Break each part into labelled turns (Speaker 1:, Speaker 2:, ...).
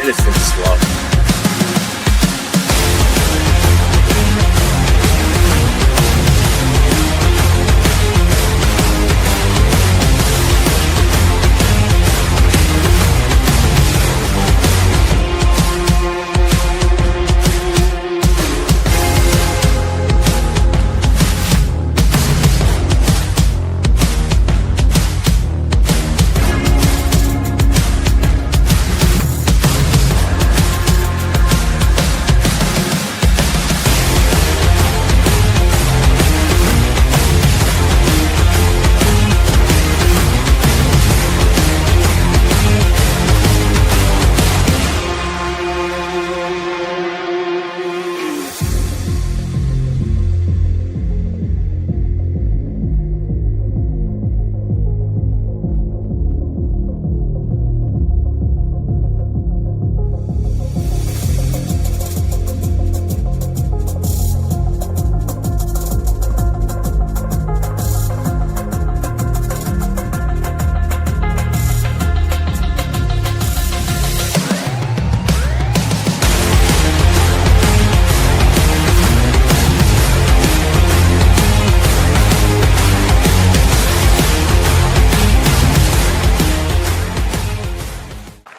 Speaker 1: innocent slug.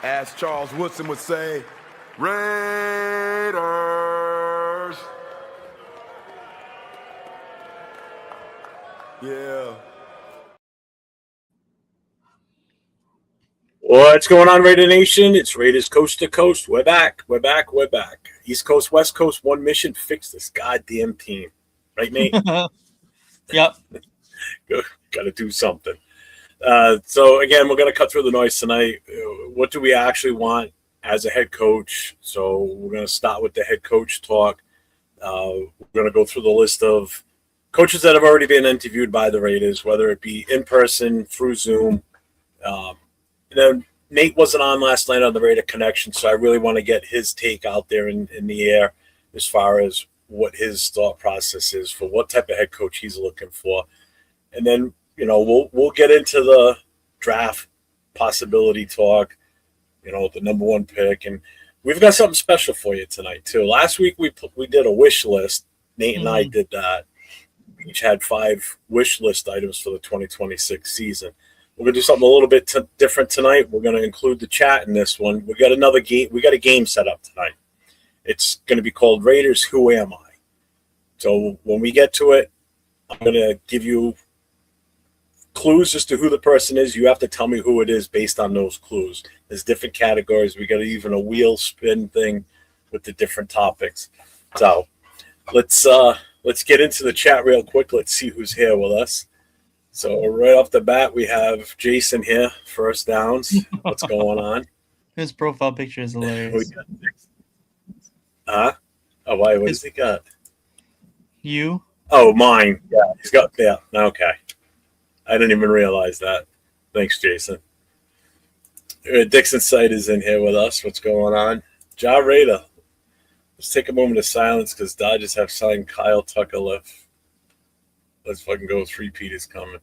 Speaker 2: As Charles Woodson would say, Raiders. Yeah.
Speaker 1: What's going on, Raider Nation? It's Raiders Coast to Coast. We're back. East Coast, West Coast, one mission, fix this goddamn team. Right, Nate?
Speaker 3: Yep.
Speaker 1: Got to do something. So, again, we're going to cut through the noise tonight. What do we actually want as a head coach? So we're going to start with the head coach talk. We're going to go through the list of coaches that have already been interviewed by the Raiders, whether it be in person, through Zoom. Nate wasn't on last night on the Raider Connection, so I really want to get his take out there in the air as far as what his thought process is for what type of head coach he's looking for. And then, we'll get into the draft possibility talk, the number one pick. And we've got something special for you tonight, too. Last week we did a wish list. Nate and I did that. We each had 5 wish list items for the 2026 season. We're going to do something a little bit different tonight. We're going to include the chat in this one. We got another game. We got a game set up tonight. It's going to be called Raiders Who Am I? So when we get to it, I'm going to give you clues as to who the person is. You have to tell me who it is based on those clues. There's different categories. We got even a wheel spin thing with the different topics. So let's get into the chat real quick. Let's see who's here with us. So right off the bat, we have Jason here, first downs. What's going on?
Speaker 3: His profile picture is hilarious.
Speaker 1: Oh, why? What has he got?
Speaker 3: You?
Speaker 1: Oh, mine. Yeah, he's got. Yeah, okay. I didn't even realize that. Thanks, Jason. Dixon Sight is in here with us. What's going on? Ja Raider. Let's take a moment of silence because Dodgers have signed Kyle Tucker left. Let's fucking go. 3-peat is coming.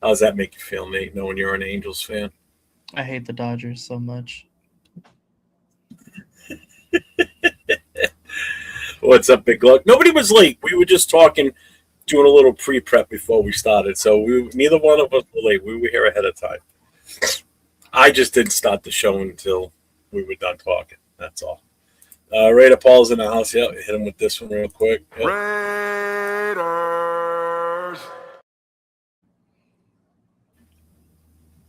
Speaker 1: How does that make you feel, Nate, knowing you're an Angels fan?
Speaker 3: I hate the Dodgers so much.
Speaker 1: What's up, Big Luck? Nobody was late. We were just talking, doing a little pre-prep before we started. So neither one of us were late. We were here ahead of time. I just didn't start the show until we were done talking. That's all. Raider Paul's in the house. Yeah, hit him with this one real quick. Yep.
Speaker 2: Raiders.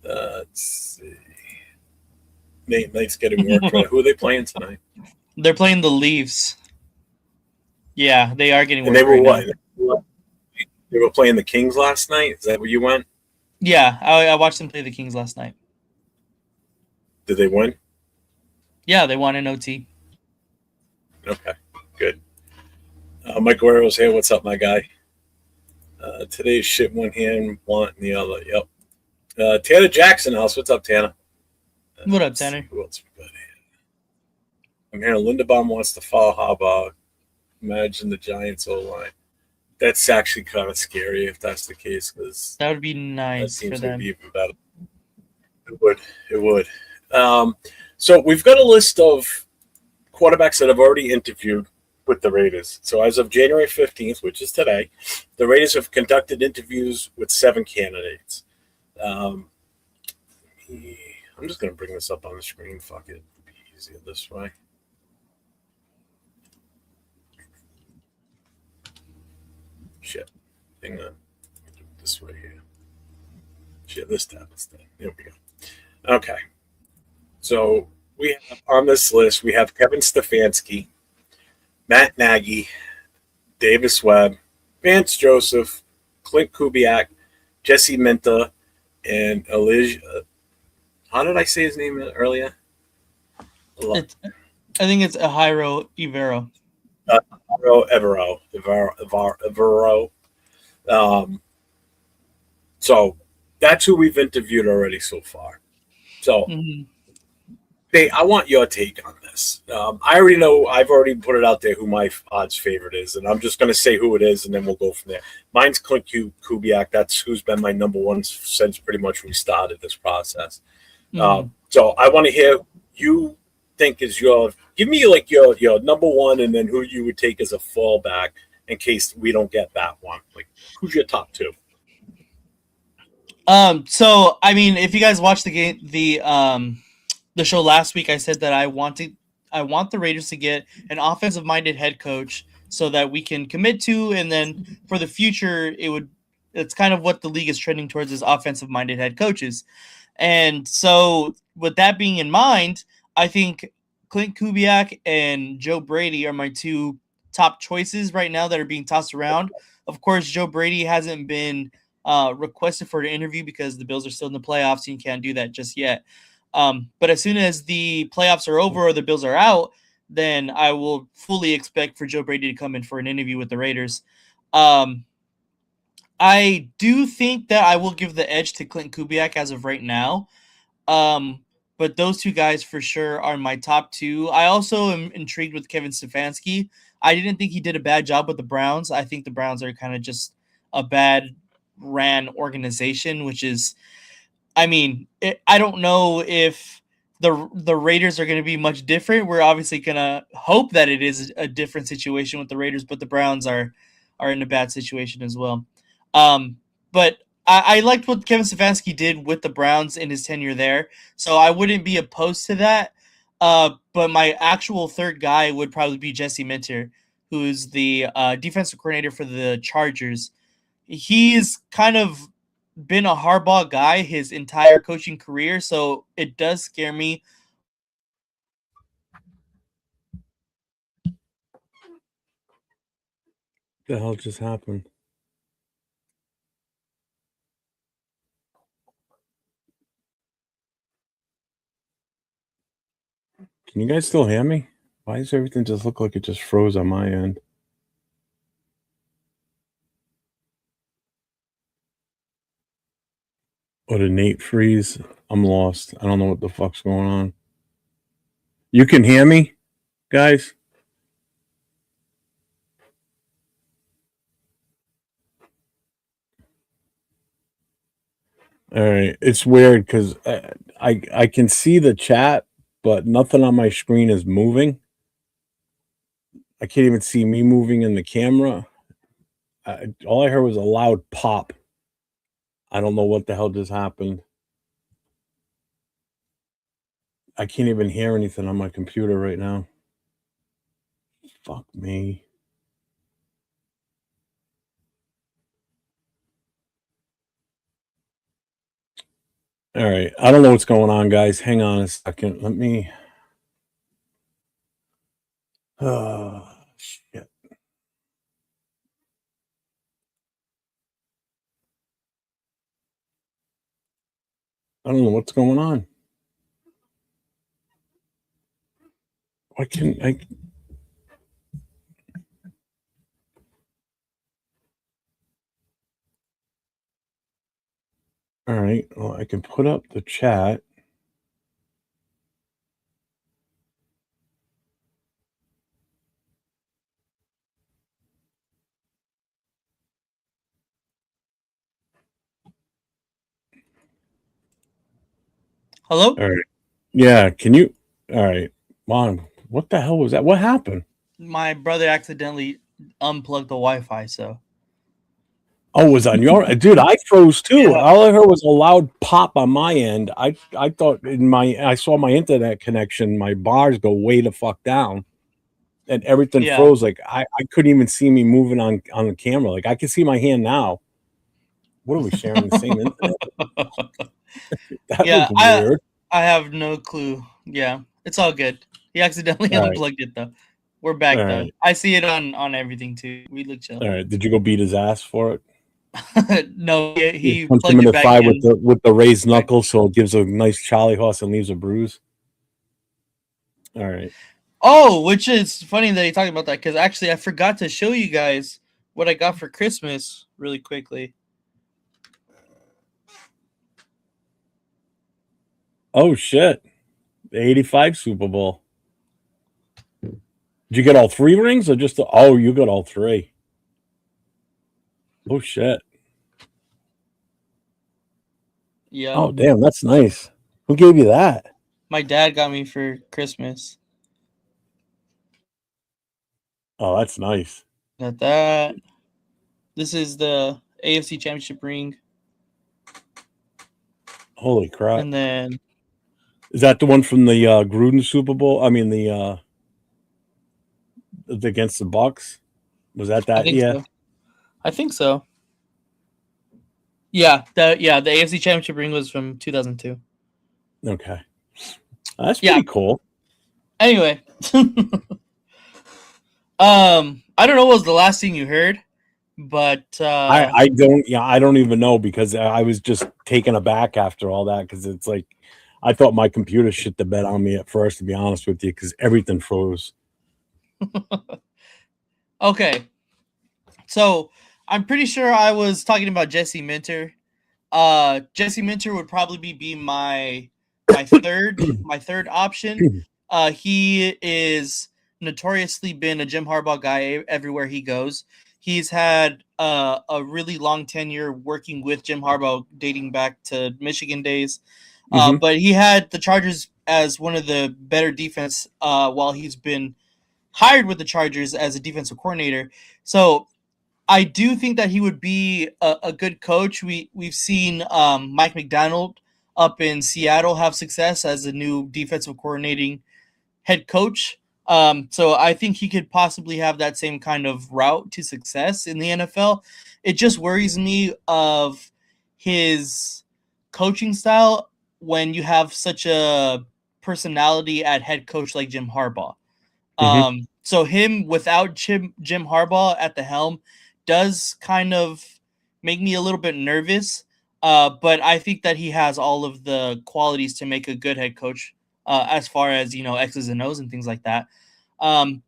Speaker 1: Let's see. Nate's getting work. Who are they playing tonight?
Speaker 3: They're playing the Leafs. Yeah, they are getting work.
Speaker 1: And they were
Speaker 3: right
Speaker 1: what?
Speaker 3: now.
Speaker 1: They were playing the Kings last night? Is that where you went?
Speaker 3: Yeah, I watched them play the Kings last night.
Speaker 1: Did they win?
Speaker 3: Yeah, they won in OT.
Speaker 1: Okay, good. Mike Guerrero's here. What's up, my guy? Today's shit one hand, want in the other. Yep. Tanner Jackson house. What's up, Tanner?
Speaker 3: What up, Tanner?
Speaker 1: Who else we got here? I'm hearing Linderbaum wants to follow Harbaugh. Imagine the Giants O-line. That's actually kind of scary if that's the case, because
Speaker 3: That would be
Speaker 1: that
Speaker 3: nice for
Speaker 1: seems
Speaker 3: them.
Speaker 1: would be even better. It would. So we've got a list of quarterbacks that have already interviewed with the Raiders. So as of January 15th, which is today, the Raiders have conducted interviews with 7 candidates. Um, I'm just going to bring this up on the screen. Fuck it. It'll be easier this way. Shit. Hang on. This way here. Shit, this tab is there. There we go. Okay. So we have on this list, we have Kevin Stefanski, Matt Nagy, Davis Webb, Vance Joseph, Clint Kubiak, Jesse Minta, and Elijah. How did I say his name earlier?
Speaker 3: I think it's Ahiro Ivero.
Speaker 1: Evero. So that's who we've interviewed already so far. So, I want your take on this. I already know. I've already put it out there who my odds favorite is, and I'm just going to say who it is, and then we'll go from there. Mine's Clint Kubiak. That's who's been my number one since pretty much we started this process. So I want to hear you think is your. Give me like your number one, and then who you would take as a fallback in case we don't get that one. Like, who's your top 2?
Speaker 3: So I mean, if you guys watched the show last week, I said that I want the Raiders to get an offensive minded head coach so that we can commit to, and then for the future, it's kind of what the league is trending towards is offensive minded head coaches. And so with that being in mind, I think Clint Kubiak and Joe Brady are my 2 top choices right now that are being tossed around. Of course, Joe Brady hasn't been requested for an interview because the Bills are still in the playoffs and you can't do that just yet. But as soon as the playoffs are over or the Bills are out, then I will fully expect for Joe Brady to come in for an interview with the Raiders. I do think that I will give the edge to Clint Kubiak as of right now. But those 2 guys for sure are my top 2. I also am intrigued with Kevin Stefanski. I didn't think he did a bad job with the Browns. I think the Browns are kind of just a bad ran organization, which is, I mean, I don't know if the Raiders are going to be much different. We're obviously going to hope that it is a different situation with the Raiders, but the Browns are in a bad situation as well. But I liked what Kevin Stefanski did with the Browns in his tenure there, so I wouldn't be opposed to that. But my actual third guy would probably be Jesse Minter, who is the defensive coordinator for the Chargers. He's kind of been a Harbaugh guy his entire coaching career, so it does scare me.
Speaker 1: The hell just happened? Can you guys still hear me? Why does everything just look like it just froze on my end? Or did Nate freeze? I'm lost. I don't know what the fuck's going on. You can hear me, guys? All right. It's weird because I can see the chat, but nothing on my screen is moving. I can't even see me moving in the camera. All I heard was a loud pop. I don't know what the hell just happened. I can't even hear anything on my computer right now. Fuck me. All right. I don't know what's going on, guys. Hang on a second. Let me. Oh, shit. I don't know what's going on. Why can't I? All right. Well, I can put up the chat.
Speaker 3: Hello?
Speaker 1: All right. Yeah, can you? All right, Mom. What the hell was that? What happened?
Speaker 3: My brother accidentally unplugged the Wi-Fi, so
Speaker 1: Oh, it was on your dude. I froze too.
Speaker 3: yeah,
Speaker 1: All I heard was a loud pop on my end. I thought I saw my internet connection. My bars go way the fuck down, and everything
Speaker 3: yeah.
Speaker 1: froze. Like I couldn't even see me moving on the camera. Like I can see my hand now. What are we sharing the same internet? That
Speaker 3: Yeah,
Speaker 1: was weird.
Speaker 3: I have no clue. Yeah, it's all good. He accidentally
Speaker 1: All right,
Speaker 3: unplugged it though. We're
Speaker 1: all
Speaker 3: back though.
Speaker 1: right,
Speaker 3: I see it on everything too. We look chill.
Speaker 1: all right. Did you go beat his ass for it?
Speaker 3: No,
Speaker 1: You
Speaker 3: he
Speaker 1: punch him
Speaker 3: plugged
Speaker 1: in
Speaker 3: it
Speaker 1: the
Speaker 3: back
Speaker 1: thigh
Speaker 3: in.
Speaker 1: with the raised
Speaker 3: Back.
Speaker 1: knuckles, so it gives a nice Charlie horse and leaves a bruise. All right.
Speaker 3: Oh, which is funny that you talked about that because actually I forgot to show you guys what I got for Christmas really quickly.
Speaker 1: Oh shit! The '85 Super Bowl. Did you get all three rings or just the? Oh, you got all three. Oh shit!
Speaker 3: Yeah,
Speaker 1: Oh damn, that's nice. Who gave you that?
Speaker 3: my dad got me for Christmas.
Speaker 1: Oh, that's nice.
Speaker 3: Got that. This is the AFC Championship ring,
Speaker 1: Holy crap!
Speaker 3: and then
Speaker 1: Is that the one from the Gruden Super Bowl? I mean the against the Bucks. Was
Speaker 3: I
Speaker 1: that?
Speaker 3: think
Speaker 1: Yeah.
Speaker 3: so. I think so. Yeah, the AFC Championship ring was from 2002.
Speaker 1: Okay. That's
Speaker 3: Yeah.
Speaker 1: pretty cool.
Speaker 3: Anyway, I don't know what was the last thing you heard, but
Speaker 1: I don't. Yeah, I don't even know because I was just taken aback after all that because it's like I thought my computer shit the bed on me at first, to be honest with you, because everything froze.
Speaker 3: okay. So I'm pretty sure I was talking about Jesse Minter. Jesse Minter would probably be my third option. He is notoriously been a Jim Harbaugh guy everywhere he goes. He's had a really long tenure working with Jim Harbaugh, dating back to Michigan days.
Speaker 1: Hmm.
Speaker 3: But he had the Chargers as one of the better defense while he's been hired with the Chargers as a defensive coordinator. So I do think that he would be a good coach. We've seen Mike McDonald up in Seattle have success as a new defensive coordinating head coach. So I think he could possibly have that same kind of route to success in the NFL. It just worries me of his coaching style when you have such a personality at head coach like Jim Harbaugh.
Speaker 1: Hmm.
Speaker 3: So him without Jim Harbaugh at the helm does kind of make me a little bit nervous. But I think that he has all of the qualities to make a good head coach, as far as X's and O's and things like that.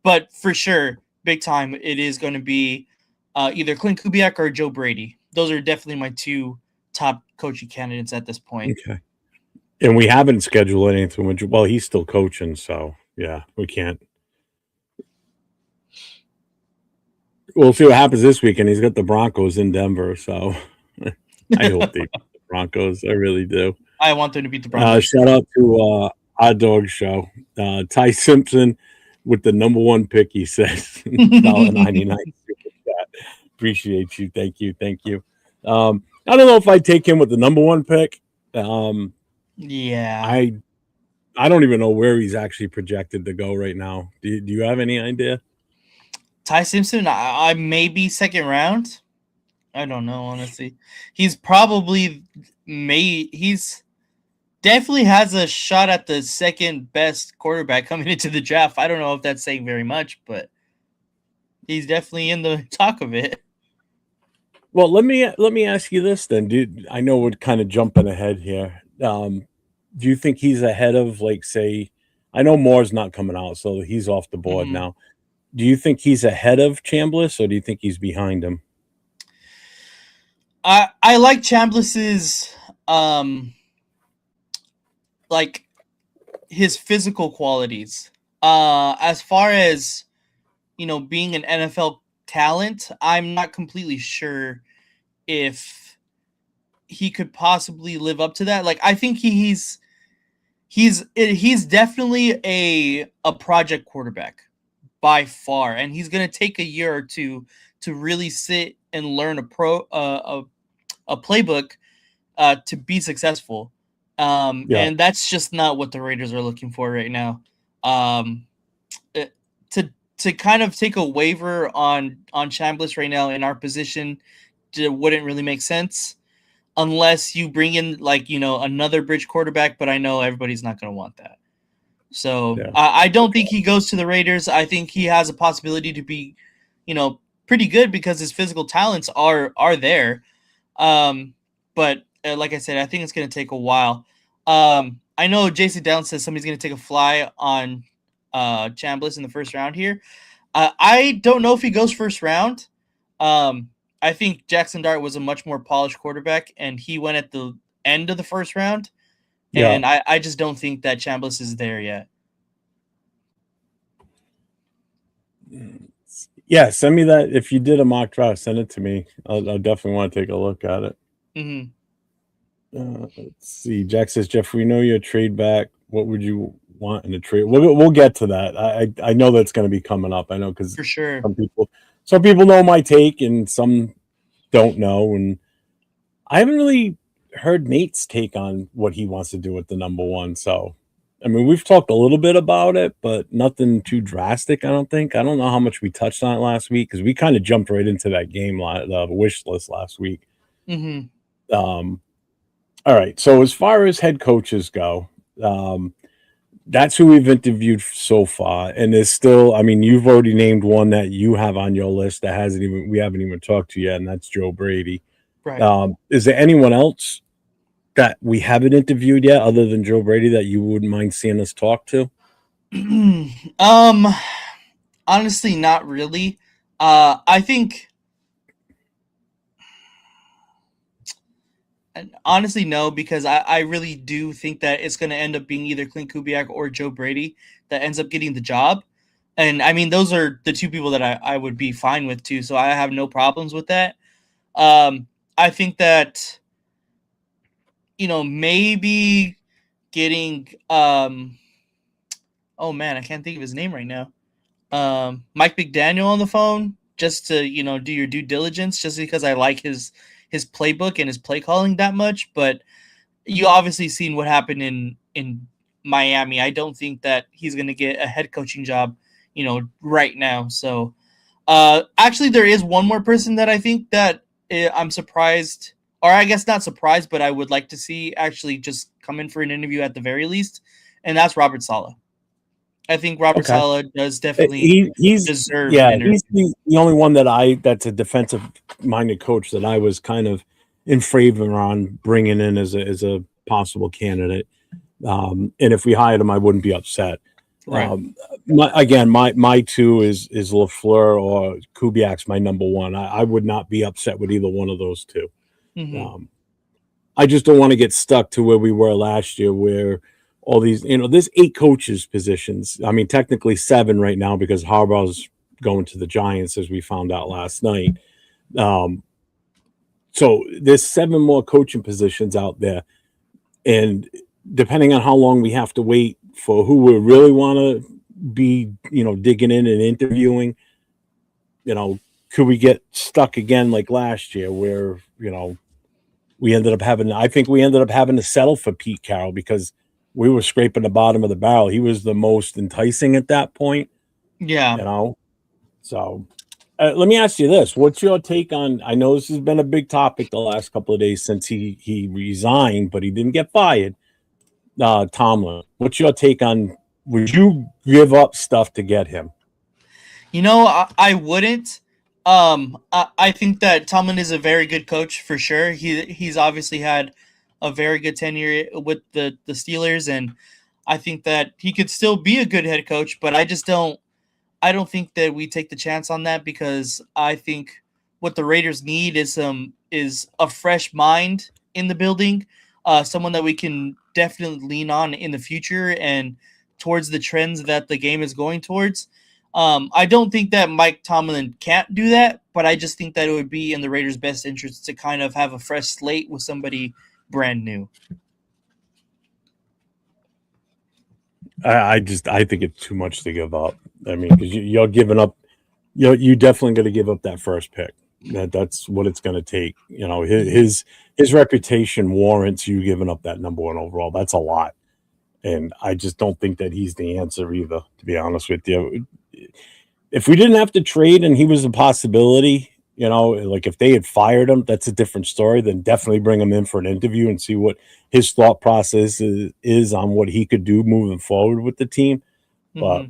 Speaker 3: But for sure, big time, it is going to be either Clint Kubiak or Joe Brady. Those are definitely my two top coaching candidates at this point.
Speaker 1: Okay. And we haven't scheduled anything with. Well, he's still coaching, so yeah, we can't. We'll see what happens this weekend. He's got the Broncos in Denver, so I hope they beat the Broncos. I really do.
Speaker 3: I want them to beat the Broncos.
Speaker 1: Shout out to our dog show. Ty Simpson with the number one pick, he says. $1.99 super chat. Appreciate you. Thank you. Thank you. I don't know if I'd take him with the number one pick.
Speaker 3: Yeah.
Speaker 1: I don't even know where he's actually projected to go right now. Do you have any idea?
Speaker 3: Ty Simpson, I maybe second round. I don't know, honestly. He's probably he's definitely has a shot at the second best quarterback coming into the draft. I don't know if that's saying very much, but he's definitely in the talk of it.
Speaker 1: Well, let me ask you this then. I know we're kind of jumping ahead here. Do you think he's ahead of, like, say, I know Moore's not coming out, so he's off the board
Speaker 3: Mm-hmm.
Speaker 1: now. Do you think he's ahead of Chambliss, or do you think he's behind him?
Speaker 3: I like Chambliss's like his physical qualities. As far as being an NFL talent, I'm not completely sure if he could possibly live up to that. Like I think he's definitely a project quarterback by far, and he's going to take a year or two to really sit and learn a playbook to be successful.
Speaker 4: Yeah.
Speaker 3: And that's just not what the Raiders are looking for right now. It- to kind of take a waiver on Chambliss right now in our position wouldn't really make sense unless you bring in another bridge quarterback. But I know everybody's not going to want that. So
Speaker 4: Yeah.
Speaker 3: I don't think he goes to the Raiders. I think he has a possibility to be, pretty good because his physical talents are there. But like I said, I think it's going to take a while. I know Jason Down says somebody's going to take a fly on Chambliss in the first round here. I don't know if he goes first round. I think Jackson Dart was a much more polished quarterback, and he went at the end of the first round.
Speaker 4: Yeah.
Speaker 3: And I just don't think that Chambliss is there yet.
Speaker 4: Yeah, send me that. If you did a mock draft, send it to me. I'll definitely want to take a look at it.
Speaker 3: Mm-hmm.
Speaker 4: Let's see. Jack says, Jeff, we know your trade back. What would you want in a trade? We'll get to that. I know that's going to be coming up. I know because
Speaker 3: For sure.
Speaker 4: some people know my take and some don't know. And I haven't really heard Nate's take on what he wants to do with the number one. So, I mean, we've talked a little bit about it, but nothing too drastic, I don't think. I don't know how much we touched on it last week because we kind of jumped right into that game, the wish list last week.
Speaker 3: Mm-hmm.
Speaker 4: All right. So as far as head coaches go, that's who we've interviewed so far. And there's still, I mean, you've already named one that you have on your list that we haven't even talked to yet, and that's Joe Brady.
Speaker 3: Right.
Speaker 4: Is there anyone else that we haven't interviewed yet other than Joe Brady that you wouldn't mind seeing us talk to?
Speaker 3: Honestly, not really. I think honestly no, because I really do think that it's going to end up being either Clint Kubiak or Joe Brady that ends up getting the job. And I mean, those are the two people that I would be fine with too. So I have no problems with that. I think that, maybe getting, oh man, I can't think of his name right now. Mike McDaniel on the phone just to, do your due diligence just because I like his playbook and his play calling that much. But you obviously seen what happened in Miami. I don't think that he's going to get a head coaching job, right now. So actually there is one more person that I think that I'm surprised, or I guess not surprised, but I would like to see actually just come in for an interview at the very least, and that's Robert Saleh. I think Robert
Speaker 4: Okay.
Speaker 3: Saleh does definitely deserve an interview.
Speaker 4: He's the only one that's a defensive minded coach that I was kind of in favor on bringing in as a possible candidate. And if we hired him, I wouldn't be upset.
Speaker 3: Right.
Speaker 4: My two is LaFleur or Kubiak's my number one. I would not be upset with either one of those two.
Speaker 3: Mm-hmm.
Speaker 4: I just don't want to get stuck to where we were last year, where all these, there's 8 coaches positions. I mean, technically 7 right now because Harbaugh's going to the Giants, as we found out last night. So there's 7 more coaching positions out there. And depending on how long we have to wait for who we really want to be, digging in and interviewing, could we get stuck again like last year where, we ended up having to settle for Pete Carroll because we were scraping the bottom of the barrel. He was the most enticing at that point.
Speaker 3: Yeah.
Speaker 4: So let me ask you this. What's your take on, I know this has been a big topic the last couple of days since he resigned, but he didn't get fired. Tomlin, what's your take on, would you give up stuff to get him?
Speaker 3: I wouldn't. I think that Tomlin is a very good coach for sure. He's obviously had a very good tenure with the Steelers, and I think that he could still be a good head coach. But I don't think that we take the chance on that because I think what the Raiders need is a fresh mind in the building, someone that we can definitely lean on in the future and towards the trends that the game is going towards. I don't think that Mike Tomlin can't do that, but I just think that it would be in the Raiders' best interest to kind of have a fresh slate with somebody brand new.
Speaker 4: I think it's too much to give up. I mean, because you're giving up, you definitely going to give up that first pick. That's what it's going to take. You know, his reputation warrants you giving up that number 1 overall. That's a lot, and I just don't think that he's the answer either. To be honest with you, if we didn't have to trade and he was a possibility, you know, like if they had fired him, that's a different story. Then definitely bring him in for an interview and see what his thought process is on what he could do moving forward with the team. But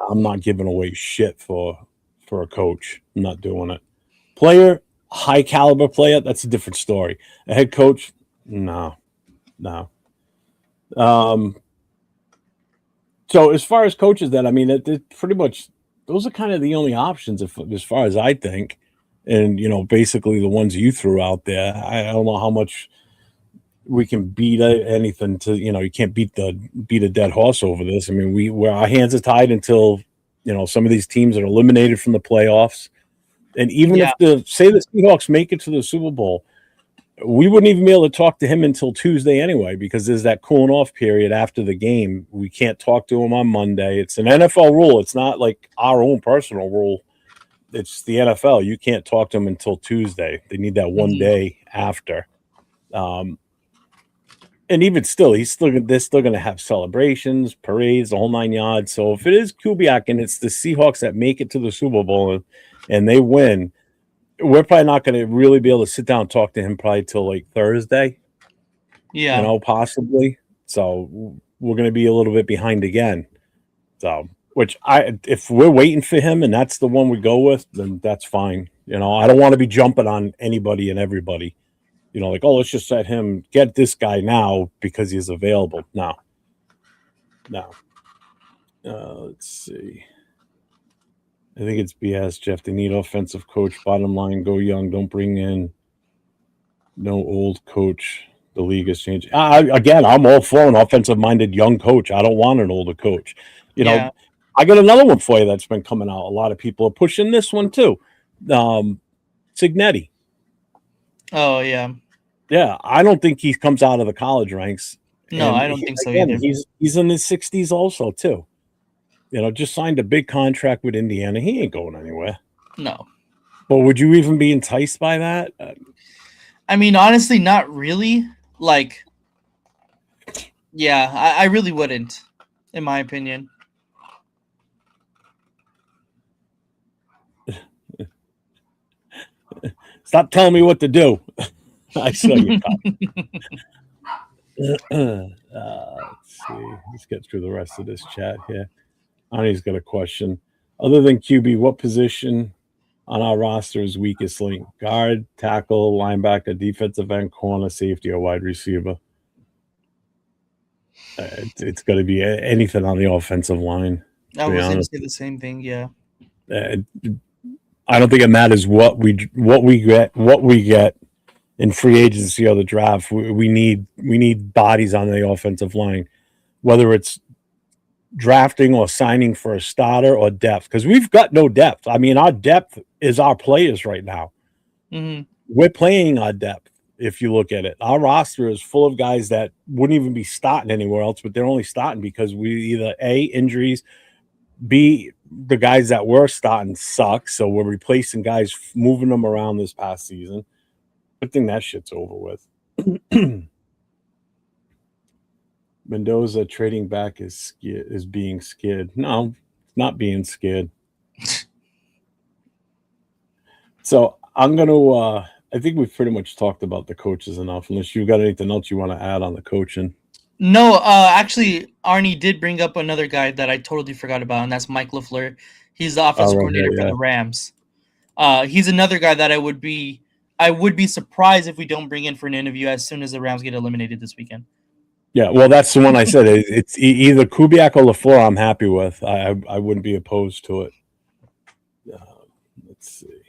Speaker 4: I'm not giving away shit for a coach. I'm not doing it. Player, high caliber player, that's a different story. A head coach, no. So as far as coaches, that I mean, it pretty much those are kind of the only options as far as I think, and you know, basically the ones you threw out there. I don't know how much we can beat anything to, you know, you can't beat a dead horse over this. I mean, where our hands are tied until, you know, some of these teams are eliminated from the playoffs. And even if the Seahawks make it to the Super Bowl, we wouldn't even be able to talk to him until Tuesday anyway, because there's that cooling off period after the game. We can't talk to him on Monday. It's an NFL rule. It's not like our own personal rule. It's the NFL. You can't talk to him until Tuesday. They need that one day after. And even still, they're still going to have celebrations, parades, the whole 9 yards. So if it is Kubiak and it's the Seahawks that make it to the Super Bowl and they win, we're probably not going to really be able to sit down and talk to him probably till like Thursday.
Speaker 3: Yeah.
Speaker 4: You know, possibly. So we're going to be a little bit behind again. So, if we're waiting for him and that's the one we go with, then that's fine. You know, I don't want to be jumping on anybody and everybody. You know, like, oh, let's just get this guy now because he's available. No. Let's see. I think it's BS, Jeff. They need offensive coach. Bottom line, go young. Don't bring in no old coach. The league has changed. Again, I'm all for an offensive-minded young coach. I don't want an older coach. You know, I got another one for you that's been coming out. A lot of people are pushing this one too. Signetti.
Speaker 3: Oh, yeah.
Speaker 4: Yeah, I don't think he comes out of the college ranks.
Speaker 3: No, I don't think so either.
Speaker 4: He's in his 60s also too. You know, just signed a big contract with Indiana. He ain't going anywhere.
Speaker 3: No.
Speaker 4: But would you even be enticed by that?
Speaker 3: I mean, honestly, not really. Like, yeah, I really wouldn't, in my opinion.
Speaker 4: Stop telling me what to do. I saw you. Let's see. Let's get through the rest of this chat here. Arnie's got a question. Other than QB, what position on our roster is weakest link? Guard, tackle, linebacker, defensive end, corner, safety, or wide receiver? It's going to be anything on the offensive line.
Speaker 3: I was going to say the same thing. Yeah.
Speaker 4: I don't think it matters what we get in free agency or the draft. We need bodies on the offensive line, whether it's drafting or signing for a starter or depth, because we've got no depth. I mean, our depth is our players right now.
Speaker 3: Mm-hmm.
Speaker 4: We're playing our depth. If you look at it, our roster is full of guys that wouldn't even be starting anywhere else, but they're only starting because we either A, injuries, B, the guys that were starting suck, so we're replacing guys, moving them around this past season. I think that shit's over with. Mendoza trading back is being scared. No, not being scared. So I'm going to I think we've pretty much talked about the coaches enough, unless you've got anything else you want to add on the coaching.
Speaker 3: No, actually, Arnie did bring up another guy that I totally forgot about, and that's Mike LaFleur. He's the offensive coordinator for the Rams. He's another guy that I would be surprised if we don't bring in for an interview as soon as the Rams get eliminated this weekend.
Speaker 4: Yeah, well, that's the one I said. It's either Kubiak or LaFleur I'm happy with. I wouldn't be opposed to it. Let's see.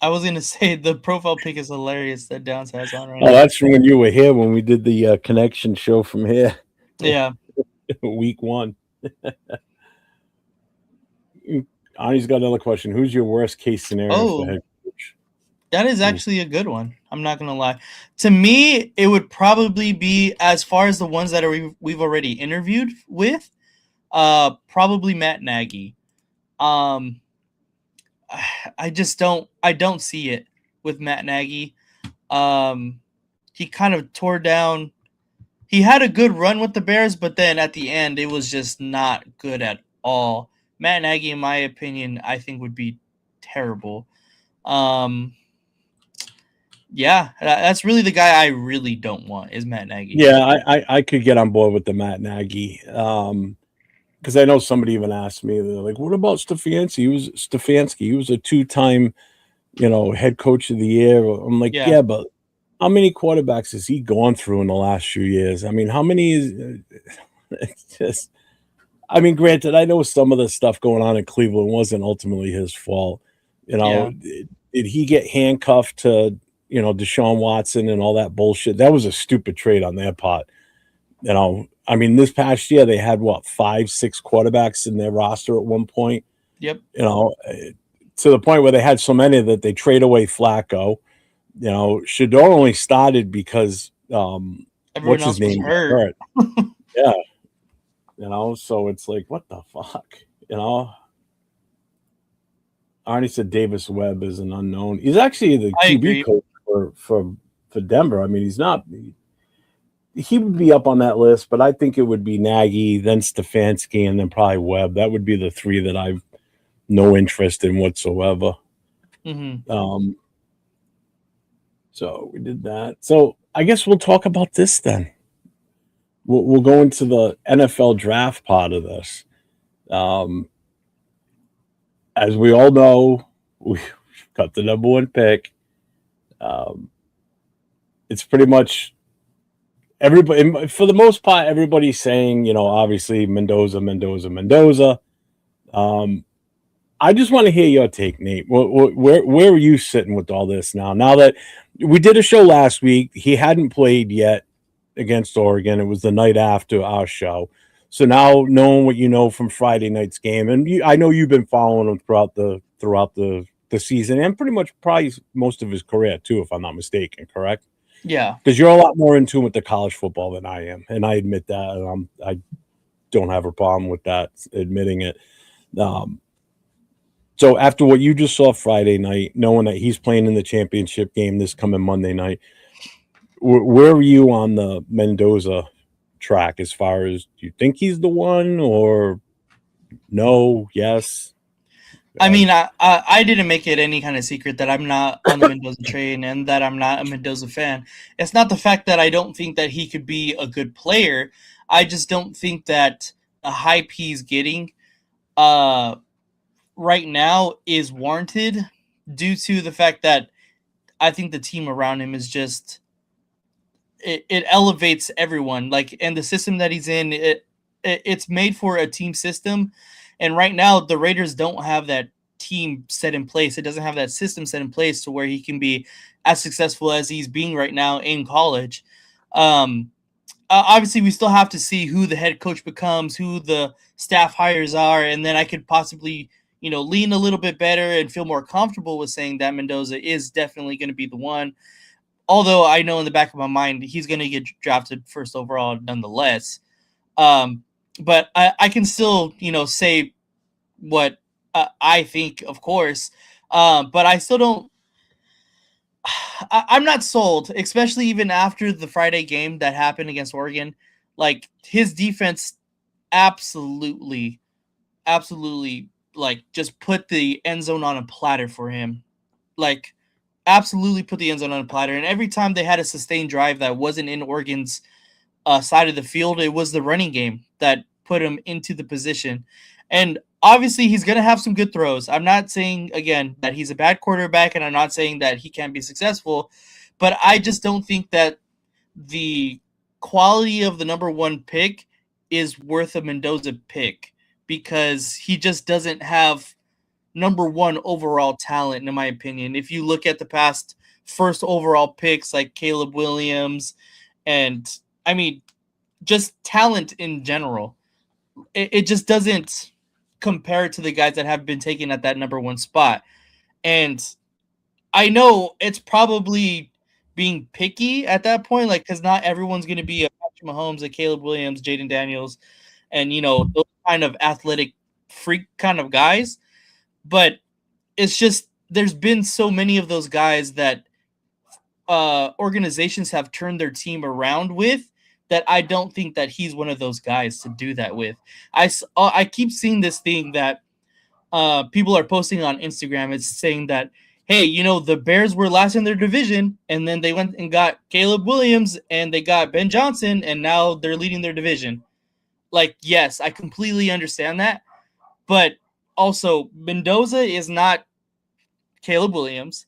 Speaker 3: I was going to say the profile pic is hilarious that Downs has on right now.
Speaker 4: Oh, that's from when you were here when we did the connection show from here.
Speaker 3: Yeah.
Speaker 4: Week 1. Arnie's got another question. Who's your worst case scenario for head coach?
Speaker 3: That is actually a good one. I'm not gonna lie. To me, it would probably be, as far as the ones that we've already interviewed with, probably Matt Nagy. Um, I don't see it with Matt Nagy. He kind of tore down. He had a good run with the Bears, but then at the end, it was just not good at all. Matt Nagy, in my opinion, I think would be terrible. Yeah, that's really the guy I really don't want is Matt Nagy.
Speaker 4: Yeah, I could get on board with the Matt Nagy. Because I know somebody even asked me, they're like, "What about Stefanski? He was a two-time, head coach of the year." I'm like,
Speaker 3: Yeah.
Speaker 4: "Yeah, but how many quarterbacks has he gone through in the last few years? I mean, how many is it's just? I mean, granted, I know some of the stuff going on in Cleveland wasn't ultimately his fault.
Speaker 3: Yeah.
Speaker 4: Did he get handcuffed to Deshaun Watson and all that bullshit? That was a stupid trade on their part. I mean, this past year they had what 5-6 quarterbacks in their roster at one point.
Speaker 3: Yep.
Speaker 4: To the point where they had so many that they trade away Flacco. Shador only started because
Speaker 3: Everyone
Speaker 4: what's
Speaker 3: else
Speaker 4: his name
Speaker 3: was hurt.
Speaker 4: Yeah. So it's like, what the fuck? I already said Davis Webb is an unknown. He's actually the
Speaker 3: I
Speaker 4: QB
Speaker 3: agree.
Speaker 4: coach for Denver. I mean, he's not. He would be up on that list, but I think it would be Nagy, then Stefanski, and then probably Webb. That would be the three that I've no interest in whatsoever.
Speaker 3: Mm-hmm.
Speaker 4: So we did that. So I guess we'll talk about this then. We'll go into the NFL draft part of this. As we all know, we've got the number one pick. It's pretty much everybody, for the most part, everybody's saying, obviously Mendoza. I just want to hear your take, Nate. Where are you sitting with all this now? Now that we did a show last week, he hadn't played yet against Oregon. It was the night after our show. So now, knowing what you know from Friday night's game, and I know you've been following him throughout the season, and pretty much probably most of his career too, if I'm not mistaken. Correct?
Speaker 3: Yeah.
Speaker 4: Because you're a lot more in tune with the college football than I am, and I admit that, and I don't have a problem with that, admitting it. So after what you just saw Friday night, knowing that he's playing in the championship game this coming Monday night, where are you on the Mendoza track as far as, do you think he's the one, or no, yes?
Speaker 3: I mean, I didn't make it any kind of secret that I'm not on the Mendoza train and that I'm not a Mendoza fan. It's not the fact that I don't think that he could be a good player. I just don't think that the hype he's getting right now is warranted due to the fact that I think the team around him is just it elevates everyone. Like, and the system that he's in, it's made for a team system, and right now the Raiders don't have that team set in place. It doesn't have that system set in place to where he can be as successful as he's being right now in college. Obviously, we still have to see who the head coach becomes, who the staff hires are, and then I could possibly, lean a little bit better and feel more comfortable with saying that Mendoza is definitely going to be the one. Although I know in the back of my mind he's going to get drafted first overall nonetheless. But I can still, say what I think, of course. But I still don't. I'm not sold, especially even after the Friday game that happened against Oregon. Like, his defense absolutely, like, just put the end zone on a platter for him. Like, absolutely put the end zone on a platter. And every time they had a sustained drive that wasn't in Oregon's side of the field, it was the running game that put him into the position. And obviously, he's going to have some good throws. I'm not saying, again, that he's a bad quarterback, and I'm not saying that he can't be successful, but I just don't think that the quality of the number one pick is worth a Mendoza pick, because he just doesn't have number one overall talent, in my opinion. If you look at the past first overall picks like Caleb Williams, and I mean, just talent in general, it just doesn't compare to the guys that have been taken at that number one spot. And I know it's probably being picky at that point, like because not everyone's going to be a Patrick Mahomes, a Caleb Williams, Jaden Daniels, and those kind of athletic freak kind of guys. But it's just there's been so many of those guys that organizations have turned their team around with that I don't think that he's one of those guys to do that with. I keep seeing this thing that people are posting on Instagram. It's saying that, hey, the Bears were last in their division, and then they went and got Caleb Williams and they got Ben Johnson, and now they're leading their division. Like, yes, I completely understand that, but also Mendoza is not Caleb Williams,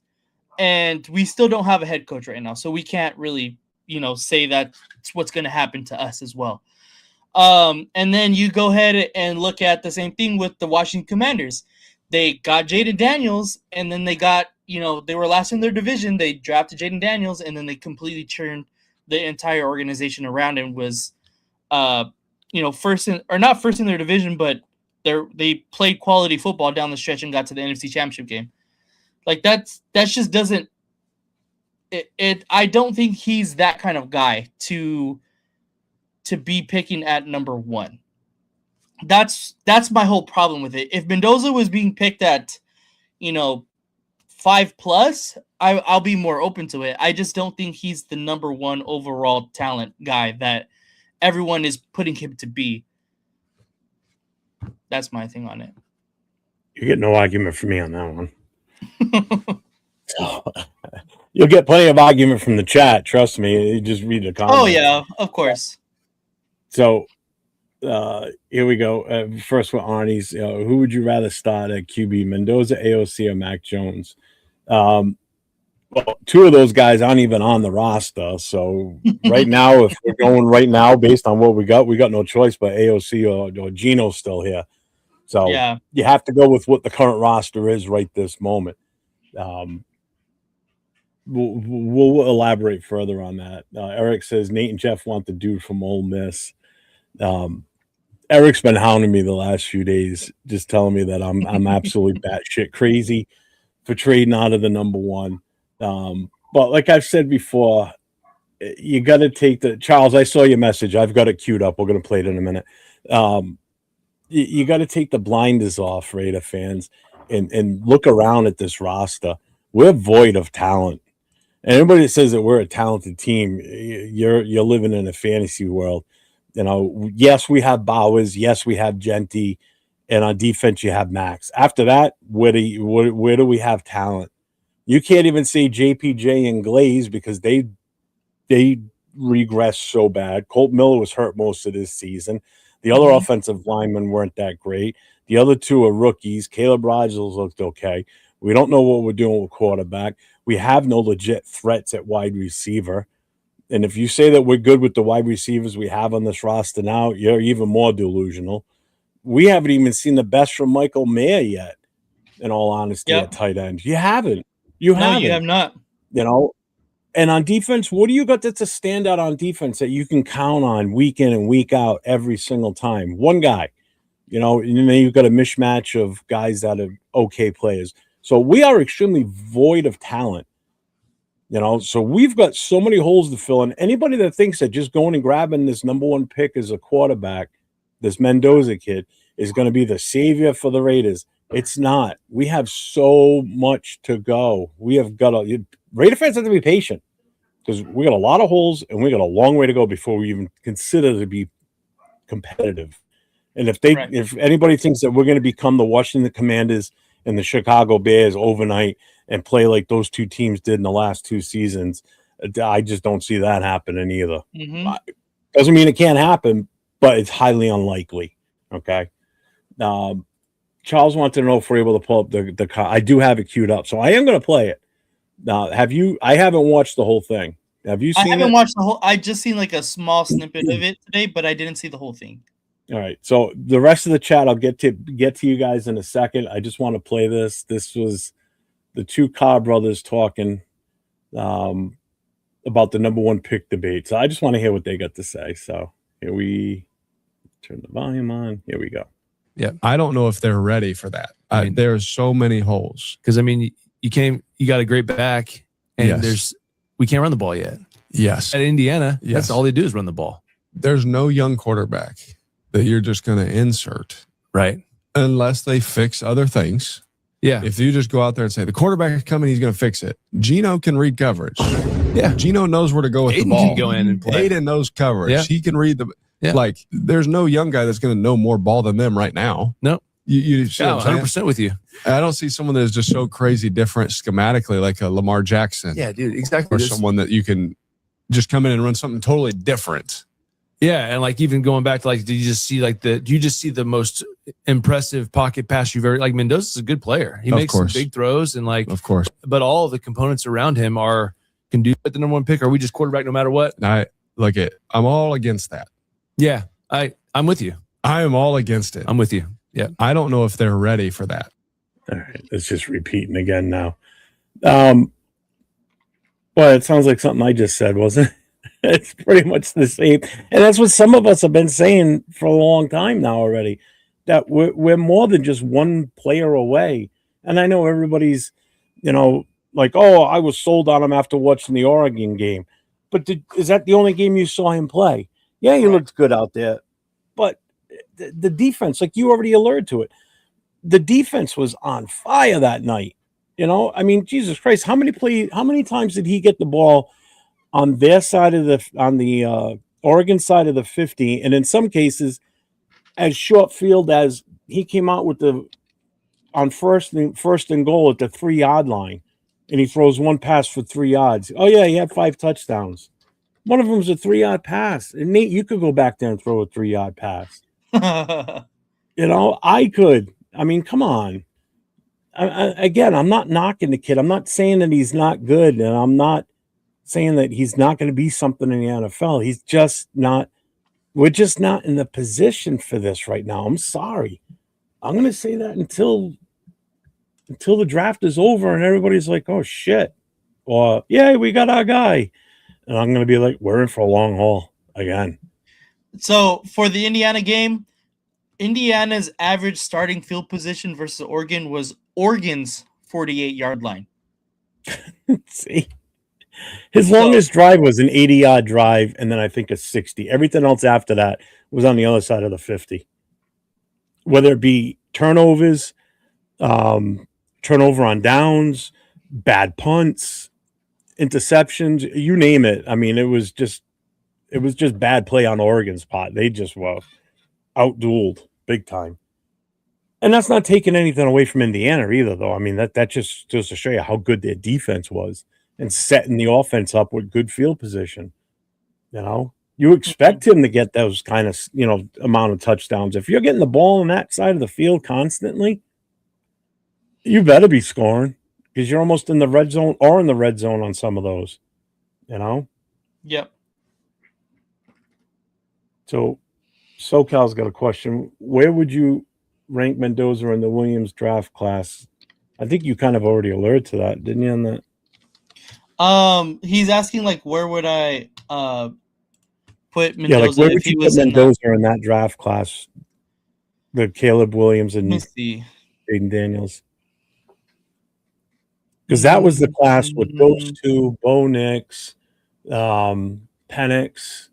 Speaker 3: and we still don't have a head coach right now, so we can't really, say that's what's going to happen to us as well. And then you go ahead and look at the same thing with the Washington Commanders. They got Jaden Daniels, and then they got, they were last in their division. They drafted Jaden Daniels, and then they completely turned the entire organization around and was, not first in their division, but they played quality football down the stretch and got to the NFC Championship game. Like that just doesn't. I don't think he's that kind of guy to be picking at number one. That's my whole problem with it. If Mendoza was being picked at, 5+, I'll be more open to it. I just don't think he's the number one overall talent guy that everyone is putting him to be. That's my thing on it.
Speaker 4: You get no argument from me on that one. So, you'll get plenty of argument from the chat. Trust me. You just read the comments.
Speaker 3: Oh yeah, of course.
Speaker 4: So here we go. First with Arnie's. Who would you rather start at QB, Mendoza, AOC, or Mac Jones? Well, two of those guys aren't even on the roster. So right now, if we're going right now based on what we got no choice but AOC or Gino's still here. So
Speaker 3: yeah,
Speaker 4: you have to go with what the current roster is right this moment. We'll elaborate further on that. Eric says Nate and Jeff want the dude from Ole Miss. Eric's been hounding me the last few days, just telling me that I'm absolutely batshit crazy for trading out of the number one. But like I've said before, you got to take the Charles. I saw your message. I've got it queued up. We're going to play it in a minute. You got to take the blinders off, Raider fans, and look around at this roster. We're void of talent. And anybody that says that we're a talented team, you're living in a fantasy world. Yes, we have Bowers. Yes, we have Genty. And on defense, you have Max. After that, where do we have talent? You can't even say JPJ and Glaze because they regressed so bad. Colt Miller was hurt most of this season. The other offensive linemen weren't that great. The other two are rookies. Caleb Rogers looked okay. We don't know what we're doing with quarterback. We have no legit threats at wide receiver. And if you say that we're good with the wide receivers we have on this roster now, you're even more delusional. We haven't even seen the best from Michael Mayer yet, in all honesty, at tight end. You haven't. You haven't.
Speaker 3: You have not.
Speaker 4: And on defense, what do you got that's a standout on defense that you can count on week in and week out every single time? One guy, and then you've got a mishmash of guys that are okay players. So we are extremely void of talent, so we've got so many holes to fill. And anybody that thinks that just going and grabbing this number one pick as a quarterback, this Mendoza kid, is going to be the savior for the Raiders, it's not. We have so much to go. We have got Raider fans have to be patient because we got a lot of holes and we got a long way to go before we even consider to be competitive. And if anybody thinks that we're going to become the Washington Commanders and the Chicago Bears overnight and play like those two teams did in the last two seasons, I just don't see that happening either. Doesn't mean it can't happen, but it's highly unlikely. Okay. Charles wanted to know if we're able to pull up the car. I do have it queued up, so I am going to play it. Now, I haven't watched the whole thing. Have you seen it?
Speaker 3: I haven't watched the whole. I just seen like a small snippet of it today, but I didn't see the whole thing.
Speaker 4: All right. So the rest of the chat, I'll get to you guys in a second. I just want to play this. This was the two Carr brothers talking about the number one pick debate. So I just want to hear what they got to say. So here we turn the volume on. Here we go.
Speaker 5: Yeah, I don't know if they're ready for that. There's so many holes. Because, you got a great back, and
Speaker 6: Yes.
Speaker 5: we can't run the ball yet.
Speaker 6: Yes.
Speaker 5: At Indiana,
Speaker 6: Yes.
Speaker 5: that's all they do is run the ball.
Speaker 6: There's no young quarterback that you're just going to insert
Speaker 5: Right.
Speaker 6: unless they fix other things.
Speaker 5: Yeah.
Speaker 6: If you just go out there and say, the quarterback is coming, he's going to fix it. Gino can read coverage.
Speaker 5: Yeah.
Speaker 6: Gino knows where to go with the
Speaker 5: Aiden
Speaker 6: ball.
Speaker 5: can go in and play.
Speaker 6: Aiden knows coverage.
Speaker 5: Yeah.
Speaker 6: He can read like, there's no young guy that's going to know more ball than them right now.
Speaker 5: No.
Speaker 6: You see
Speaker 5: Yeah,
Speaker 6: what I'm
Speaker 5: 100% with you.
Speaker 6: I don't see someone that is just so crazy different schematically like a Lamar Jackson.
Speaker 5: Yeah, dude, exactly.
Speaker 6: Or someone that you can just come in and run something totally different.
Speaker 5: Yeah, and like even going back to like, do you just see the most impressive pocket pass you've ever like Mendoza's a good player. He makes some big throws and like
Speaker 6: of course.
Speaker 5: But all of the components around him can do at the number one pick. Are we just quarterback no matter what?
Speaker 6: I'm all against that.
Speaker 5: Yeah, I'm with you.
Speaker 6: I am all against it.
Speaker 5: I'm with you. Yeah.
Speaker 6: I don't know if they're ready for that.
Speaker 4: All right, it's just repeating again now. Well, it sounds like something I just said, wasn't it? It's pretty much the same. And that's what some of us have been saying for a long time now already, that we're more than just one player away. And I know everybody's, like, oh, I was sold on him after watching the Oregon game. But is that the only game you saw him play? Yeah, he looked good out there. But the defense, like you already alerted to it, the defense was on fire that night. I mean, Jesus Christ, how many times did he get the ball on their side of the Oregon side of the 50, and in some cases as short field as he came out with on first and goal at the 3-yard line, and he throws one pass for 3 yards. Oh yeah, he had 5 touchdowns. One of them was a 3-yard pass. And Nate, you could go back there and throw a 3-yard pass. I could. I mean, come on. Again, I'm not knocking the kid. I'm not saying that he's not good, and I'm not saying that he's not going to be something in the NFL. He's just not. We're just not in the position for this right now. I'm sorry. I'm going to say that until the draft is over and everybody's like, oh, shit. Or, yeah, we got our guy. And I'm going to be like, we're in for a long haul again.
Speaker 3: So for the Indiana game, Indiana's average starting field position versus Oregon was Oregon's 48-yard line.
Speaker 4: See? His longest drive was an 80-yard drive, and then I think a 60. Everything else after that was on the other side of the 50. Whether it be turnovers, turnover on downs, bad punts, interceptions, you name it. I mean, it was just bad play on Oregon's part. They just were outdueled big time. And that's not taking anything away from Indiana either, though. I mean, that just goes to show you how good their defense was and setting the offense up with good field position. You expect him to get those kind of, amount of touchdowns. If you're getting the ball on that side of the field constantly, you better be scoring because you're almost in the red zone or in the red zone on some of those,
Speaker 3: Yep.
Speaker 4: So SoCal's got a question. Where would you rank Mendoza in the Williams draft class? I think you kind of already alerted to that, didn't you, on that?
Speaker 3: He's asking like, where would I put Mendoza?
Speaker 4: Yeah, like where would
Speaker 3: if he
Speaker 4: you
Speaker 3: was
Speaker 4: put Mendoza in that draft class? The Caleb Williams and Jaden Daniels. Because that was the class with those two, Bo Nix, Penix.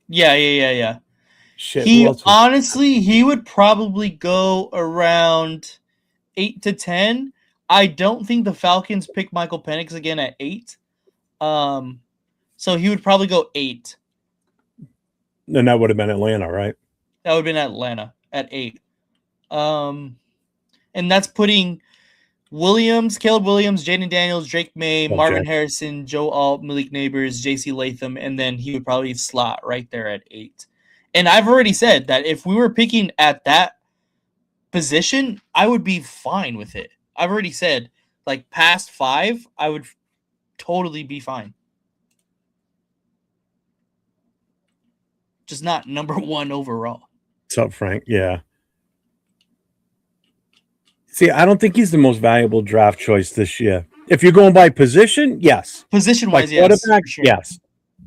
Speaker 3: Yeah.
Speaker 4: Shit.
Speaker 3: He would probably go around 8 to 10. I don't think the Falcons pick Michael Penix again at 8. So he would probably go 8.
Speaker 4: And that would have been Atlanta, right?
Speaker 3: That would have been Atlanta at 8. And that's putting Caleb Williams, Jaden Daniels, Drake May, Marvin Harrison, Joe Alt, Malik Neighbors, J.C. Latham, and then he would probably slot right there at 8. And I've already said that if we were picking at that position, I would be fine with it. I've already said, like, past 5, I would totally be fine. Just not number 1 overall.
Speaker 4: What's up, Frank? Yeah. See, I don't think he's the most valuable draft choice this year. If you're going by position, yes.
Speaker 3: Position-wise,
Speaker 4: by
Speaker 3: yes.
Speaker 4: Sure. Yes.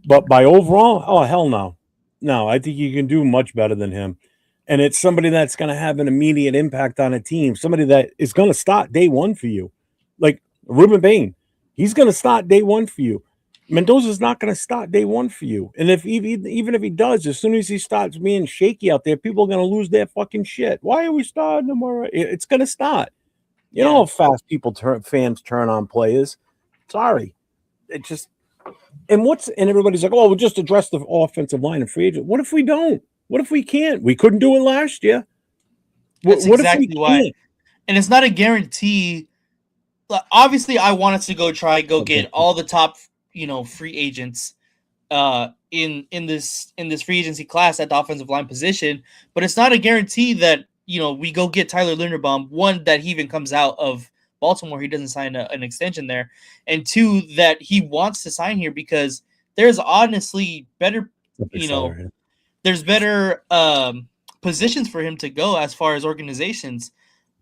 Speaker 4: But by overall, oh, hell no. No, I think you can do much better than him. And it's somebody that's going to have an immediate impact on a team, somebody that is going to start day one for you. Like, Ruben Bain, he's going to start day one for you. Mendoza's not going to start day one for you. And even if he does, as soon as he starts being shaky out there, people are going to lose their fucking shit. Why are we starting him? It's going to start. You know how fast fans turn on players. Sorry. It just and everybody's like, oh, we'll just address the offensive line and free agent. What if we don't? What if we can't? We couldn't do it last year.
Speaker 3: That's
Speaker 4: What
Speaker 3: exactly
Speaker 4: if we
Speaker 3: why.
Speaker 4: can't?
Speaker 3: And it's not a guarantee. Obviously, I wanted to go get all the top, free agents in this free agency class at the offensive line position, but it's not a guarantee that we go get Tyler Linderbaum. One, that he even comes out of Baltimore, he doesn't sign an extension there, and two, that he wants to sign here because there's honestly better, there's better positions for him to go as far as organizations.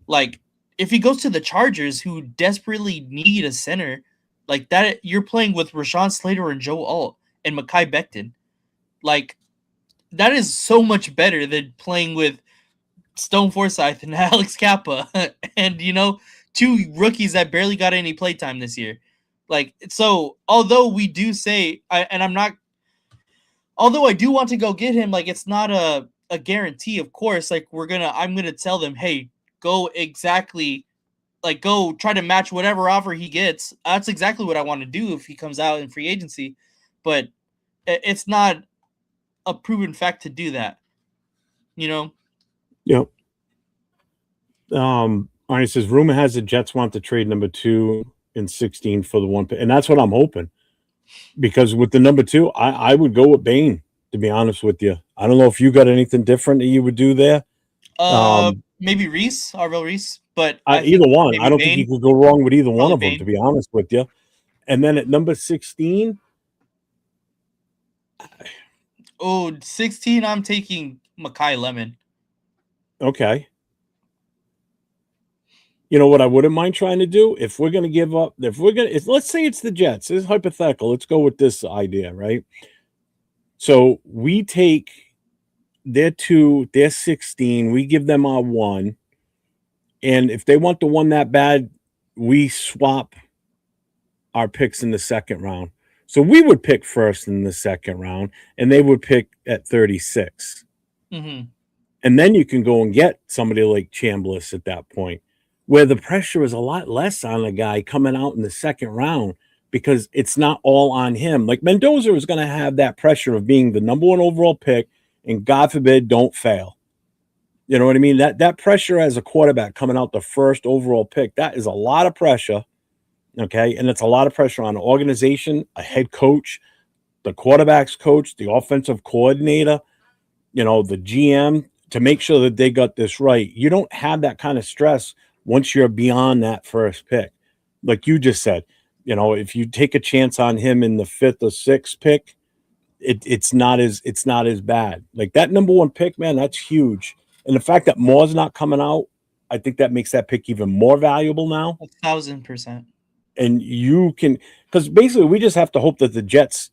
Speaker 3: Like if he goes to the Chargers, who desperately need a center, like that, you're playing with Rashawn Slater and Joe Alt and Mekhi Becton. Like that is so much better than playing with Stone Forsythe and Alex Kappa and two rookies that barely got any playtime this year. Like, so although we do say although I do want to go get him, like it's not a guarantee, of course. Like I'm gonna tell them, hey, go try to match whatever offer he gets. That's exactly what I want to do if he comes out in free agency. But it's not a proven fact to do that.
Speaker 4: Yep. It says rumor has the Jets want to trade number 2 and 16 for the 1 pick, and that's what I'm hoping. Because with the number 2, I would go with Bain, to be honest with you. I don't know if you got anything different that you would do there.
Speaker 3: Maybe Reese, Arvell Reese, but
Speaker 4: either one. I don't think you could go wrong with either one of them,
Speaker 3: Bain.
Speaker 4: to be honest with you. And then at number 16,
Speaker 3: 16, I'm taking Mekhi Lemon.
Speaker 4: Okay. You know what I wouldn't mind trying to do? If we're going to give up, let's say it's the Jets. It's hypothetical. Let's go with this idea, right? So we take their 2, their 16, we give them our 1. And if they want the 1 that bad, we swap our picks in the second round. So we would pick first in the second round, and they would pick at 36.
Speaker 3: Mm-hmm.
Speaker 4: And then you can go and get somebody like Chambliss at that point, where the pressure is a lot less on a guy coming out in the second round because it's not all on him. Like Mendoza is going to have that pressure of being the number 1 overall pick, and God forbid, don't fail. You know what I mean? That pressure as a quarterback coming out the first overall pick, that is a lot of pressure. Okay. And it's a lot of pressure on an organization, a head coach, the quarterback's coach, the offensive coordinator, the GM, to make sure that they got this right. You don't have that kind of stress once you're beyond that first pick. Like you just said, if you take a chance on him in the 5th or 6th pick, it's not as bad. Like that number 1 pick, man, that's huge. And the fact that Moore's not coming out, I think that makes that pick even more valuable now.
Speaker 3: 1,000%.
Speaker 4: And you can, because basically we just have to hope that the Jets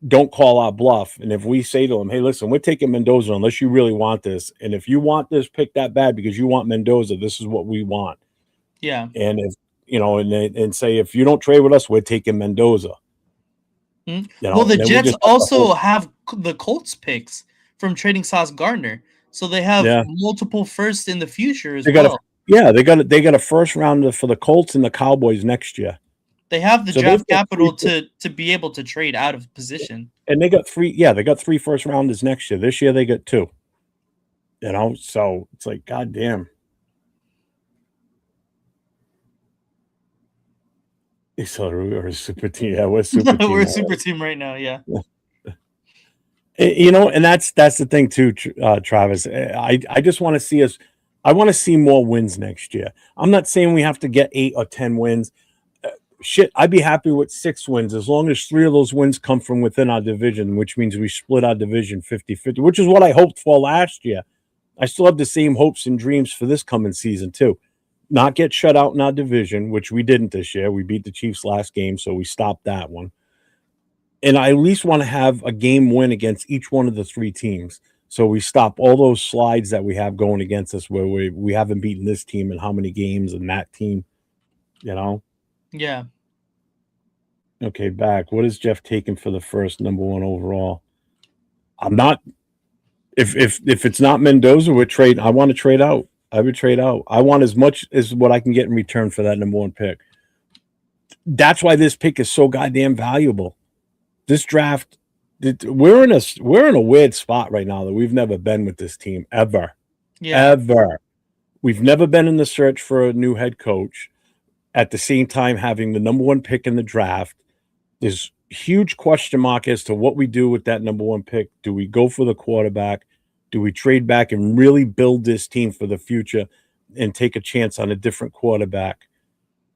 Speaker 4: don't call our bluff. And if we say to them, hey, listen, we're taking Mendoza unless you really want this. And if you want this pick that bad because you want Mendoza, this is what we want.
Speaker 3: Yeah.
Speaker 4: And if, and say, if you don't trade with us, we're taking Mendoza.
Speaker 3: Mm-hmm. Well, the Jets also have the Colts picks from trading Sauce Gardner. So they have multiple firsts in the future as well.
Speaker 4: They got a first rounder for the Colts and the Cowboys next year.
Speaker 3: They have the draft capital to be able to trade out of position.
Speaker 4: And they got 3 first rounders next year. This year they got 2. So it's like, God damn. So we're a super team. Yeah, we're super team.
Speaker 3: We're a super team right now, yeah.
Speaker 4: And that's the thing too, Travis. I just want to see us. I want to see more wins next year. I'm not saying we have to get 8 or 10 wins. I'd be happy with 6 wins as long as 3 of those wins come from within our division, which means we split our division 50-50, which is what I hoped for last year. I still have the same hopes and dreams for this coming season too. Not get shut out in our division, which we didn't this year. We beat the Chiefs last game, so we stopped that one. And I at least want to have a game win against each one of the 3 teams. So we stop all those slides that we have going against us where we haven't beaten this team in how many games and that team,
Speaker 3: Yeah.
Speaker 4: Okay, back. What is Jeff taking for the first number one overall? I'm not. If it's not Mendoza, we're trading. I want to trade out. I would trade out. I want as much as what I can get in return for that number one pick. That's why this pick is so goddamn valuable. This draft, we're in a weird spot right now that we've never been with this team ever.
Speaker 3: Yeah.
Speaker 4: Ever. We've never been in the search for a new head coach. At the same time, having the number one pick in the draft, there's huge question mark as to what we do with that number one pick. Do we go for the quarterback? Do we trade back and really build this team for the future and take a chance on a different quarterback?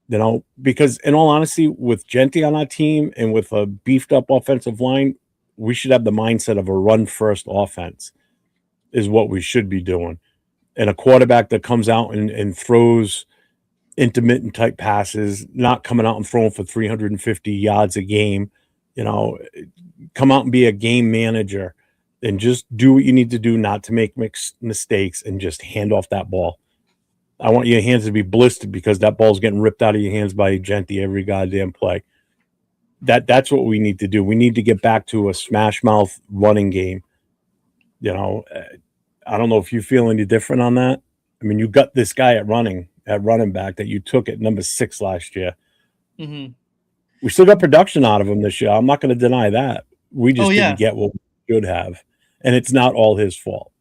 Speaker 4: You know, because in all honesty, with Genti on our team and with a beefed up offensive line, we should have the mindset of a run first offense is what we should be doing. And a quarterback that comes out and throws intermittent type passes, not coming out and throwing for 350 yards a game, you know, come out and be a game manager and just do what you need to do not to make mistakes and just hand off that ball. I want your hands to be blistered because that ball's getting ripped out of your hands by Genti every goddamn play. That's what we need to do. We need to get back to a smash mouth running game. You know, I don't know if you feel any different on that. I mean, you got this guy at running back that you took at number 6 last year.
Speaker 3: Mm-hmm.
Speaker 4: We still got production out of him this year. I'm not going to deny that. We just
Speaker 3: yeah.
Speaker 4: didn't get what we should have. And it's not all his fault.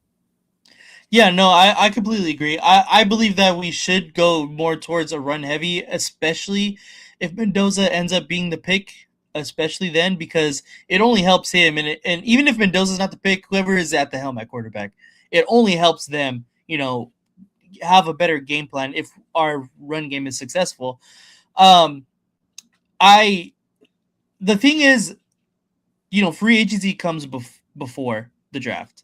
Speaker 3: Yeah, no, I completely agree. I believe that we should go more towards a run heavy, especially if Mendoza ends up being the pick, especially then, because it only helps him. And even if Mendoza's not the pick, whoever is at the helm at quarterback, it only helps them, you know, have a better game plan if our run game is successful. The thing is, you know, free agency comes before the draft,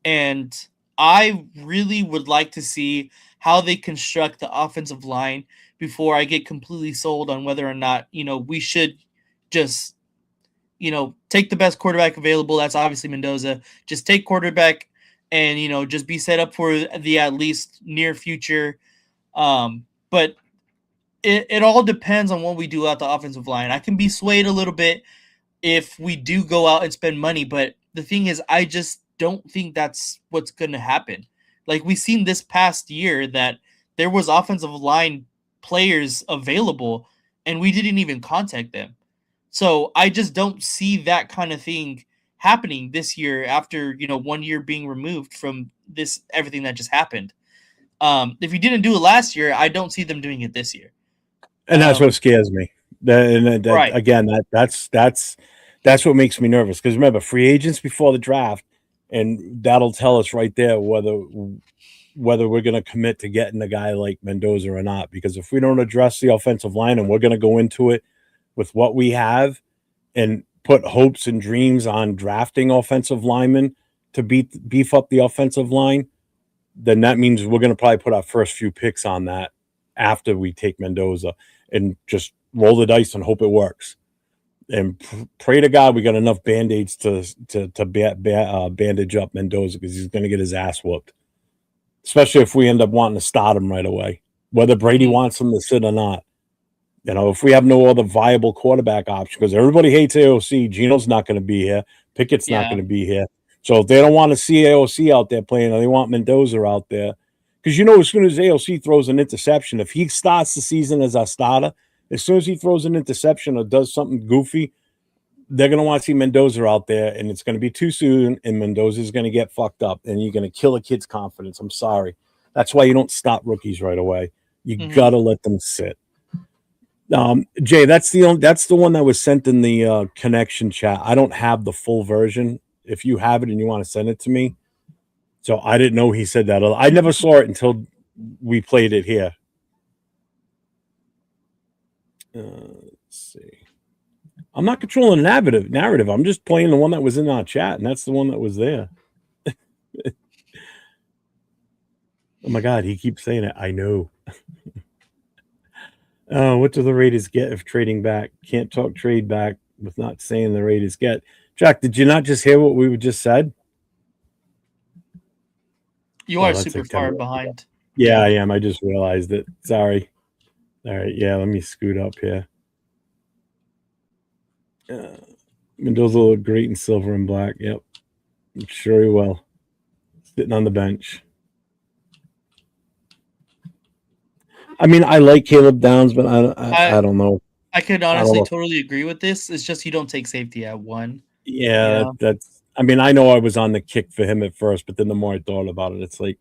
Speaker 3: and I really would like to see how they construct the offensive line before I get completely sold on whether or not, you know, we should just, you know, take the best quarterback available. That's obviously Mendoza. Just take quarterback and, you know, just be set up for the at least near future. But it all depends on what we do at the offensive line. I can be swayed a little bit if we do go out and spend money, but the thing is, I just don't think that's what's going to happen. Like, we've seen this past year that there was offensive line players available and we didn't even contact them. So I just don't see that kind of thing happening this year after, you know, 1 year being removed from this, everything that just happened. If you didn't do it last year, I don't see them doing it this year.
Speaker 4: And that's what scares me.
Speaker 3: Right.
Speaker 4: Again, that's what makes me nervous. Because remember, free agents before the draft, and that'll tell us right there whether we're going to commit to getting a guy like Mendoza or not. Because if we don't address the offensive line and we're going to go into it with what we have and put hopes and dreams on drafting offensive linemen to beef up the offensive line, then that means we're going to probably put our first few picks on that after we take Mendoza and just roll the dice and hope it works. And pray to God we got enough Band-Aids to bandage up Mendoza, because he's going to get his ass whooped. Especially if we end up wanting to start him right away, whether Brady wants him to sit or not. You know, if we have no other viable quarterback option, because everybody hates AOC, Gino's not going to be here, Pickett's not going to be here. So if they don't want to see AOC out there playing, or they want Mendoza out there, because, you know, as soon as AOC throws an interception, if he starts the season as our starter, as soon as he throws an interception or does something goofy, they're going to want to see Mendoza out there, and it's going to be too soon, and Mendoza's going to get fucked up, and you're going to kill a kid's confidence. I'm sorry. That's why you don't stop rookies right away. You got to let them sit. Jay, that's the one that was sent in the connection chat. I don't have the full version. If you have it and you want to send it to me. So I didn't know he said that. I never saw it until we played it here. Let's see. I'm not controlling the narrative. I'm just playing the one that was in our chat, and that's the one that was there. Oh my God, he keeps saying it. I know. What do the Raiders get if trading back? Can't talk trade back with not saying the Raiders get. Jack, did you not just hear what we just said?
Speaker 3: You are super far behind.
Speaker 4: Yeah, I am. I just realized it. Sorry. All right. Yeah, let me scoot up here. Mendoza looked great in silver and black. Yep. I'm sure he will. Sitting on the bench. I mean, I like Caleb Downs, but I don't know.
Speaker 3: I could honestly totally agree with this. It's just you don't take safety at 1.
Speaker 4: Yeah, that's. I mean, I know I was on the kick for him at first, but then the more I thought about it, it's like,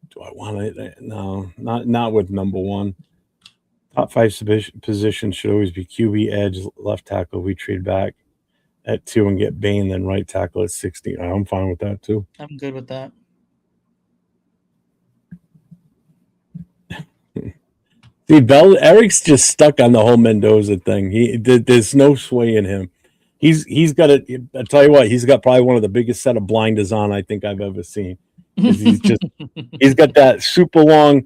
Speaker 4: do I want it? No, not with number 1. Top 5 positions should always be QB, edge, left tackle. We trade back at 2 and get Bain, then right tackle at 16. I'm fine with that too.
Speaker 3: I'm good with that.
Speaker 4: See, Eric's just stuck on the whole Mendoza thing. There's no sway in him. He's got it. I tell you what, he's got probably one of the biggest set of blinders on I think I've ever seen. He's got that super long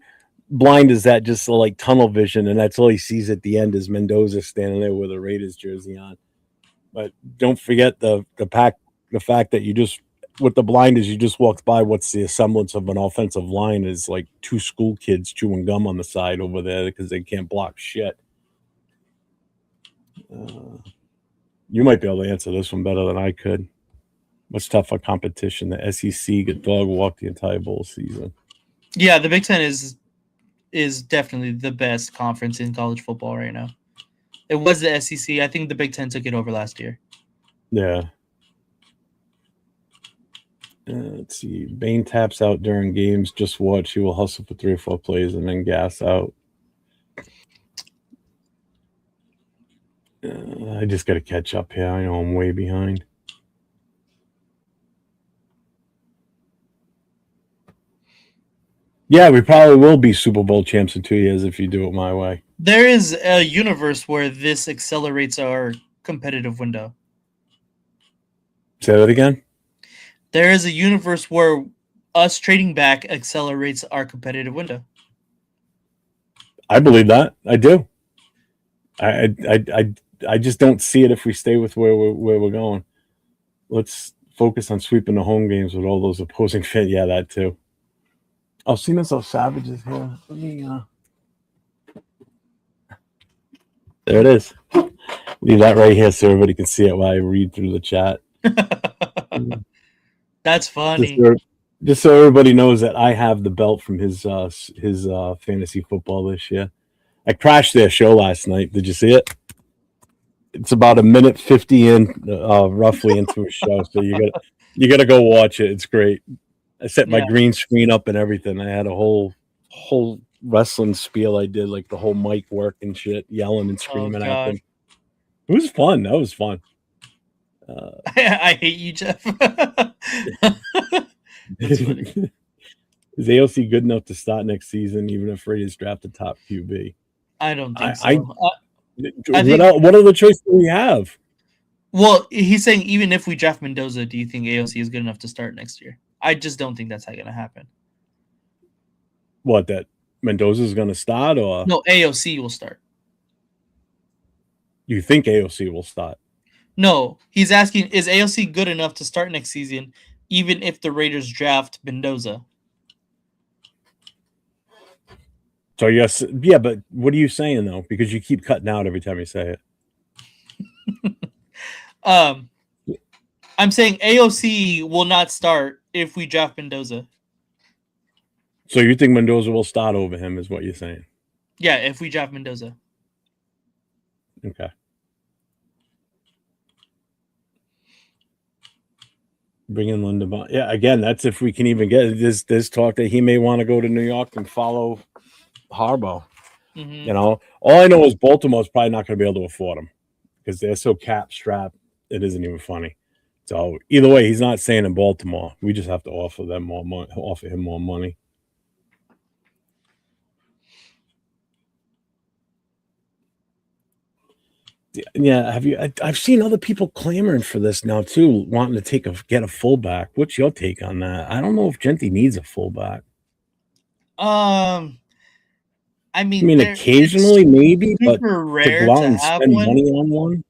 Speaker 4: blinders that just like tunnel vision, and that's all he sees at the end is Mendoza standing there with a Raiders jersey on. But don't forget the fact that you just with the blinders you just walked by what's the semblance of an offensive line is like 2 school kids chewing gum on the side over there because they can't block shit. You might be able to answer this one better than I could. What's tougher competition? The SEC get dog walk the entire bowl season.
Speaker 3: Yeah, the Big Ten is definitely the best conference in college football right now. It was the SEC. I think the Big Ten took it over last year.
Speaker 4: Yeah. Let's see. Bain taps out during games. Just watch. He will hustle for 3 or 4 plays and then gas out. I just got to catch up here. I know I'm way behind. Yeah, we probably will be Super Bowl champs in 2 years if you do it my way.
Speaker 3: There is a universe where this accelerates our competitive window.
Speaker 4: Say that again?
Speaker 3: There is a universe where us trading back accelerates our competitive window.
Speaker 4: I believe that. I do. I just don't see it if we stay with where we're going. Let's focus on sweeping the home games with all those opposing fans. Yeah, that too. Oh, see myself savages here. Let me there it is. Leave that right here so everybody can see it while I read through the chat.
Speaker 3: That's funny.
Speaker 4: Just so everybody knows that I have the belt from his fantasy football this year. I crashed their show last night. Did you see it? It's about a minute 50 in, roughly into a show. So you gotta go watch it. It's great. I set my green screen up and everything. I had a whole wrestling spiel I did, like the whole mic work and shit, yelling and screaming at them. It was fun. That was fun.
Speaker 3: I hate you, Jeff.
Speaker 4: Is AOC good enough to start next season, even if Raiders draft the top QB?
Speaker 3: I don't think so.
Speaker 4: What other choice do we have?
Speaker 3: Well, he's saying even if we draft Mendoza, do you think AOC is good enough to start next year? I just don't think that's going to happen.
Speaker 4: What, that Mendoza is going to start, or
Speaker 3: no? AOC will start.
Speaker 4: You think AOC will start?
Speaker 3: No, he's asking, is AOC good enough to start next season, even if the Raiders draft Mendoza?
Speaker 4: So yes, yeah, but what are you saying though? Because you keep cutting out every time you say it.
Speaker 3: I'm saying AOC will not start if we draft Mendoza.
Speaker 4: So you think Mendoza will start over him, is what you're saying?
Speaker 3: Yeah, if we draft Mendoza.
Speaker 4: Okay. Bring in Lindemann. Yeah, again, that's if we can even get it. There's talk that he may want to go to New York and follow Harbaugh.
Speaker 3: Mm-hmm.
Speaker 4: You know, all I know is Baltimore's probably not going to be able to afford him because they're so cap strapped. It isn't even funny. So either way, he's not staying in Baltimore. We just have to offer them more money, offer him more money. Yeah, have you? I've seen other people clamoring for this now too, wanting to get a fullback. What's your take on that? I don't know if Genty needs a fullback.
Speaker 3: I mean,
Speaker 4: occasionally maybe, but
Speaker 3: rare
Speaker 4: to go out and spend money on one.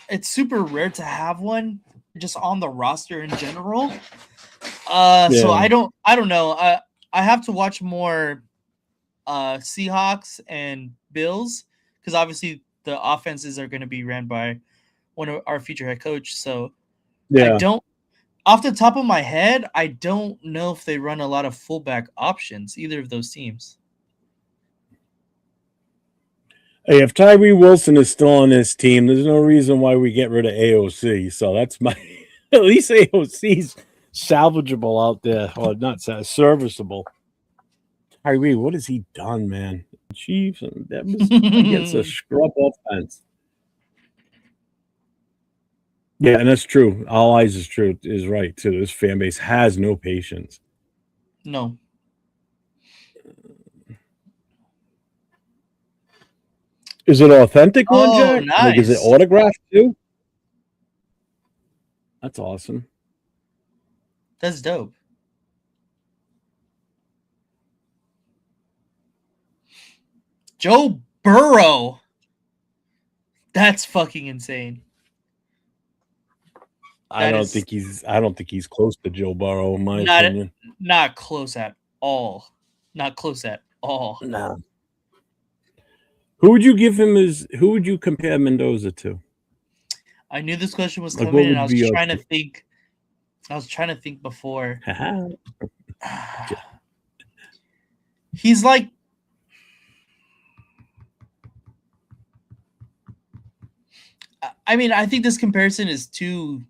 Speaker 3: It's super rare to have one just on the roster in general. So I don't know. I have to watch more Seahawks and Bills because obviously the offenses are going to be ran by one of our future head coach. So
Speaker 4: Yeah.
Speaker 3: I don't, off the top of my head, I don't know if they run a lot of fullback options, either of those teams.
Speaker 4: Hey, if Tyree Wilson is still on this team, there's no reason why we get rid of AOC. So that's my at least AOC's salvageable out there, or not serviceable. Tyree, what has he done, man? Chiefs and that was against a scrub offense. Yeah, and that's true. All eyes is true is right too. This fan base has no patience.
Speaker 3: No.
Speaker 4: Is it authentic one,
Speaker 3: Oh,
Speaker 4: Jack? Like, is it
Speaker 3: nice.
Speaker 4: autographed too? That's awesome.
Speaker 3: That's dope. Joe Burrow. That's fucking insane.
Speaker 4: I don't think he's close to Joe Burrow, in my opinion.
Speaker 3: Not close at all. Not close at all.
Speaker 4: No. Who would you give him as? Who would you compare Mendoza to?
Speaker 3: I knew this question was
Speaker 4: Like,
Speaker 3: coming,
Speaker 4: what
Speaker 3: and I
Speaker 4: would
Speaker 3: was
Speaker 4: be
Speaker 3: trying to think. I was trying to think before. He's like, I mean, I think this comparison is too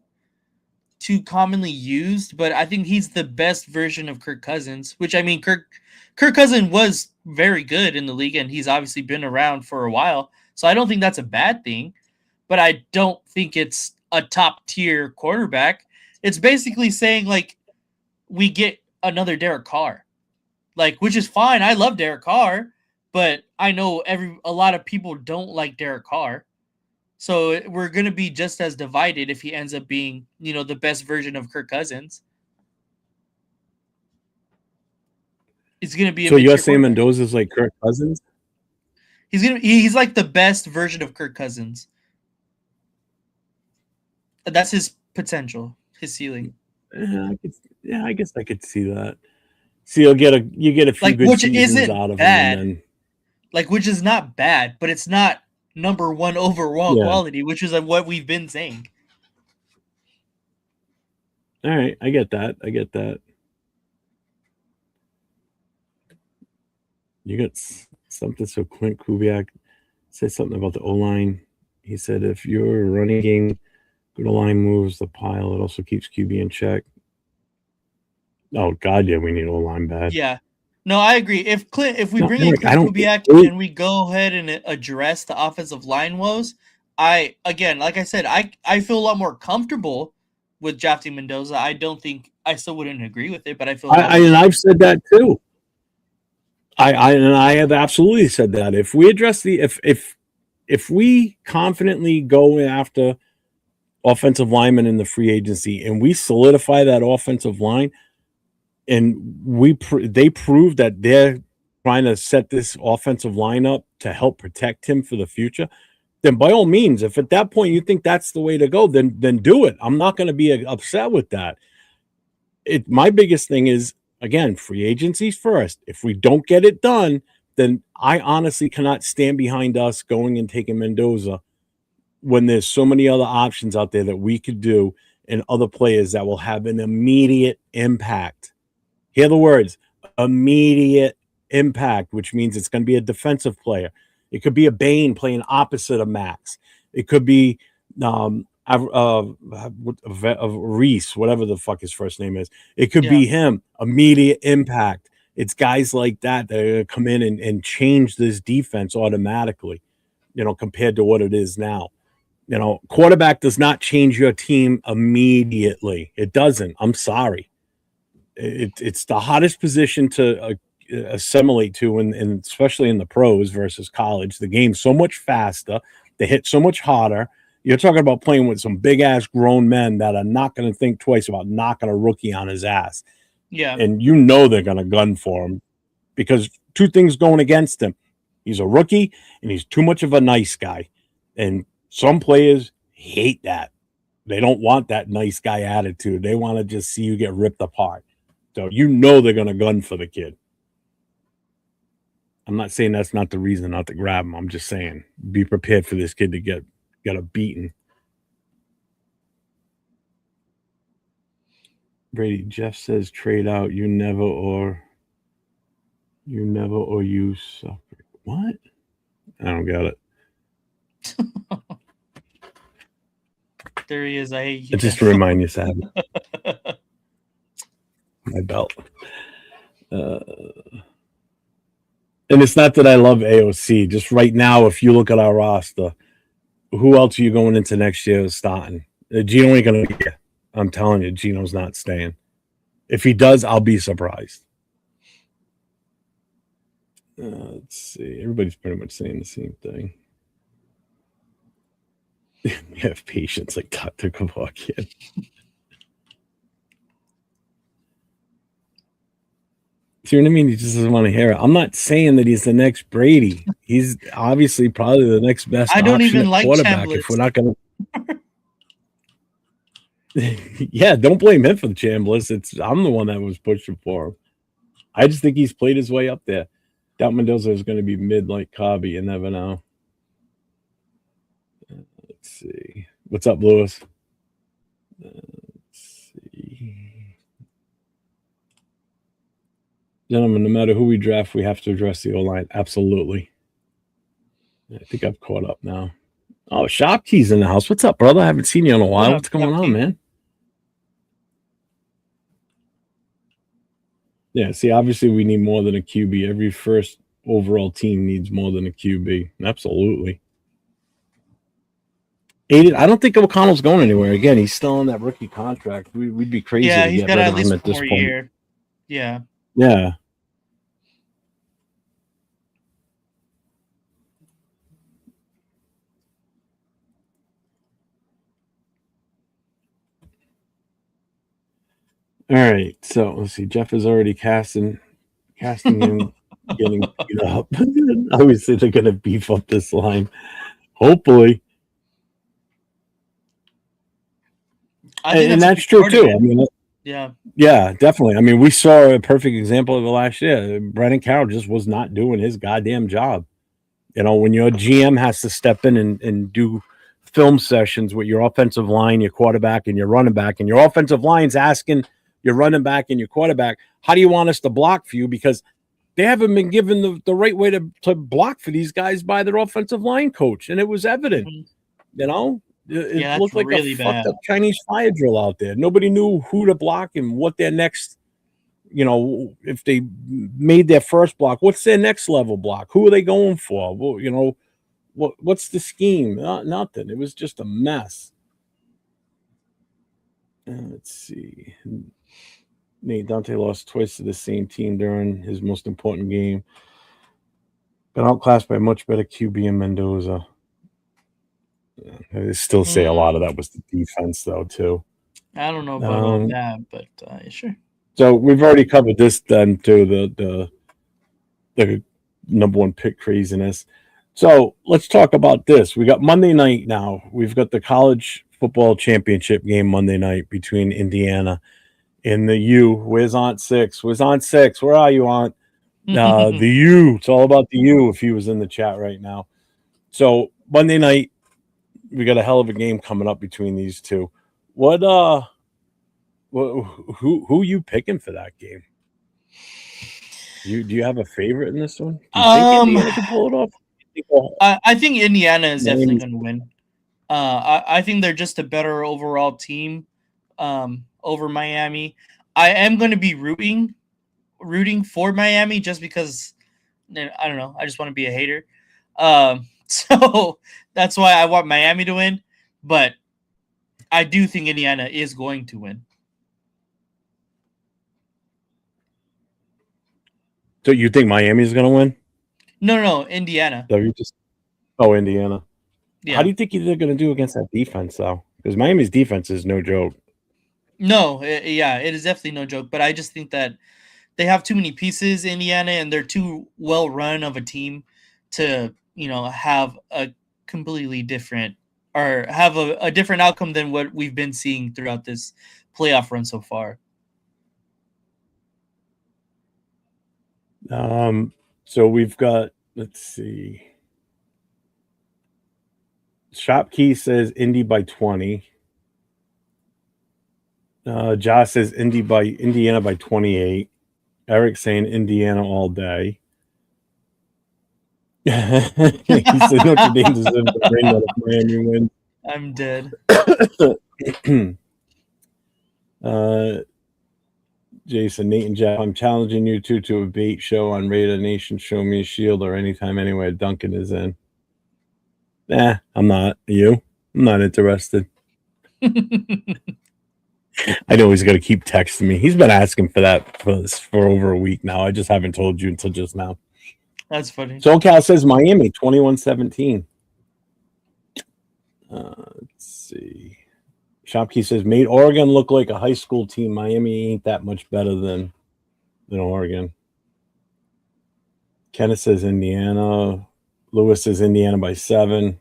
Speaker 3: commonly used, but I think he's the best version of Kirk Cousins, which, I mean, Kirk Cousins was very good in the league, and he's obviously been around for a while. So I don't think that's a bad thing, but I don't think it's a top tier quarterback. It's basically saying, like, we get another Derek Carr, like, which is fine. I love Derek Carr, but I know a lot of people don't like Derek Carr. So we're going to be just as divided if he ends up being, the best version of Kirk Cousins. It's going to be
Speaker 4: so you're saying Mendoza's like Kirk Cousins?
Speaker 3: He's like the best version of Kirk Cousins. That's his potential, his ceiling.
Speaker 4: Yeah, I guess I could see that. See, you get a few good seasons out of him, and then,
Speaker 3: like, which is not bad, but it's not number one overall quality, which is what we've been saying.
Speaker 4: All right, I get that. You got something. So Clint Kubiak said something about the O-line. He said, if your running game, good O-line moves the pile, it also keeps QB in check. Oh, God, yeah, we need O-line bad.
Speaker 3: Yeah. No, I agree. If we bring in Clint Kubiak and we go ahead and address the offensive line woes, like I said, I feel a lot more comfortable with drafting Mendoza. I still wouldn't agree with it, but I feel.
Speaker 4: And I've said that too. I have absolutely said that. If we address if we confidently go after offensive linemen in the free agency and we solidify that offensive line, and they prove that they're trying to set this offensive line up to help protect him for the future, then by all means, if at that point you think that's the way to go, then do it. I'm not going to be upset with that. My biggest thing is, again, free agencies first. If we don't get it done, then I honestly cannot stand behind us going and taking Mendoza when there's so many other options out there that we could do and other players that will have an immediate impact. Hear the words, immediate impact, which means it's going to be a defensive player. It could be a Bain playing opposite of Max. It could be Reese, whatever the fuck his first name is. It could be him. Immediate impact. It's guys like that that are going to come in and change this defense automatically, compared to what it is now. Quarterback does not change your team immediately. It doesn't. I'm sorry. It's the hottest position to assimilate to, and especially in the pros versus college. The game's so much faster. They hit so much harder. You're talking about playing with some big-ass grown men that are not going to think twice about knocking a rookie on his ass.
Speaker 3: Yeah.
Speaker 4: And they're going to gun for him because two things going against him. He's a rookie, and he's too much of a nice guy. And some players hate that. They don't want that nice guy attitude. They want to just see you get ripped apart. So they're going to gun for the kid. I'm not saying that's not the reason not to grab him. I'm just saying be prepared for this kid to get a beating. Brady, Jeff says trade out. You never or you suffer. What? I don't get it.
Speaker 3: There he is. I hate you.
Speaker 4: Just to remind you, Sam. My belt. And it's not that I love AOC. Just right now, if you look at our roster, who else are you going into next year starting? Gino ain't going to be here. I'm telling you, Gino's not staying. If he does, I'll be surprised. Let's see. Everybody's pretty much saying the same thing. We have patience like Dr. Kavakian. See what I mean? He just doesn't want to hear it. I'm not saying that he's the next Brady. He's obviously probably the next best
Speaker 3: I don't
Speaker 4: option
Speaker 3: even
Speaker 4: at
Speaker 3: like
Speaker 4: quarterback.
Speaker 3: Chambliss.
Speaker 4: If we're not going to, yeah, don't blame him for the Chambliss. I'm the one that was pushing for him. I just think he's played his way up there. Doubt Mendoza is going to be mid like Cobby. You never know. Let's see. What's up, Lewis? Let's see. Gentlemen, no matter who we draft, we have to address the O-line. Absolutely. I think I've caught up now. Oh, Shopkey's in the house. What's up, brother? I haven't seen you in a while. What's going on, man? Yeah, see, obviously we need more than a QB. Every first overall team needs more than a QB. Absolutely. Aiden, I don't think O'Connell's going anywhere. Again, he's still on that rookie contract. We'd be crazy to
Speaker 3: he's
Speaker 4: get
Speaker 3: got
Speaker 4: rid
Speaker 3: at
Speaker 4: of
Speaker 3: least
Speaker 4: him at this
Speaker 3: one more
Speaker 4: point.
Speaker 3: year. Yeah.
Speaker 4: Yeah. All right, so let's see. Jeff is already casting in, getting beat up. Obviously, they're going to beef up this line. Hopefully. And that's true, too. I mean, yeah, definitely. I mean, we saw a perfect example of it last year. Brennan Carroll just was not doing his goddamn job. You know, when your GM has to step in and do film sessions with your offensive line, your quarterback, and your running back, and your offensive line's asking your running back and your quarterback, how do you want us to block for you? Because they haven't been given the right way to block for these guys by their offensive line coach. And it was evident, you know, it looked like really a fucked up Chinese fire drill out there. Nobody knew who to block and what their next, you know, if they made their first block, what's their next level block? Who are they going for? Well, you know, what's the scheme? Nothing. It was just a mess. Let's see. Nate Dante lost twice to the same team during his most important game. Got outclassed by a much better QB in Mendoza. I still say a lot of that was the defense, though, too.
Speaker 3: I don't know about all that, but sure.
Speaker 4: So we've already covered this then, too, the number one pick craziness. So let's talk about this. We got Monday night now. We've got the college football championship game Monday night between Indiana and the U. Where's Aunt Six? Where's Aunt Six? Where are you, Aunt? The U. It's all about the U if he was in the chat right now. So Monday night, we got a hell of a game coming up between these two. Who you picking for that game? Do you have a favorite in this one? Do you think Indiana can pull it off?
Speaker 3: I think Indiana is definitely going to win. I think they're just a better overall team over Miami. I am going to be rooting for Miami just because I don't know. I just want to be a hater. So that's why I want Miami to win. But I do think Indiana is going to win.
Speaker 4: So you think Miami is going to win?
Speaker 3: No, Indiana.
Speaker 4: Indiana.
Speaker 3: Yeah.
Speaker 4: How do you think they're going to do against that defense, though? Because Miami's defense is no joke.
Speaker 3: No, it is definitely no joke. But I just think that they have too many pieces, Indiana, and they're too well run of a team to, have a completely different or have a different outcome than what we've been seeing throughout this playoff run so far.
Speaker 4: So we've got, let's see. Shopkey says Indy by 20. Josh says Indiana by 28. Eric saying Indiana all day. He said Notre Dame deserves to bring that if Miami wins.
Speaker 3: I'm dead.
Speaker 4: Jason, Nate, and Jeff, I'm challenging you two to a bait show on Raider Nation. Show me a shield or anytime, anywhere Duncan is in. Nah, I'm not. You? I'm not interested. I know he's going to keep texting me. He's been asking for that for over a week now. I just haven't told you until just now.
Speaker 3: That's funny.
Speaker 4: SoCal says Miami, 21-17. Let's see. Shopkey says, made Oregon look like a high school team. Miami ain't that much better than Oregon. Kenneth says Indiana. Lewis says Indiana by 7.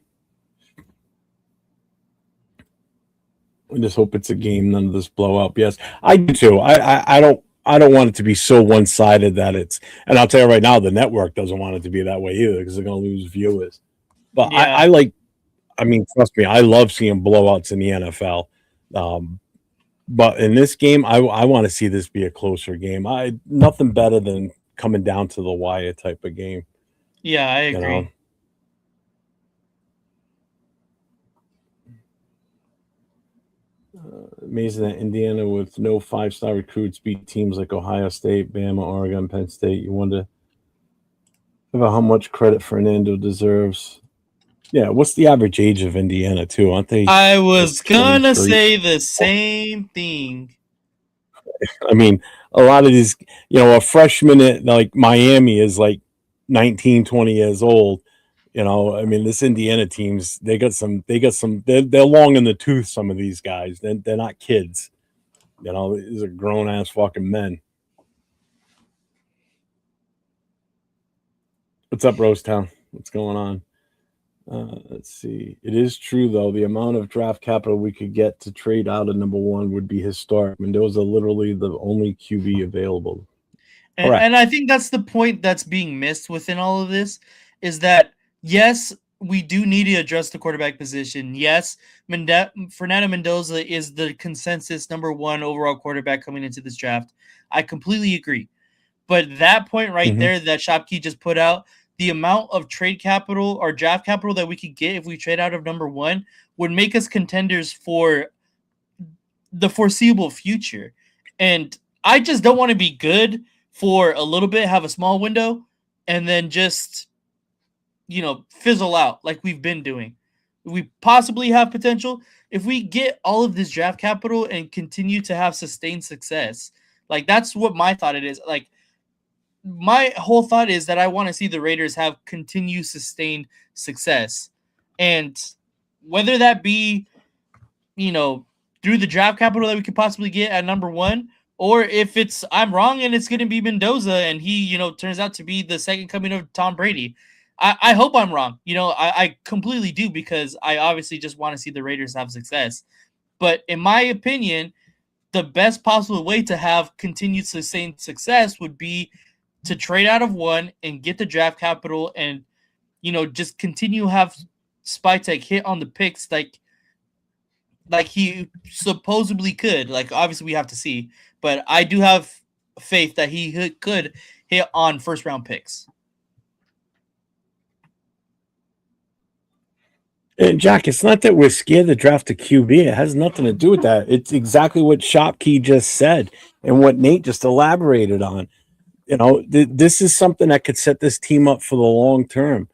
Speaker 4: I just hope it's a game, none of this blow up. Yes, I do too. I don't want it to be so one-sided that it's, and I'll tell you right now, the network doesn't want it to be that way either because they're going to lose viewers. But
Speaker 3: Yeah.
Speaker 4: I mean, trust me, I love seeing blowouts in the NFL. But in this game, I want to see this be a closer game. Nothing better than coming down to the wire type of game.
Speaker 3: Yeah, I agree.
Speaker 4: You know? Amazing that Indiana with no 5-star recruits beat teams like Ohio State, Bama, Oregon, Penn State. You wonder about how much credit Fernando deserves. Yeah, what's the average age of Indiana too? Aren't they?
Speaker 3: I was gonna
Speaker 4: 23?
Speaker 3: say the same thing.
Speaker 4: I mean, a lot of these, a freshman at like Miami is like 19, 20 years old. I mean, this Indiana teams, they're long in the tooth, some of these guys. They're not kids. These are grown-ass fucking men. What's up, Rosetown? What's going on? Let's see. It is true, though. The amount of draft capital we could get to trade out of number 1 would be historic. Mendoza literally the only QB available.
Speaker 3: And I think that's the point that's being missed within all of this is that, yes, we do need to address the quarterback position. Yes, Fernando Mendoza is the consensus number 1 overall quarterback coming into this draft. I completely agree. But that point right there that Shopkey just put out, the amount of trade capital or draft capital that we could get if we trade out of number 1 would make us contenders for the foreseeable future. And I just don't want to be good for a little bit, have a small window, and then just, fizzle out like we've been doing. We possibly have potential. If we get all of this draft capital and continue to have sustained success, like that's what my thought it is. Like, my whole thought is that I want to see the Raiders have continued sustained success. And whether that be, through the draft capital that we could possibly get at number 1, or if I'm wrong and it's going to be Mendoza and he, turns out to be the second coming of Tom Brady. I hope I'm wrong. I completely do because I obviously just want to see the Raiders have success. But in my opinion, the best possible way to have continued sustained success would be to trade out of 1 and get the draft capital and, just continue have Spytek hit on the picks like he supposedly could. Like, obviously we have to see, but I do have faith that he could hit on first-round picks.
Speaker 4: And Jack, it's not that we're scared to draft a QB. It has nothing to do with that. It's exactly what Shopkey just said and what Nate just elaborated on. This is something that could set this team up for the long term.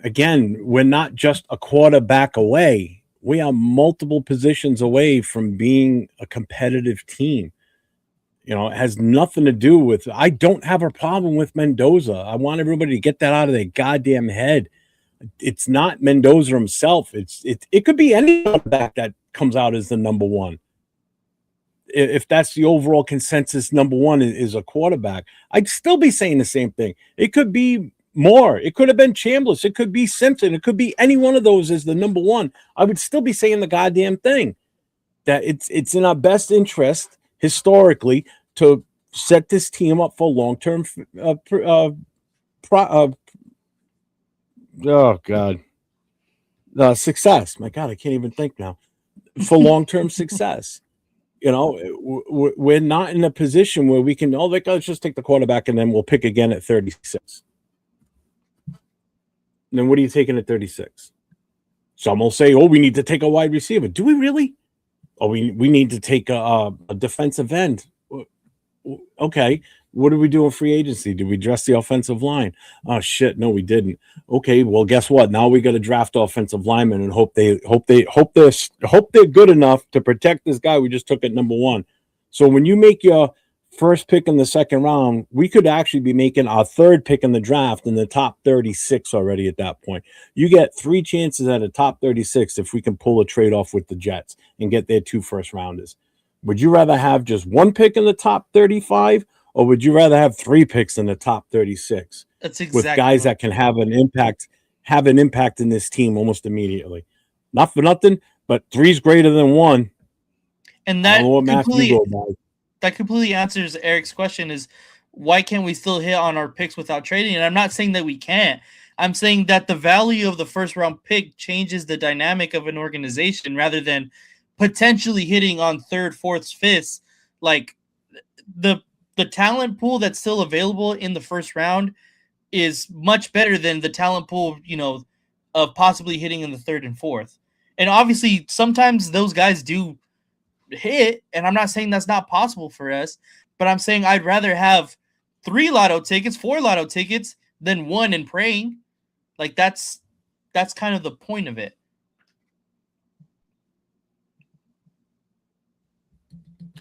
Speaker 4: Again, we're not just a quarterback away. We are multiple positions away from being a competitive team. It has nothing to do with, I don't have a problem with Mendoza. I want everybody to get that out of their goddamn head. It's not Mendoza himself. It could be any quarterback that comes out as the number 1. If that's the overall consensus, number 1 is a quarterback, I'd still be saying the same thing. It could be more. It could have been Chambliss. It could be Simpson. It could be any one of those as the number 1. I would still be saying the goddamn thing that it's in our best interest historically to set this team up for long-term success. My God, I can't even think now. For long-term success. You know, we're not in a position where we can, let's just take the quarterback and then we'll pick again at 36. And then what are you taking at 36? Some will say, we need to take a wide receiver. Do we really? Oh, we need to take a defensive end. Okay. What did we do in free agency? Did we dress the offensive line? Oh shit, no, we didn't. Okay, well, guess what? Now we got to draft offensive linemen and hope they're good enough to protect this guy we just took at number 1. So when you make your first pick in the second round, we could actually be making our third pick in the draft in the top 36 already at that point. You get 3 chances at a top 36 if we can pull a trade off with the Jets and get their 2 first rounders. Would you rather have just 1 pick in the top 35? Or would you rather have 3 picks in the top 36?
Speaker 3: That's exactly
Speaker 4: with guys that can have an impact in this team almost immediately. Not for nothing, but 3 is greater than 1.
Speaker 3: And that completely answers Eric's question: is why can't we still hit on our picks without trading? And I'm not saying that we can't. I'm saying that the value of the first round pick changes the dynamic of an organization rather than potentially hitting on 3rd, 4th, 5th. Like the talent pool that's still available in the first round is much better than the talent pool, of possibly hitting in the 3rd and 4th. And obviously, sometimes those guys do hit, and I'm not saying that's not possible for us, but I'm saying I'd rather have 3 lotto tickets, 4 lotto tickets than 1 and praying. Like that's kind of the point of it.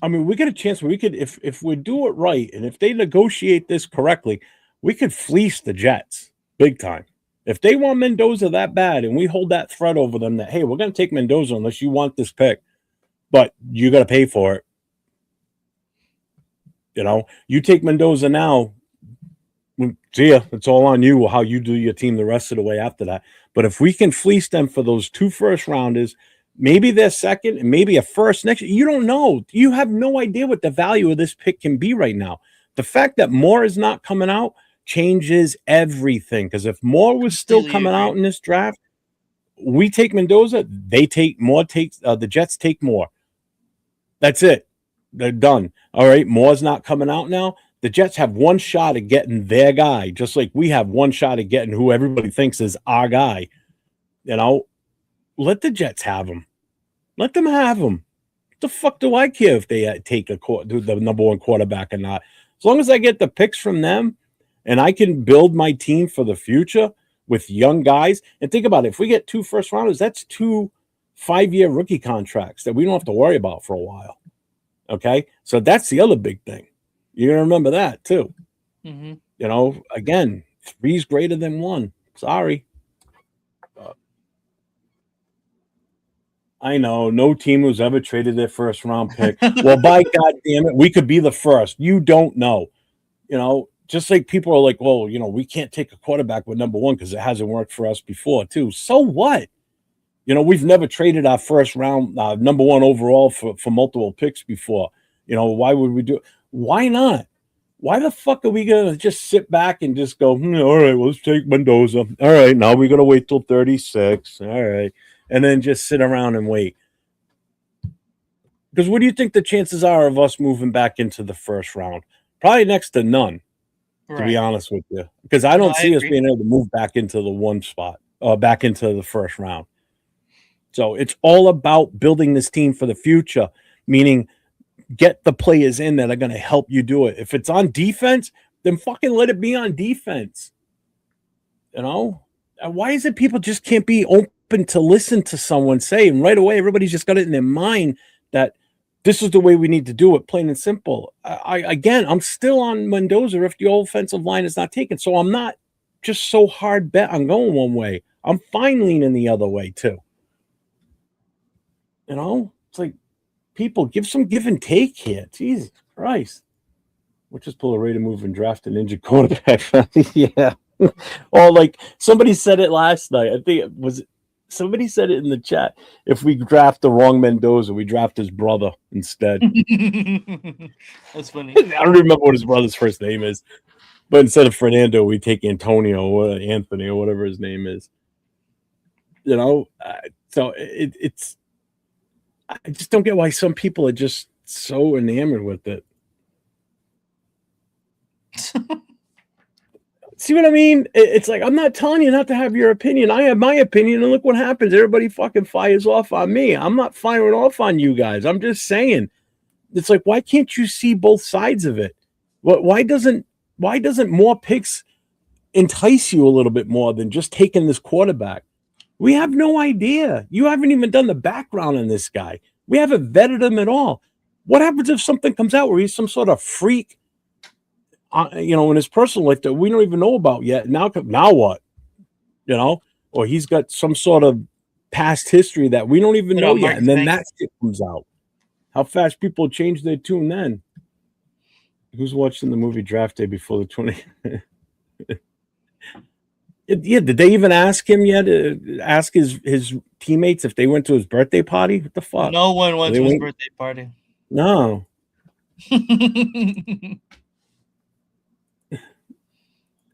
Speaker 4: I mean, we get a chance where we could, if we do it right, and if they negotiate this correctly, we could fleece the Jets big time. If they want Mendoza that bad, and we hold that threat over them that, hey, we're going to take Mendoza unless you want this pick, but you got to pay for it. You take Mendoza now, see ya. It's all on you how you do your team the rest of the way after that. But if we can fleece them for those 2 first rounders, maybe they're second and maybe a first next year. You don't know. You have no idea what the value of this pick can be right now. The fact that Moore is not coming out changes everything. Because if Moore was still coming out in this draft, we take Mendoza, they take Moore, the Jets take Moore. That's it. They're done. All right. Moore's not coming out now. The Jets have 1 shot at getting their guy, just like we have 1 shot at getting who everybody thinks is our guy. Let the Jets have him. Let them have him. What the fuck do I care if they take the number 1 quarterback or not? As long as I get the picks from them and I can build my team for the future with young guys. And think about it. If we get 2 first rounders, that's 2 5-year rookie contracts that we don't have to worry about for a while. Okay? So that's the other big thing. You're going to remember that too. Mm-hmm. Again, 3 is greater than 1. Sorry. I know no team who's ever traded their first round pick. Well, by God damn it, we could be the first. You don't know. Just like people are like, well, we can't take a quarterback with number 1 because it hasn't worked for us before, too. So what? We've never traded our first round number 1 overall for multiple picks before. Why would we do it? Why not? Why the fuck are we going to just sit back and just go, all right, well, let's take Mendoza. All right, now we're going to wait till 36. All right. And then just sit around and wait. Because what do you think the chances are of us moving back into the first round? Probably next to none, to be honest with you. Because I don't see us being able to move back into the 1 spot, back into the first round. So it's all about building this team for the future, meaning get the players in that are going to help you do it. If it's on defense, then fucking let it be on defense. Why is it people just can't be open to listen to someone say, and right away everybody's just got it in their mind that this is the way we need to do it, plain and simple. I'm still on Mendoza if the offensive line is not taken. So I'm not just so hard bet on going one way. I'm fine leaning the other way too. It's like people give some give and take here. Jesus Christ. We'll just pull a ready to move and draft an injured quarterback. Yeah. Or like somebody said it last night. I think it was Somebody said it in the chat. If we draft the wrong Mendoza, we draft his brother instead.
Speaker 3: That's funny.
Speaker 4: I don't remember what his brother's first name is, but instead of Fernando, we take Antonio or Anthony or whatever his name is. You know, so it's. I just don't get why some people are just so enamored with it. See what I mean? It's like, I'm not telling you not to have your opinion. I have my opinion, and look what happens. Everybody fucking fires off on me. I'm not firing off on you guys. I'm just saying. It's like, why can't you see both sides of it? Why doesn't more picks entice you a little bit more than just taking this quarterback? We have no idea. You haven't even done the background on this guy. We haven't vetted him at all. What happens if something comes out where he's some sort of freak, in his personal life that we don't even know about yet? Now what? Or he's got some sort of past history that we don't even know yet, and then that shit comes out. How fast people change their tune then? Who's watching the movie Draft Day before the 20? Yeah, did they even ask him yet? Ask his teammates if they went to his birthday party? What the fuck?
Speaker 3: No one went to his birthday party.
Speaker 4: No.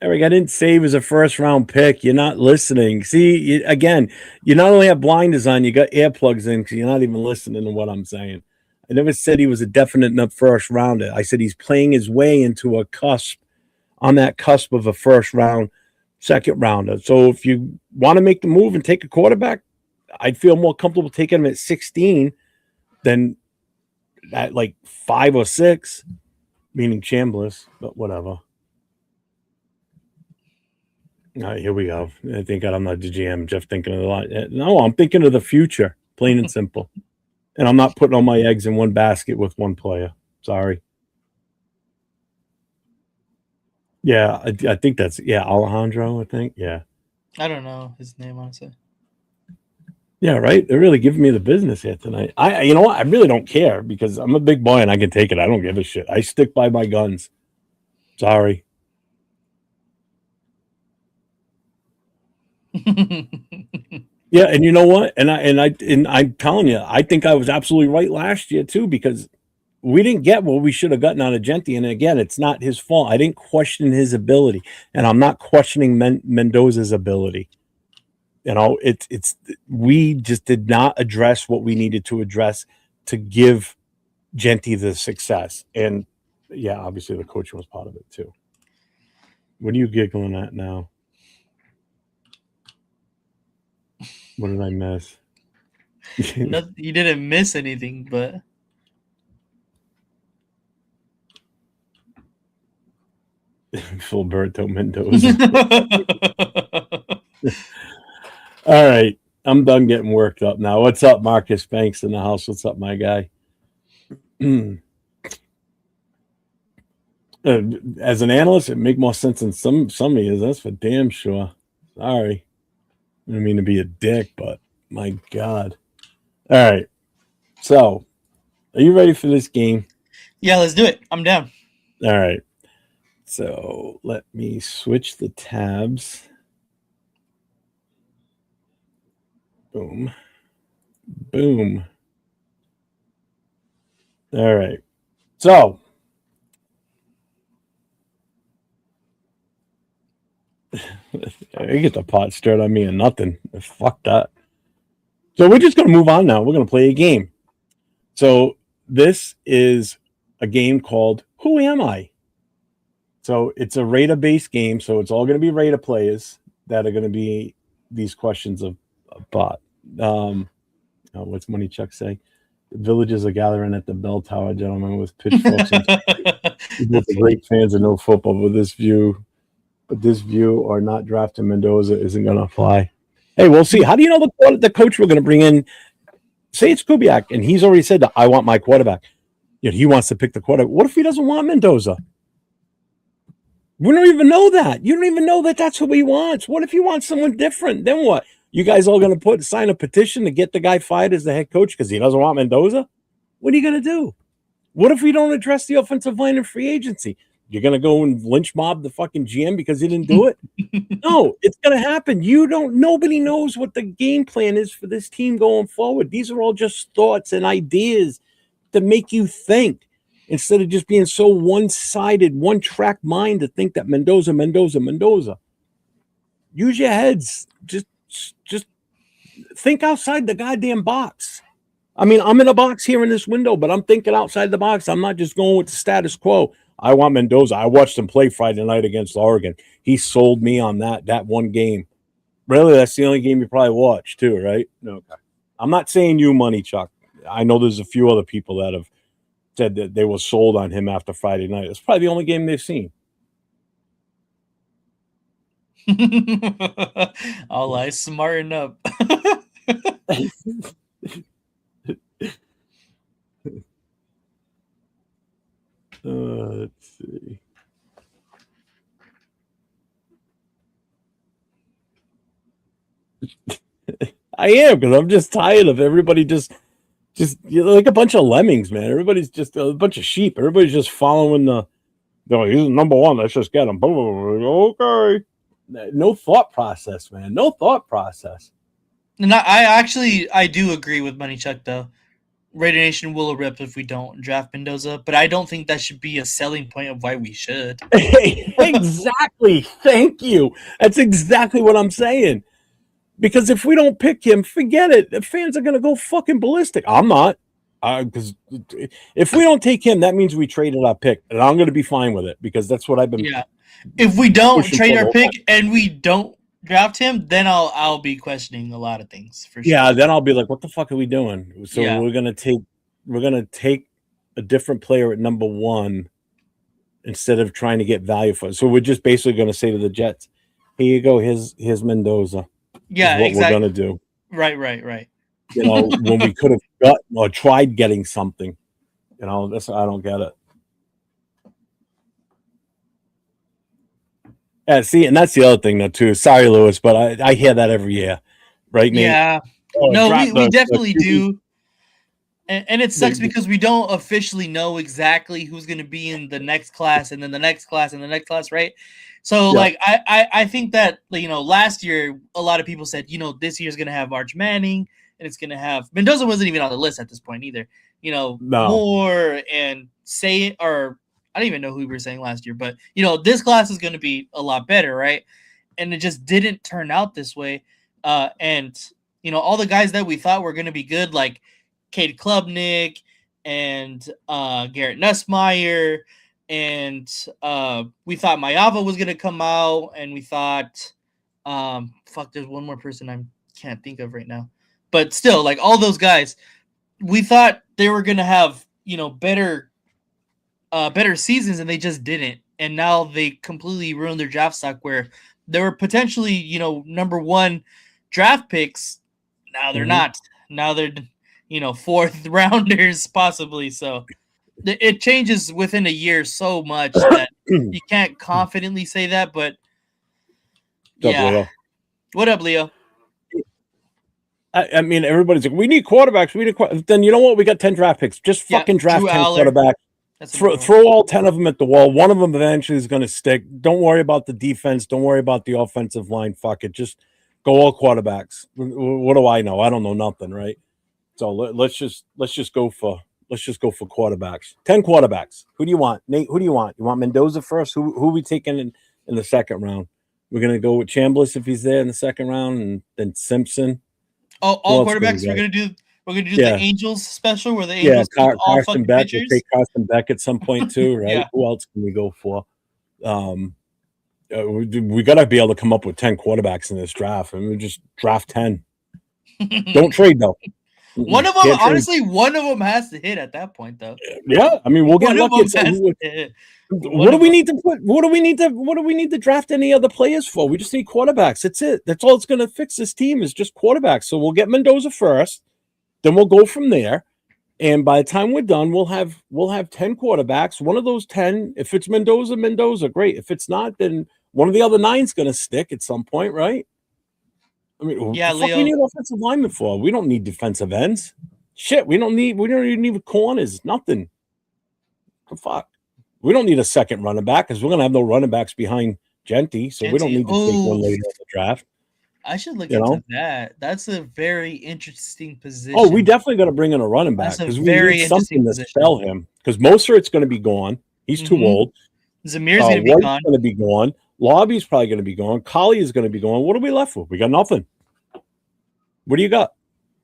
Speaker 4: Eric, I didn't say he was a first-round pick. You're not listening. See, again, you not only have blinders on, you got earplugs in because you're not even listening to what I'm saying. I never said he was a definite enough first rounder. I said he's playing his way into a cusp, on that cusp of a first-round, second rounder. So if you want to make the move and take a quarterback, I'd feel more comfortable taking him at 16 than at like 5 or 6, meaning Chambliss, but whatever. All right, here we go. I think I'm not the GM. Jeff thinking of a lot. No, I'm thinking of the future, plain and simple. And I'm not putting all my eggs in one basket with one player. Sorry. Yeah, I think that's Alejandro. I think
Speaker 3: I don't know his name honestly.
Speaker 4: Yeah, right. They're really giving me the business here tonight. You know what? I really don't care because I'm a big boy and I can take it. I don't give a shit. I stick by my guns. Sorry. Yeah, and you know what? And I'm telling you, I think I was absolutely right last year too, because we didn't get what we should have gotten out of Genti. And again, it's not his fault. I didn't question his ability, and I'm not questioning Mendoza's ability. It's we just did not address what we needed to address to give Genti the success. And yeah, obviously the coaching was part of it too. What are you giggling at now? What did I miss?
Speaker 3: You didn't miss anything, but
Speaker 4: Filberto Mendoza. All right. I'm done getting worked up now. What's up, Marcus Banks in the house? What's up, my guy? As an analyst, it make more sense than some of you. That's for damn sure. Sorry. I don't mean to be a dick, but my God. All right. So, are you ready for this game?
Speaker 3: Yeah, let's do it. I'm down.
Speaker 4: All right. So, let me switch the tabs. Boom. Boom. All right. So, you get the pot stirred on me and nothing. Fuck that. So we're just going to move on now. We're going to play a game. So this is a game called Who Am I? So it's a Raider-based game. So it's all going to be Raider players that are going to be these questions of bot. What's Money Chuck say? The villagers are gathering at the bell tower, gentlemen, with pitchforks. And great fans of no football, but this view or not drafting Mendoza isn't going to apply. Hey, we'll see. How do you know the coach we're going to bring in? Say it's Kubiak, and he's already said that I want my quarterback. He wants to pick the quarterback. What if he doesn't want Mendoza? We don't even know that. You don't even know that that's who he wants. What if he wants someone different? Then what? You guys all going to sign a petition to get the guy fired as the head coach because he doesn't want Mendoza? What are you going to do? What if we don't address the offensive line in free agency? You're gonna go and lynch mob the fucking GM because he didn't do it? No, it's gonna happen. Nobody knows what the game plan is for this team going forward. These are all just thoughts and ideas to make you think instead of just being so one-sided, one-track mind to think that Mendoza. Use your heads. Just think outside the goddamn box. I mean, I'm in a box here in this window, but I'm thinking outside the box. I'm not just going with the status quo. I want Mendoza. I watched him play Friday night against Oregon. He sold me on that one game. Really, that's the only game you probably watched too, right? Okay. I'm not saying you, Money Chuck. I know there's a few other people that have said that they were sold on him after Friday night. It's probably the only game they've seen.
Speaker 3: All I smarten up.
Speaker 4: Let's see. I am, because I'm just tired of everybody just you're like a bunch of lemmings, man. Everybody's just a bunch of sheep. Everybody's just following he's number one. Let's just get him. Okay. No thought process, man. No thought process.
Speaker 3: And I do agree with Money Chuck though. Raider Nation will rip if we don't draft Mendoza, but I don't think that should be a selling point of why we should.
Speaker 4: Exactly. Thank you. That's exactly what I'm saying. Because if we don't pick him, forget it. The fans are going to go fucking ballistic. I'm not. Because if we don't take him, that means we traded our pick. And I'm going to be fine with it because that's what I've been.
Speaker 3: Yeah. If we don't trade our pick and we don't draft him, then I'll be questioning a lot of things for sure.
Speaker 4: Yeah, then I'll be like, what the fuck are we doing? So we're gonna take a different player at number one instead of trying to get value for it. So we're just basically gonna say to the Jets, here you go, here's Mendoza.
Speaker 3: Yeah,
Speaker 4: what
Speaker 3: exactly.
Speaker 4: we're gonna do.
Speaker 3: Right.
Speaker 4: You know, when we could have got or tried getting something. You know, I don't get it. Yeah, see, and that's the other thing, though, too. Sorry, Lewis, but I hear that every year, right, Nate?
Speaker 3: Yeah. We definitely do. And it sucks because we don't officially know exactly who's going to be in the next class and then the next class and the next class, right? So, I think that, last year, a lot of people said, this year's going to have Arch Manning and it's going to have – Mendoza wasn't even on the list at this point either. Moore and I don't even know who we were saying last year, but this class is going to be a lot better, right? And it just didn't turn out this way. And all the guys that we thought were going to be good, like Cade Klubnik and Garrett Nussmeier, and we thought Mayava was going to come out, and we thought, there's one more person I can't think of right now, but still, like all those guys, we thought they were going to have better seasons, and they just didn't. And now they completely ruined their draft stock where they were potentially, number one draft picks. Now they're not. Now they're, fourth rounders possibly. So it changes within a year so much that you can't confidently say that. But yeah. What up, Leo?
Speaker 4: I mean, everybody's like, we need quarterbacks. Then you know what? We got 10 draft picks. Just fucking draft 10 quarterbacks. Throw all 10 of them at the wall. One of them eventually is going to stick. Don't worry about the defense. Don't worry about the offensive line. Fuck it. Just go all quarterbacks. What do I know? I don't know nothing, right? So let's just go for quarterbacks. 10 quarterbacks. Who do you want, Nate? Who do you want? You want Mendoza first? Who are we taking in the second round? We're going to go with Chambliss if he's there in the second round, and then Simpson.
Speaker 3: All quarterbacks. We're going to do the Angels special where the Angels all
Speaker 4: Carson Beck. We'll take Carson Beck at some point too, right?
Speaker 3: Yeah.
Speaker 4: Who else can we go for? We got to be able to come up with 10 quarterbacks in this draft, and we just draft 10. Don't trade though.
Speaker 3: One of them has to hit at that point, though.
Speaker 4: Yeah, I mean, we'll get lucky. What do we need to draft any other players for? We just need quarterbacks. That's it. That's all it's going to fix this team is just quarterbacks. So we'll get Mendoza first. Then we'll go from there, and by the time we're done, we'll have 10 quarterbacks. One of those 10, if it's Mendoza, great. If it's not, then one of the other 9's going to stick at some point, right? I mean,
Speaker 3: yeah,
Speaker 4: what the fuck we need offensive linemen for? We don't need defensive ends. Shit, we don't even need corners. Nothing. The fuck. We don't need a second running back because we're gonna have no running backs behind Genty, so we don't need to take one later in the draft.
Speaker 3: I should look into that. That's a very interesting position.
Speaker 4: Oh, we definitely got to bring in a running back because we need something to spell him. Because Mostert's going to be gone. He's too old.
Speaker 3: Zamir's going to be gone.
Speaker 4: Going to be gone. Lobby's probably going to be gone. Collie is going to be gone. What are we left with? We got nothing. What do you got?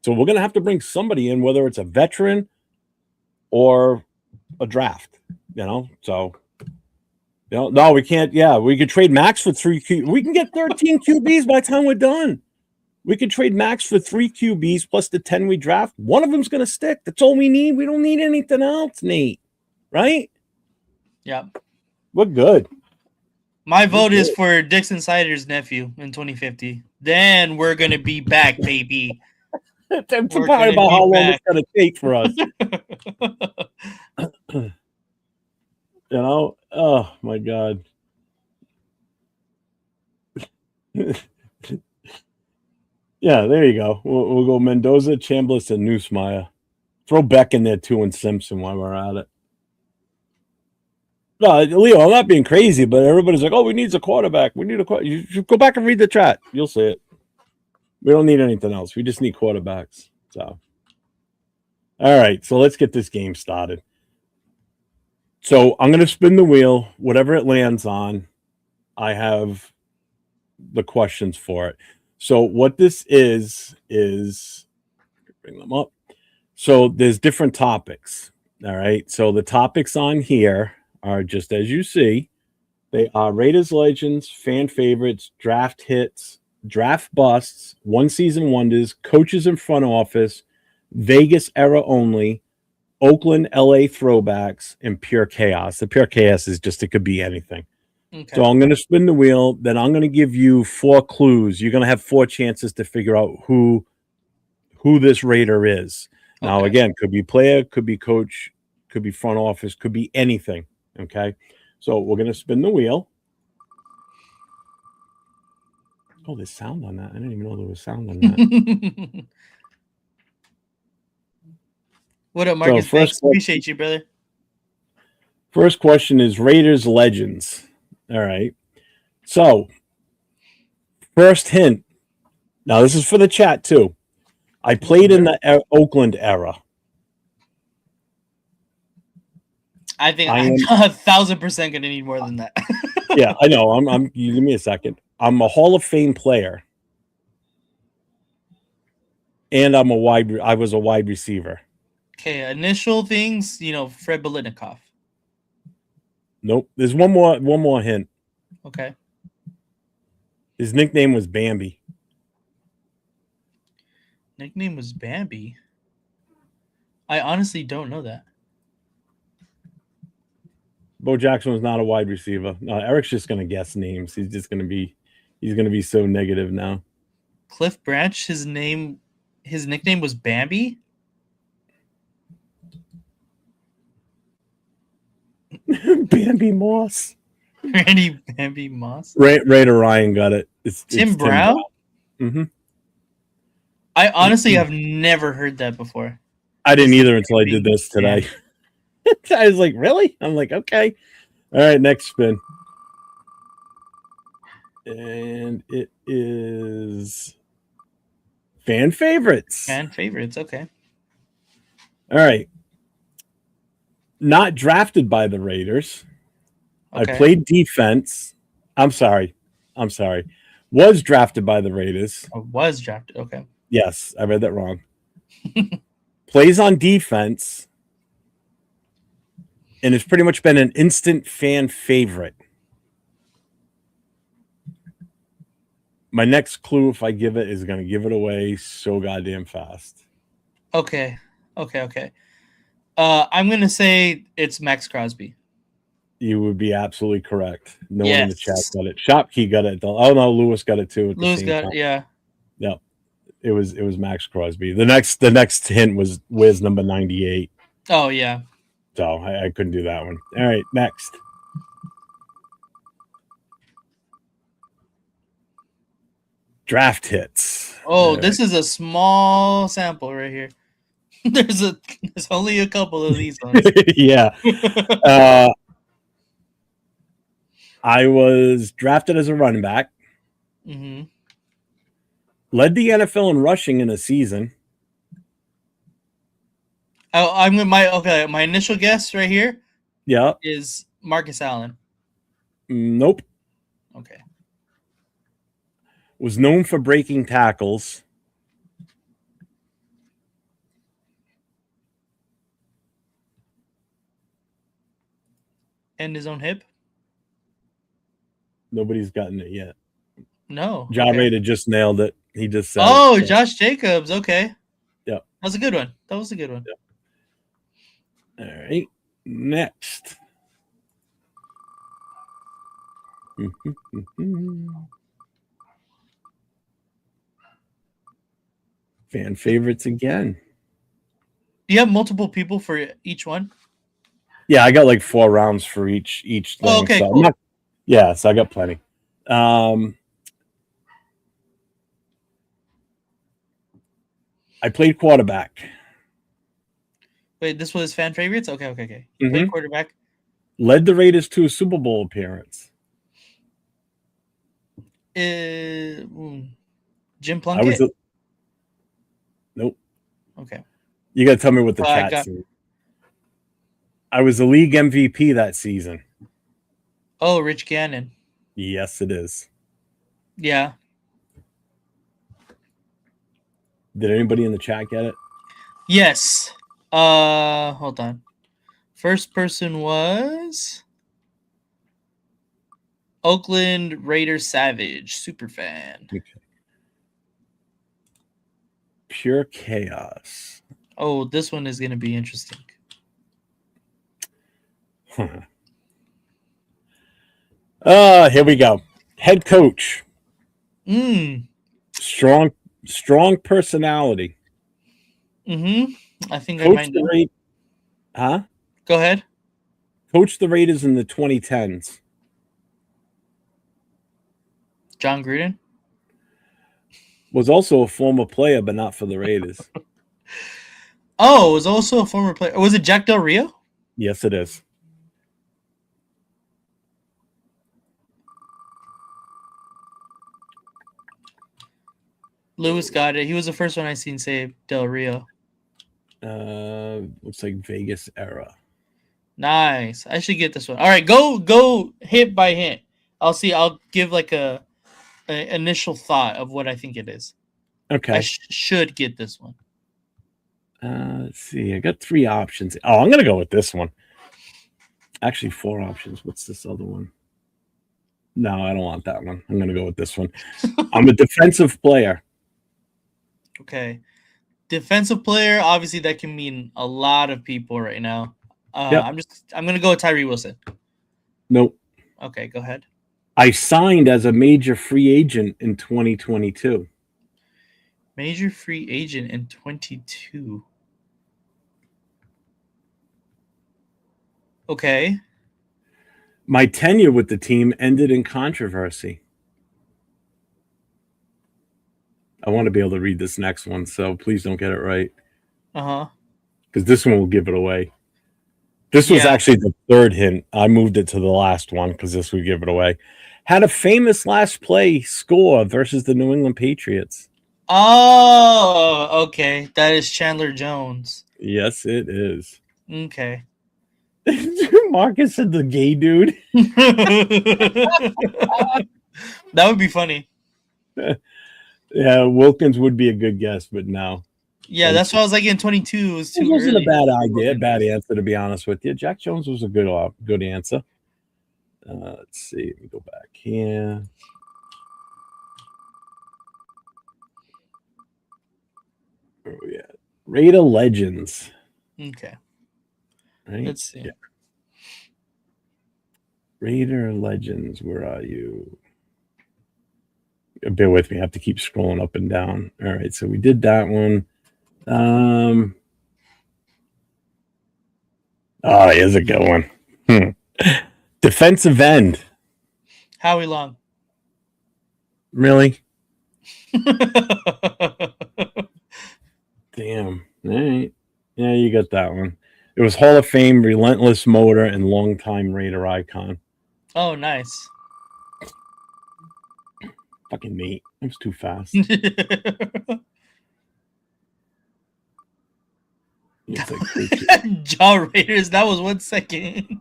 Speaker 4: So we're going to have to bring somebody in, whether it's a veteran or a draft. So. No, we can't. Yeah, we could trade Max for 3 QBs. We can get 13 QBs by the time we're done. We could trade Max for 3 QBs plus the 10 we draft. One of them's going to stick. That's all we need. We don't need anything else, Nate. Right?
Speaker 3: Yeah.
Speaker 4: We're good.
Speaker 3: My vote is for Dixon Sider's nephew in 2050. Then we're going to be back, baby.
Speaker 4: That's about how long it's going to take for us. Oh my God. Yeah, there you go. We'll go Mendoza, Chambliss, and Neusmeyer. Throw Beck in there too and Simpson while we're at it. No, Leo, I'm not being crazy, but everybody's like, "Oh, we need a quarterback. We need a quarterback." You should go back and read the chat. You'll see it. We don't need anything else. We just need quarterbacks. So, all right. So let's get this game started. So I'm going to spin the wheel. Whatever it lands on, I have the questions for it. So what this is bring them up. So there's different topics. All right. So the topics on here are just as you see. They are Raiders legends, fan favorites, draft hits, draft busts, one season wonders, coaches in front office, Vegas era only, Oakland, LA throwbacks, and pure chaos. The pure chaos is just, it could be anything. Okay. So I'm going to spin the wheel. Then I'm going to give you 4 clues. You're going to have 4 chances to figure out who this Raider is. Okay. Now, again, could be player, could be coach, could be front office, could be anything. Okay. So we're going to spin the wheel. Oh, there's sound on that. I didn't even know there was sound on that.
Speaker 3: What up, Marcus? Thanks. Appreciate you, brother.
Speaker 4: First question is Raiders legends. All right. So, first hint. Now, this is for the chat, too. I played in the Oakland era.
Speaker 3: I think I'm 1,000% going to need more than that.
Speaker 4: Yeah, I know. You give me a second. I'm a Hall of Fame player. And I was a wide receiver.
Speaker 3: Okay, initial things, Fred Biletnikoff.
Speaker 4: Nope. There's one more hint.
Speaker 3: Okay.
Speaker 4: His nickname was Bambi.
Speaker 3: Nickname was Bambi? I honestly don't know that.
Speaker 4: Bo Jackson was not a wide receiver. No, Eric's just going to guess names. He's going to be so negative now.
Speaker 3: Cliff Branch, his nickname was Bambi?
Speaker 4: Bambi Moss.
Speaker 3: Randy Bambi Moss.
Speaker 4: Raider Ryan got it. It's
Speaker 3: Tim Brown?
Speaker 4: Mm-hmm.
Speaker 3: I honestly have never heard that before.
Speaker 4: I didn't either until I did this today. I was like, really? I'm like, okay. All right, next spin. And it is fan favorites.
Speaker 3: Fan favorites, okay.
Speaker 4: All right. Not drafted by the Raiders. Okay. I played defense. I'm sorry. Was drafted by the Raiders.
Speaker 3: Oh, was drafted. Okay.
Speaker 4: Yes, I read that wrong. Plays on defense. And it's pretty much been an instant fan favorite. My next clue, if I give it, is going to give it away so goddamn fast.
Speaker 3: Okay. I'm going to say it's Max Crosby.
Speaker 4: You would be absolutely correct. No one in the chat got it. Shopkey got it. Oh, no, Lewis got it too.
Speaker 3: Lewis got it, yeah.
Speaker 4: Yep. It was Max Crosby. The next hint was Wiz number 98.
Speaker 3: Oh, yeah.
Speaker 4: So I couldn't do that one. All right, next. Draft hits.
Speaker 3: Oh, this is a small sample right here. There's only a couple of these ones.
Speaker 4: Yeah. I was drafted as a running back.
Speaker 3: Mm-hmm.
Speaker 4: Led the NFL in rushing in a season.
Speaker 3: Oh, I'm with my initial guess right here
Speaker 4: Yeah.
Speaker 3: is Marcus Allen.
Speaker 4: Nope.
Speaker 3: Okay.
Speaker 4: Was known for breaking tackles.
Speaker 3: And his own hip?
Speaker 4: Nobody's gotten it yet.
Speaker 3: No.
Speaker 4: John
Speaker 3: Okay.
Speaker 4: Rader just nailed it. He just said
Speaker 3: Oh,
Speaker 4: it.
Speaker 3: Josh Jacobs. Okay.
Speaker 4: Yeah.
Speaker 3: That was a good one. That was a good one.
Speaker 4: Yeah. All right. Next. Fan favorites again.
Speaker 3: Do you have multiple people for each one?
Speaker 4: Yeah, I got like 4 rounds for each thing.
Speaker 3: Oh, okay,
Speaker 4: so
Speaker 3: cool.
Speaker 4: So I got plenty. I played quarterback.
Speaker 3: Wait, this was fan favorites? Okay.
Speaker 4: Mhm.
Speaker 3: Played quarterback.
Speaker 4: Led the Raiders to a Super Bowl appearance.
Speaker 3: Jim Plunkett?
Speaker 4: Nope.
Speaker 3: Okay.
Speaker 4: You got to tell me what the
Speaker 3: I
Speaker 4: chat
Speaker 3: got-
Speaker 4: said. I was the league MVP that season.
Speaker 3: Oh, Rich Gannon.
Speaker 4: Yes, it is.
Speaker 3: Yeah.
Speaker 4: Did anybody in the chat get it?
Speaker 3: Yes. Hold on. First person was Oakland Raiders Savage, super fan.
Speaker 4: Okay. Pure chaos.
Speaker 3: Oh, this one is going to be interesting.
Speaker 4: Here we go. Head coach. Strong personality.
Speaker 3: I think
Speaker 4: Coach
Speaker 3: I might know.
Speaker 4: Huh?
Speaker 3: Go ahead.
Speaker 4: Coached the Raiders in the 2010s.
Speaker 3: John Gruden.
Speaker 4: Was also a former player, but not for the Raiders.
Speaker 3: Oh, was also a former player. Was it Jack Del Rio?
Speaker 4: Yes, it is.
Speaker 3: Lewis got it. He was the first one I seen say Del Rio.
Speaker 4: Looks like Vegas era.
Speaker 3: Nice. I should get this one. All right, go hit by hit. I'll see. I'll give like a initial thought of what I think it is.
Speaker 4: Okay.
Speaker 3: I should get this one.
Speaker 4: Let's see. I got 3 options. Oh, I'm gonna go with this one. Actually, 4 options. What's this other one? No, I don't want that one. I'm gonna go with this one. I'm a defensive player.
Speaker 3: Okay. Defensive player, obviously that can mean a lot of people right now.
Speaker 4: Yep.
Speaker 3: I'm gonna go with Tyree Wilson.
Speaker 4: Nope.
Speaker 3: Okay, go ahead.
Speaker 4: I signed as a major free agent in 2022.
Speaker 3: Major free agent in 22. Okay.
Speaker 4: My tenure with the team ended in controversy. I want to be able to read this next one, so please don't get it right. Because this one will give it away. This was actually the 3rd hint. I moved it to the last one because this would give it away. Had a famous last play score versus the New England Patriots.
Speaker 3: Oh, okay. That is Chandler Jones.
Speaker 4: Yes, it is.
Speaker 3: Okay.
Speaker 4: Marcus said the gay dude.
Speaker 3: That would be funny.
Speaker 4: Yeah, Wilkins would be a good guess, but no.
Speaker 3: Yeah, that's why I was like in 22. It was too
Speaker 4: wasn't
Speaker 3: early.
Speaker 4: a bad idea, bad answer, to be honest with you. Jack Jones was a good answer. Let's see. Let me go back here. Oh, yeah. Raider Legends.
Speaker 3: Okay.
Speaker 4: Right?
Speaker 3: Let's see.
Speaker 4: Yeah. Raider Legends, where are you? Bear with me. I have to keep scrolling up and down. All right, so we did that one. Oh, here's a good one. Defensive end.
Speaker 3: Howie Long.
Speaker 4: Really? Damn. All right. Yeah, you got that one. It was Hall of Fame, relentless motor, and longtime Raider icon.
Speaker 3: Oh, nice.
Speaker 4: Fucking Nate. That was too fast. It's like
Speaker 3: Jaw Raiders. That was 1 second.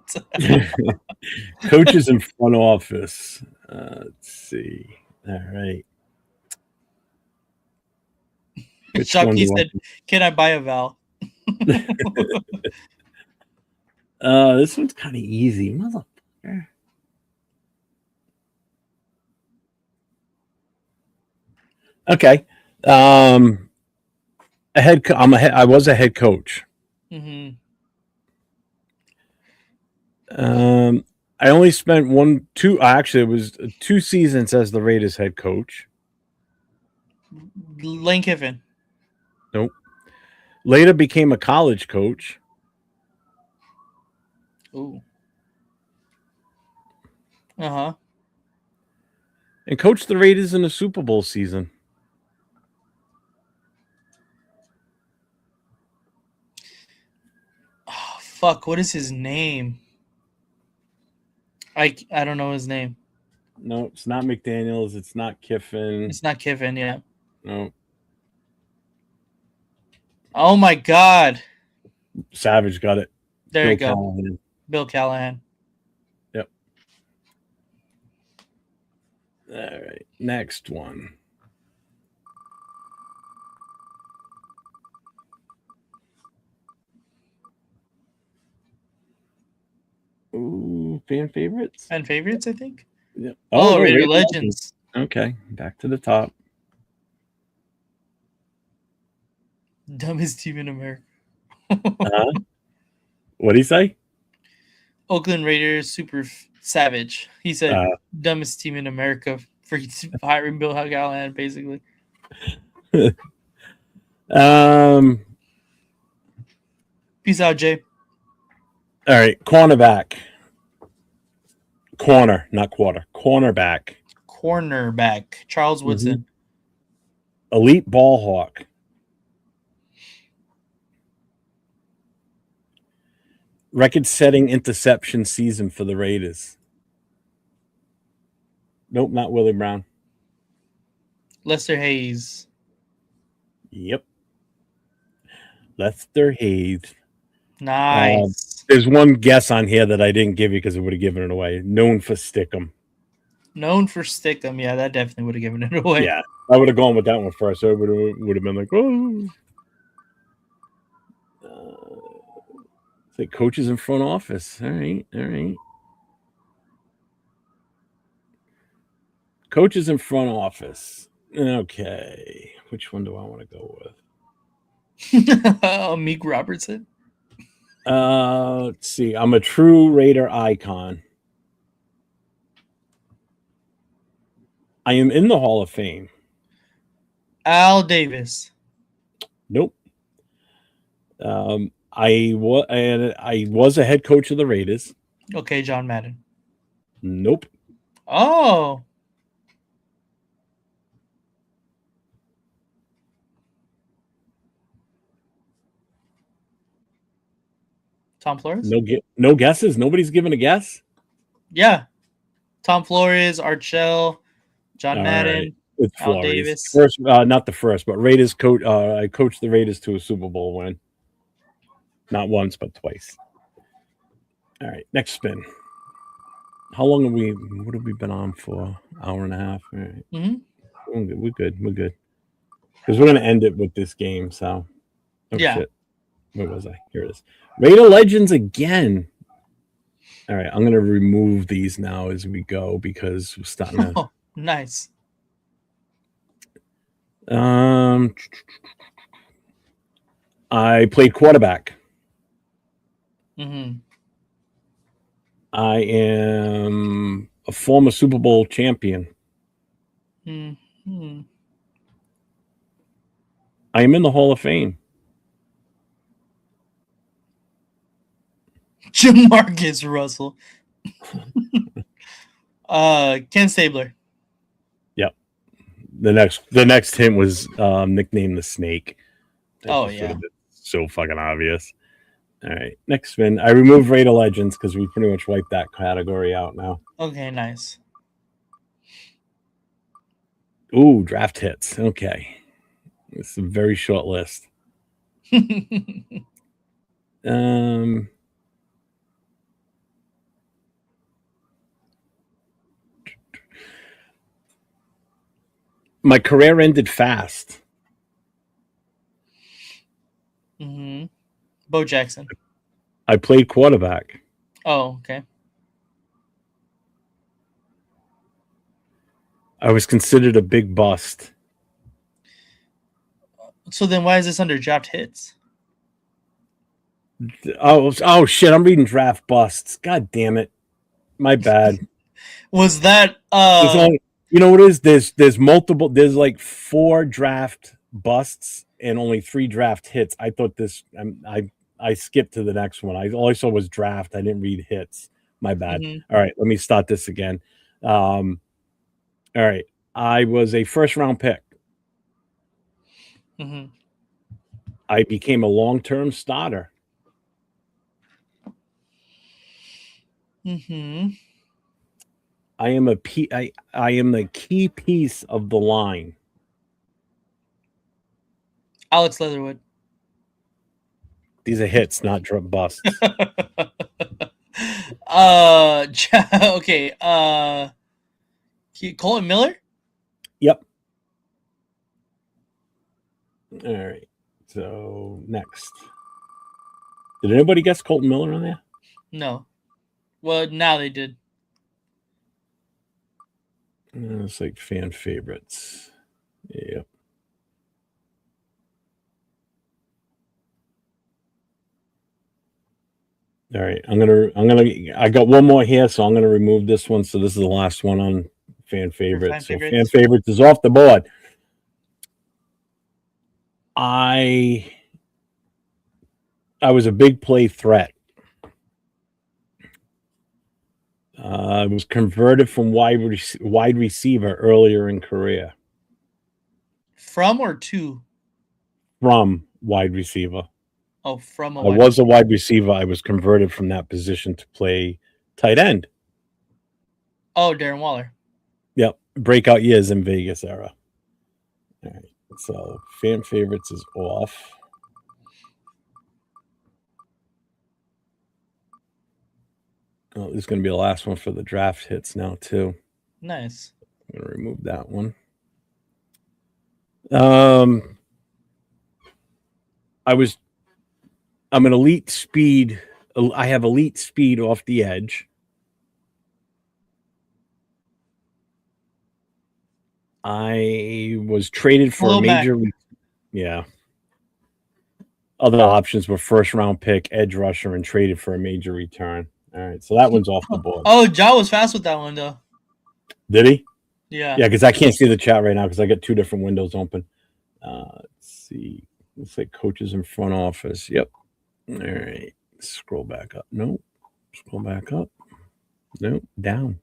Speaker 4: coaches in front office. Let's see. All right. Which one
Speaker 3: Chucky
Speaker 4: do I-
Speaker 3: said, "Can I buy a Val?"
Speaker 4: This one's kind of easy, motherfucker. Okay. I was a head coach.
Speaker 3: Mm-hmm.
Speaker 4: I only spent actually it was 2 seasons as the Raiders head coach.
Speaker 3: Lane Kiffin.
Speaker 4: Nope. Later became a college coach.
Speaker 3: Ooh. Uh-huh.
Speaker 4: And coached the Raiders in the Super Bowl season.
Speaker 3: Oh, fuck, what is his name? I don't know his name.
Speaker 4: No, it's not McDaniels. It's not Kiffin.
Speaker 3: It's not Kiffin, yeah.
Speaker 4: No.
Speaker 3: Oh my God.
Speaker 4: Savage got it.
Speaker 3: There you go.
Speaker 4: Callahan.
Speaker 3: Bill Callahan.
Speaker 4: Yep. All right. Next one. Ooh, fan favorites?
Speaker 3: Fan favorites, I think.
Speaker 4: Yep.
Speaker 3: Oh,
Speaker 4: no,
Speaker 3: Raider
Speaker 4: Raider
Speaker 3: Legends.
Speaker 4: Okay, back to the top.
Speaker 3: Dumbest team in America.
Speaker 4: What'd he say?
Speaker 3: Oakland Raiders, super savage. He said, dumbest team in America for hiring Bill Callahan, basically. Peace out, Jay.
Speaker 4: All right, cornerback. Corner, not quarter. Cornerback.
Speaker 3: Cornerback. Charles Woodson.
Speaker 4: Elite ball hawk. Record-setting interception season for the Raiders. Nope, not Willie Brown.
Speaker 3: Lester Hayes.
Speaker 4: Yep. Lester Hayes.
Speaker 3: Nice.
Speaker 4: There's one guess on here that I didn't give you because it would have given it away. Known for Stickum.
Speaker 3: Known for Stickum. Yeah, that definitely would have given it away.
Speaker 4: Yeah, I would have gone with that one first. So it would have been like, oh. It's like coaches in front office. All right. Coaches in front office. Okay. Which one do I want to go with?
Speaker 3: Meek Robertson.
Speaker 4: Let's see. I'm a true Raider icon. I am in the Hall of Fame.
Speaker 3: Al Davis.
Speaker 4: Nope. I was a head coach of the Raiders.
Speaker 3: Okay, John Madden.
Speaker 4: Nope.
Speaker 3: Oh. Tom Flores?
Speaker 4: No guesses? Nobody's giving a guess?
Speaker 3: Yeah. Tom Flores, Art Shell, John Madden,
Speaker 4: right. It's
Speaker 3: Al
Speaker 4: Flores.
Speaker 3: Davis.
Speaker 4: First, not the first, but Raiders coach. I coached the Raiders to a Super Bowl win. Not once, but twice. All right, next spin. How long what have we been on for? Hour and a half. All right.
Speaker 3: Mm-hmm.
Speaker 4: We're good. Because we're gonna end it with this game. So, shit. Where was I? Here it is. Raider Legends again. All right, I'm gonna remove these now as we go because we're starting to.
Speaker 3: Oh, nice.
Speaker 4: I played quarterback.
Speaker 3: Mm-hmm.
Speaker 4: I am a former Super Bowl champion.
Speaker 3: Mm-hmm.
Speaker 4: I am in the Hall of Fame.
Speaker 3: Jamarcus Russell. Ken Stabler.
Speaker 4: Yep. The next hint was nicknamed the Snake.
Speaker 3: Oh yeah.
Speaker 4: So fucking obvious. All right. Next spin. I removed Raider Legends because we pretty much wiped that category out now.
Speaker 3: Okay, nice.
Speaker 4: Ooh, draft hits. Okay. It's a very short list. My career ended fast.
Speaker 3: Bo Jackson.
Speaker 4: I played quarterback.
Speaker 3: Oh, okay.
Speaker 4: I was considered a big bust.
Speaker 3: So then why is this under draft hits?
Speaker 4: Oh shit, I'm reading draft busts. God damn it. My bad.
Speaker 3: Was that
Speaker 4: you know what it is? There's multiple, there's like 4 draft busts and only 3 draft hits. I thought this I skipped to the next one. All I saw was draft. I didn't read hits. My bad. All right, let me start this again. All right. I was a first round pick. I became a long-term starter. I am I am the key piece of the line.
Speaker 3: Alex Leatherwood.
Speaker 4: These are hits, not busts.
Speaker 3: Okay. Colton Miller?
Speaker 4: Yep. All right. So next. Did anybody guess Colton Miller on there?
Speaker 3: No. Well, now they did.
Speaker 4: It's like fan favorites. Yep. All right. I got one more here, so I'm gonna remove this one. So this is the last one on fan favorites. So fan favorites is off the board. I was a big play threat. I was converted from wide receiver earlier in career.
Speaker 3: From or to?
Speaker 4: From wide receiver.
Speaker 3: Oh, from
Speaker 4: I was a wide receiver. I was converted from that position to play tight end.
Speaker 3: Oh, Darren Waller.
Speaker 4: Yep. Breakout years in Vegas era. All right. So fan favorites is off. Oh, this is going to be the last one for the draft hits now, too.
Speaker 3: Nice.
Speaker 4: I'm going to remove that one. I'm an elite speed. I have elite speed off the edge. I was traded for a major. Yeah. Other options were first round pick, edge rusher, and traded for a major return. All right. So that one's off the board.
Speaker 3: Oh, Ja was fast with that one, though.
Speaker 4: Did he?
Speaker 3: Yeah.
Speaker 4: Yeah, because I can't see the chat right now because I got 2 different windows open. Let's see. Looks like coaches in front office. Yep. All right. Scroll back up. Nope. Scroll back up. Nope. Down.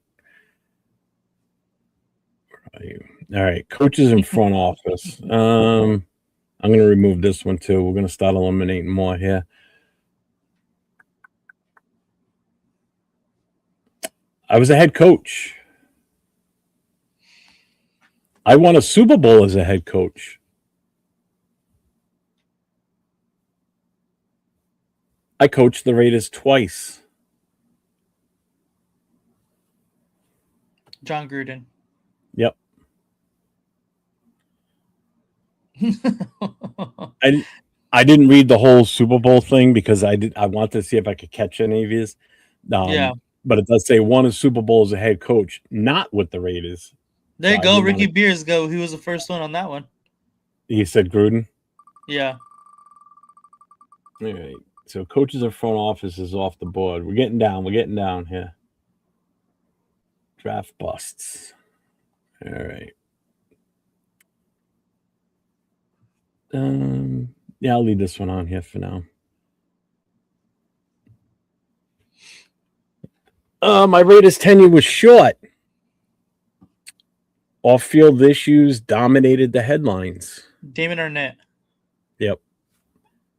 Speaker 4: Where are you? All right. Coaches in front office. I'm going to remove this one too. We're going to start eliminating more here. I was a head coach. I won a Super Bowl as a head coach. I coached the Raiders twice.
Speaker 3: John Gruden.
Speaker 4: Yep. I didn't read the whole Super Bowl thing because I wanted to see if I could catch any of these.
Speaker 3: Yeah.
Speaker 4: But it does say won a Super Bowl as a head coach, not with the Raiders.
Speaker 3: There you go. Ricky Beers go. He was the first one on that one.
Speaker 4: He said Gruden?
Speaker 3: Yeah.
Speaker 4: All right. So coaches in front office is off the board. We're getting down. We're getting down here. Draft busts. All right. Yeah, I'll leave this one on here for now. My Raiders tenure was short. Off-field issues dominated the headlines.
Speaker 3: Damon Arnett.
Speaker 4: Yep.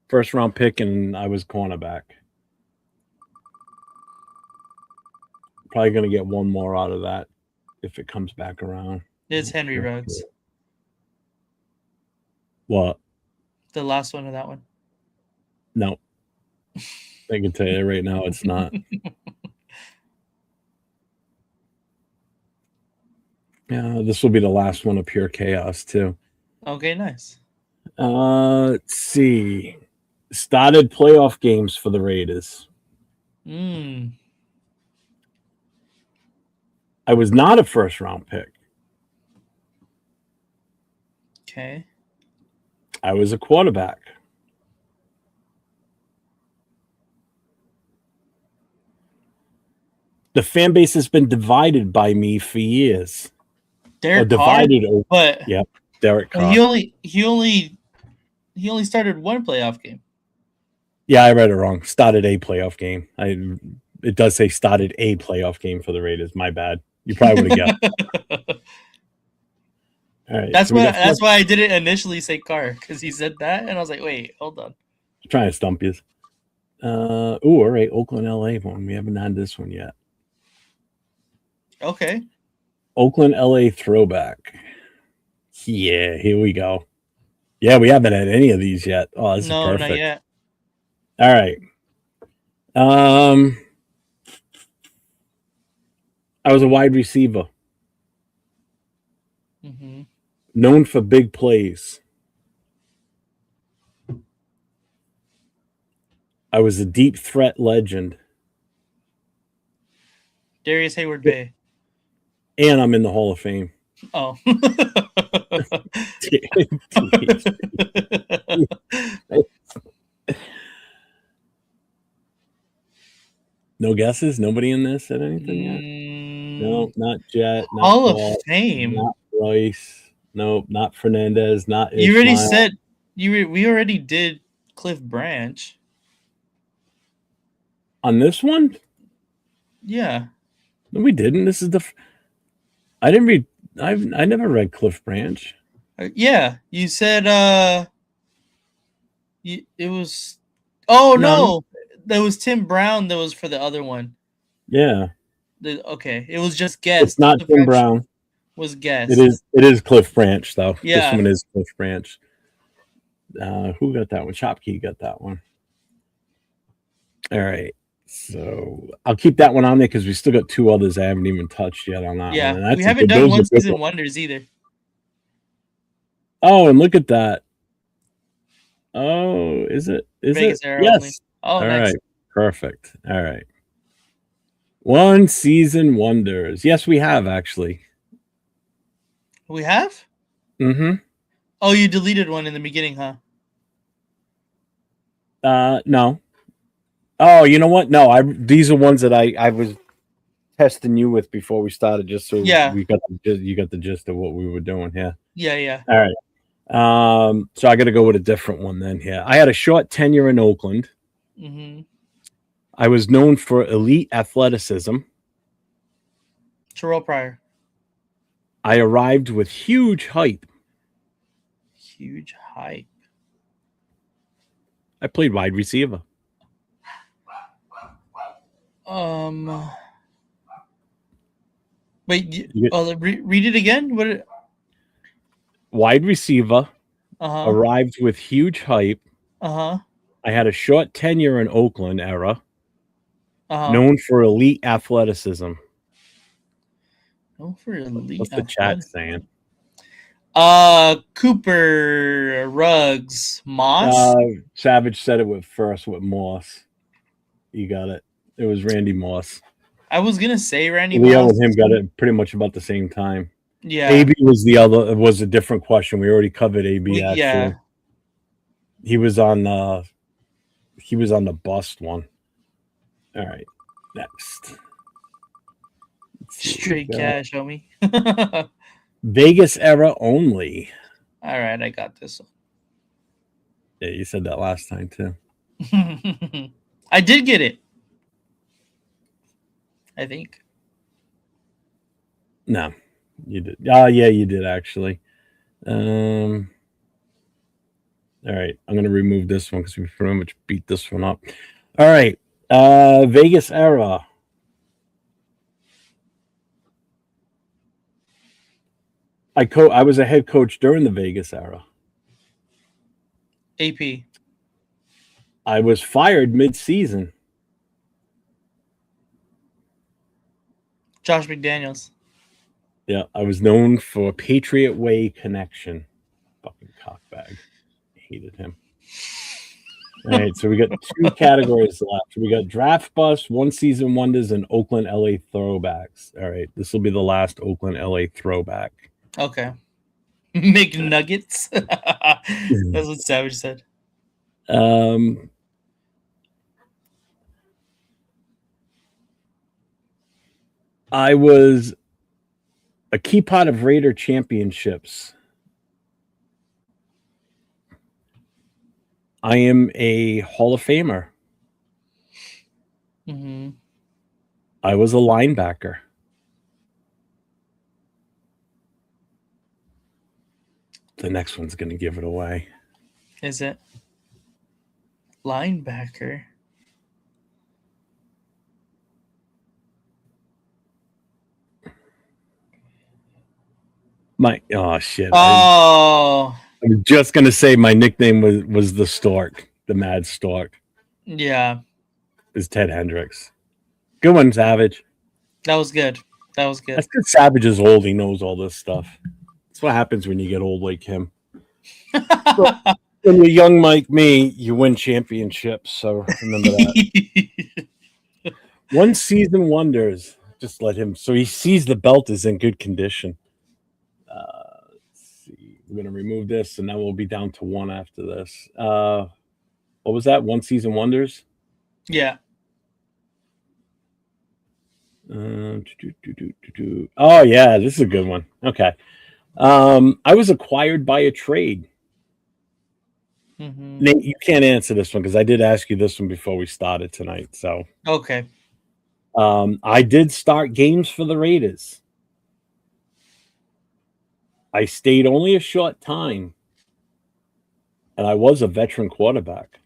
Speaker 4: First round pick, and I was cornerback. Probably going to get one more out of that if it comes back around.
Speaker 3: It's Henry Ruggs.
Speaker 4: What?
Speaker 3: The last one of that one.
Speaker 4: No. I can tell you right now it's not. Yeah, this will be the last one of pure chaos too.
Speaker 3: Okay, nice.
Speaker 4: Let's see. Started playoff games for the Raiders.
Speaker 3: Mm.
Speaker 4: I was not a first round pick.
Speaker 3: Okay.
Speaker 4: I was a quarterback. The fan base has been divided by me for years.
Speaker 3: Derek
Speaker 4: divided.
Speaker 3: Carr, but
Speaker 4: Yep, Derek Carr.
Speaker 3: he only started one playoff game.
Speaker 4: Yeah, I read it wrong. Started a playoff game. It does say started a playoff game for the Raiders. My bad. You probably would have guessed. All right.
Speaker 3: That's why I didn't initially say Carr, because he said that, and I was like, wait, hold on.
Speaker 4: Trying to stump you. All right. Oakland, LA one. We haven't had this one yet.
Speaker 3: Okay.
Speaker 4: Oakland, LA throwback. Yeah, here we go. Yeah, we haven't had any of these yet. Oh, this is perfect.
Speaker 3: Not yet.
Speaker 4: All right. I was a wide receiver.
Speaker 3: Mm-hmm.
Speaker 4: Known for big plays. I was a deep threat legend.
Speaker 3: Darius Hayward Bay.
Speaker 4: And I'm in the Hall of Fame.
Speaker 3: Oh.
Speaker 4: No guesses? Nobody in this said anything yet? No, not Jet. Not
Speaker 3: Hall
Speaker 4: Paul,
Speaker 3: of Fame.
Speaker 4: Not Royce. Nope, not Fernandez. Not Ishmael.
Speaker 3: You already said we already did Cliff Branch.
Speaker 4: On this one?
Speaker 3: Yeah.
Speaker 4: No, we didn't. This is I didn't read. I never read Cliff Branch.
Speaker 3: Yeah, you said it was. Oh no, that was Tim Brown. That was for the other one.
Speaker 4: Yeah.
Speaker 3: Okay, it was just guessed.
Speaker 4: It's not
Speaker 3: Cliff
Speaker 4: Tim
Speaker 3: Branch
Speaker 4: Brown.
Speaker 3: was guessed.
Speaker 4: It is Cliff Branch though.
Speaker 3: Yeah.
Speaker 4: This one is Cliff Branch. Who got that one? Chopkey got that one. All right. So I'll keep that one on there because we still got two others I haven't even touched yet on that one.
Speaker 3: Yeah, we haven't done one season wonders either.
Speaker 4: Oh, and look at that. Oh, is it?
Speaker 3: Vegas
Speaker 4: it?
Speaker 3: era
Speaker 4: Yes.
Speaker 3: only. Oh,
Speaker 4: all
Speaker 3: nice.
Speaker 4: right. Perfect. All right. One season wonders. Yes, we have actually.
Speaker 3: We have?
Speaker 4: Mm-hmm.
Speaker 3: Oh, you deleted one in the beginning, huh?
Speaker 4: No. Oh, you know what? No, these are ones that I was testing you with before we started, just so you got the gist of what we were doing here.
Speaker 3: Yeah.
Speaker 4: All right. So I got to go with a different one then here. I had a short tenure in Oakland.
Speaker 3: Mm-hmm.
Speaker 4: I was known for elite athleticism.
Speaker 3: Terrell Pryor.
Speaker 4: I arrived with huge hype.
Speaker 3: Huge hype.
Speaker 4: I played wide receiver.
Speaker 3: Wait, read it again. What?
Speaker 4: Wide receiver.
Speaker 3: Uh-huh.
Speaker 4: Arrived with huge hype.
Speaker 3: Uh-huh.
Speaker 4: I had a short tenure in Oakland era.
Speaker 3: Uh-huh.
Speaker 4: Known for elite athleticism.
Speaker 3: Known for elite.
Speaker 4: What's the chat saying?
Speaker 3: Cooper Ruggs Moss.
Speaker 4: Savage said it with Moss. You got it. It was Randy Moss.
Speaker 3: I was gonna say Randy
Speaker 4: Leo
Speaker 3: Moss.
Speaker 4: and him got it pretty much about the same time.
Speaker 3: Yeah.
Speaker 4: AB was a different question. We already covered AB actually.
Speaker 3: Yeah.
Speaker 4: He was on the bust one. All right. Next.
Speaker 3: Straight cash, homie.
Speaker 4: Vegas era only.
Speaker 3: All right, I got this one.
Speaker 4: Yeah, you said that last time too.
Speaker 3: I did get it. I think.
Speaker 4: No, you did. Oh, yeah, you did actually. All right, I'm gonna remove this one because we pretty much beat this one up. All right, Vegas era. I was a head coach during the Vegas era.
Speaker 3: AP.
Speaker 4: I was fired mid-season.
Speaker 3: Josh McDaniels.
Speaker 4: Yeah, I was known for Patriot Way connection. Fucking cockbag. Hated him. All right, so we got 2 categories left. We got draft bust, one season wonders, and Oakland LA throwbacks. All right, this will be the last Oakland LA throwback.
Speaker 3: Okay. McNuggets. That's what Savage said.
Speaker 4: I was a key part of Raider championships. I am a Hall of Famer.
Speaker 3: Mm-hmm.
Speaker 4: I was a linebacker. The next one's going to give it away.
Speaker 3: Is it? Linebacker.
Speaker 4: Shit.
Speaker 3: Oh.
Speaker 4: I was just going to say my nickname was the Stork, the Mad Stork.
Speaker 3: Yeah.
Speaker 4: Is Ted Hendricks. Good one, Savage.
Speaker 3: That was good. That's good.
Speaker 4: Savage is old. He knows all this stuff. That's what happens when you get old like him. When you're young like me, you win championships. So remember that. One season wonders. Just let him. So he sees the belt is in good condition. Let's see. We're going to remove this, and then we'll be down to 1 after this. What was that? One season wonders?
Speaker 3: Yeah.
Speaker 4: Oh, yeah. This is a good one. Okay. I was acquired by a trade.
Speaker 3: Mm-hmm.
Speaker 4: Nate, you can't answer this one because I did ask you this one before we started tonight. So
Speaker 3: okay.
Speaker 4: I did start games for the Raiders. I stayed only a short time, and I was a veteran quarterback.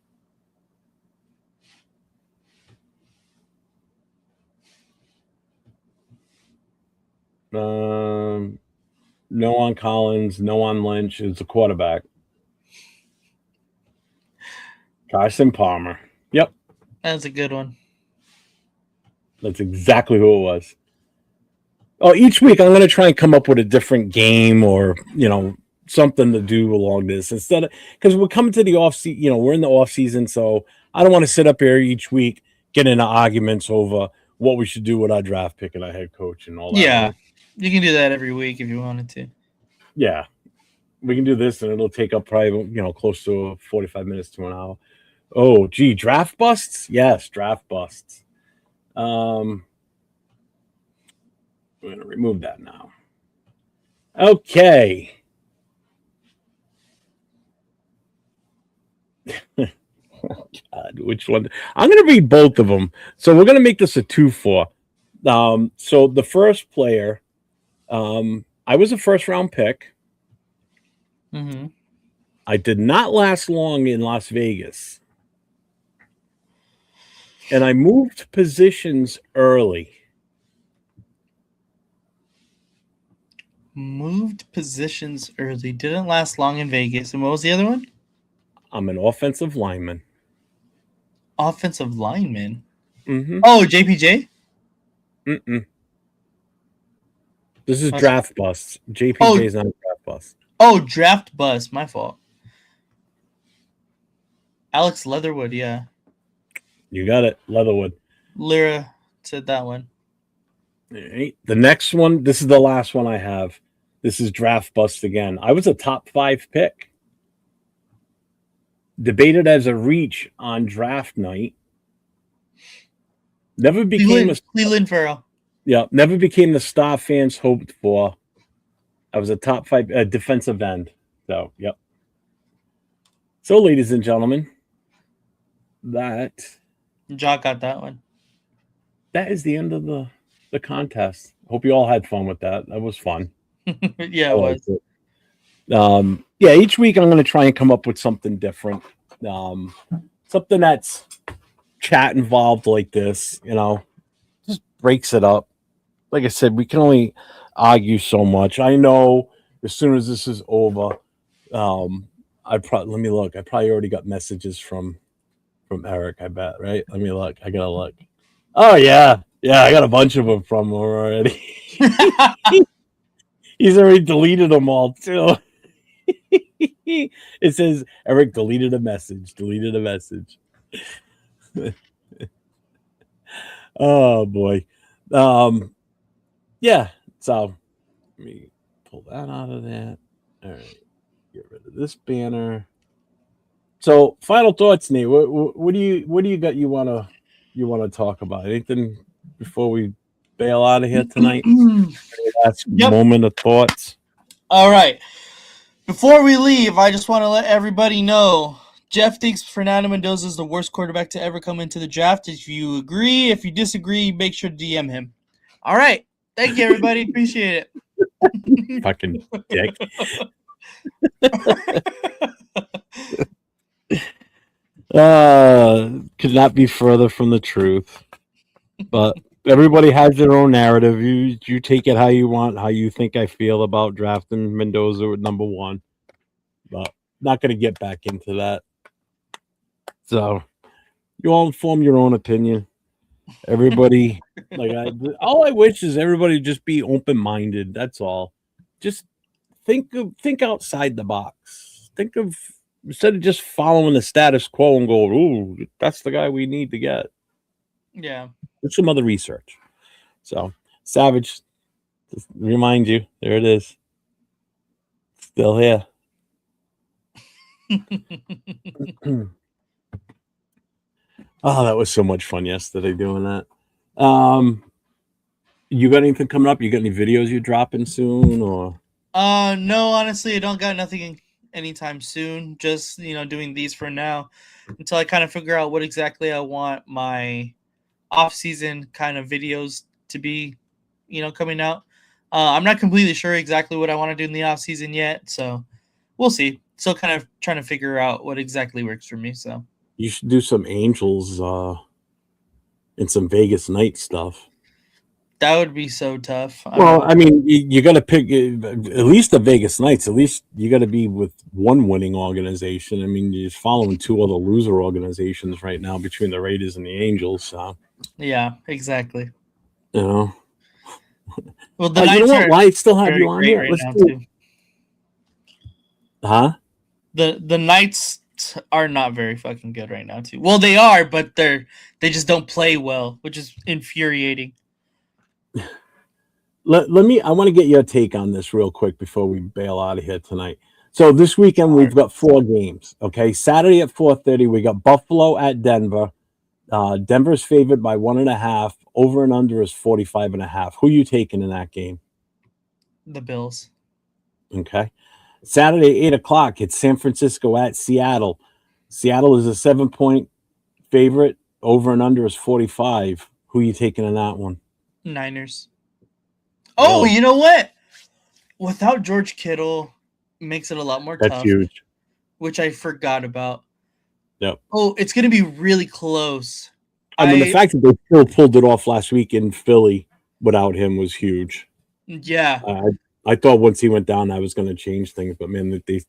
Speaker 4: No on Collins, no on Lynch. It's a quarterback. Carson Palmer. Yep.
Speaker 3: That's a good one.
Speaker 4: That's exactly who it was. Oh, each week I'm going to try and come up with a different game or, something to do along this instead of, because we're coming to the off season, we're in the off season. So I don't want to sit up here each week, get into arguments over what we should do with our draft pick and our head coach and all that.
Speaker 3: Yeah. You can do that every week if you wanted to.
Speaker 4: Yeah. We can do this and it'll take up probably, close to 45 minutes to an hour. Oh, gee, draft busts? Yes, draft busts. We're going to remove that now. Okay. God, which one? I'm going to read both of them. So we're going to make this a 2-4. So the first player, I was a first-round pick.
Speaker 3: Mm-hmm.
Speaker 4: I did not last long in Las Vegas. And I moved positions early.
Speaker 3: Moved positions early. Didn't last long in Vegas. And what was the other one?
Speaker 4: I'm an offensive lineman.
Speaker 3: Offensive lineman?
Speaker 4: Mm-hmm.
Speaker 3: Oh, JPJ?
Speaker 4: Mm-mm. This is draft busts. JPJ is not a draft bust.
Speaker 3: Oh, draft bust. My fault. Alex Leatherwood, yeah.
Speaker 4: You got it. Leatherwood.
Speaker 3: Lyra said that one.
Speaker 4: All right. The next one, this is the last one I have. This is draft bust again. I was a top 5 pick. Debated as a reach on draft night. Never became
Speaker 3: Cleveland Farrell.
Speaker 4: Yeah, never became the star fans hoped for. I was a top 5 defensive end. So, yep. So, ladies and gentlemen,
Speaker 3: Jock got that one.
Speaker 4: That is the end of the contest. Hope you all had fun with that. That was fun.
Speaker 3: Yeah, it was.
Speaker 4: Yeah, each week I'm going to try and come up with something different. Something that's chat involved like this, just breaks it up. Like I said, we can only argue so much. I know as soon as this is over, I'm Let me look. I probably already got messages from Eric. I bet, right? Let me look. I gotta look. Oh yeah, I got a bunch of them from him already. He's already deleted them all too. It says Eric deleted a message. Oh boy. Yeah. So let me pull that out of that. All right. Get rid of this banner. So final thoughts, Nate. What do you got you wanna talk about? Anything before we bail out of here tonight? Last moment of thoughts.
Speaker 3: All right. Before we leave, I just want to let everybody know Jeff thinks Fernando Mendoza is the worst quarterback to ever come into the draft. If you agree, if you disagree, make sure to DM him. All right. Thank you, everybody. Appreciate it.
Speaker 4: Fucking dick. Could not be further from the truth. But everybody has their own narrative. You take it how you want, how you think I feel about drafting Mendoza at number 1. But not going to get back into that. So you all form your own opinion. Everybody, all I wish is everybody just be open-minded. That's all. Just think outside the box. Think of, instead of just following the status quo and go, ooh, that's the guy we need to get.
Speaker 3: Yeah.
Speaker 4: Do some other research. So Savage, just remind you, there it is. Still here. Oh, that was so much fun yesterday doing that. You got anything coming up? You got any videos you dropping soon, or?
Speaker 3: No, honestly, I don't got nothing anytime soon. Just, doing these for now until I kind of figure out what exactly I want my off-season kind of videos to be, coming out. I'm not completely sure exactly what I want to do in the off-season yet, so we'll see. Still kind of trying to figure out what exactly works for me. So
Speaker 4: you should do some Angels and some Vegas night stuff.
Speaker 3: That would be so tough.
Speaker 4: I mean, you got to pick at least the Vegas Knights. At least you got to be with one winning organization. I mean, you're following 2 other loser organizations right now between the Raiders and the Angels. So
Speaker 3: yeah, exactly.
Speaker 4: Well,
Speaker 3: the Knights
Speaker 4: you know what? Why still have you on here?
Speaker 3: Right now too.
Speaker 4: Huh?
Speaker 3: The Knights are not very fucking good right now too. Well, they are, but they just don't play well, which is infuriating.
Speaker 4: I want to get your take on this real quick before we bail out of here tonight. So this weekend we've got 4 games. Okay, Saturday at 4:30 we got Buffalo at Denver. Denver's favored by 1.5. Over and under is 45.5. Who are you taking in that game?
Speaker 3: The Bills.
Speaker 4: Okay. Saturday 8:00 it's San Francisco at Seattle. Seattle is a 7-point favorite. Over and under is 45. Who are you taking in that one?
Speaker 3: Niners. Oh, you know what? Without George Kittle, makes it a lot more tough.
Speaker 4: That's huge.
Speaker 3: Which I forgot about.
Speaker 4: Yep.
Speaker 3: Oh, it's going to be really close.
Speaker 4: I mean, the fact that they still pulled it off last week in Philly without him was huge.
Speaker 3: Yeah.
Speaker 4: I thought once he went down, I was going to change things, but man, they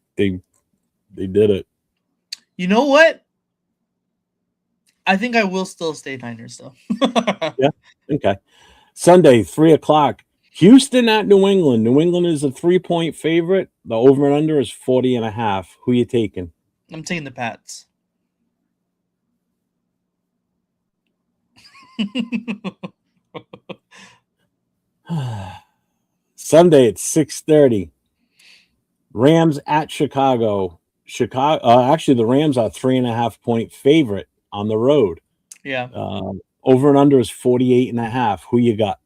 Speaker 4: did it.
Speaker 3: You know what? I think I will still stay Niners though.
Speaker 4: Yeah. Okay. Sunday, 3:00. Houston at New England. New England is a 3-point favorite. The over and under is 40.5. Who are you taking?
Speaker 3: I'm taking the Pats.
Speaker 4: Sunday at 6:30. Rams at Chicago. Actually, the Rams are 3.5-point favorite on the road.
Speaker 3: Yeah.
Speaker 4: Over and under is 48.5. Who you got?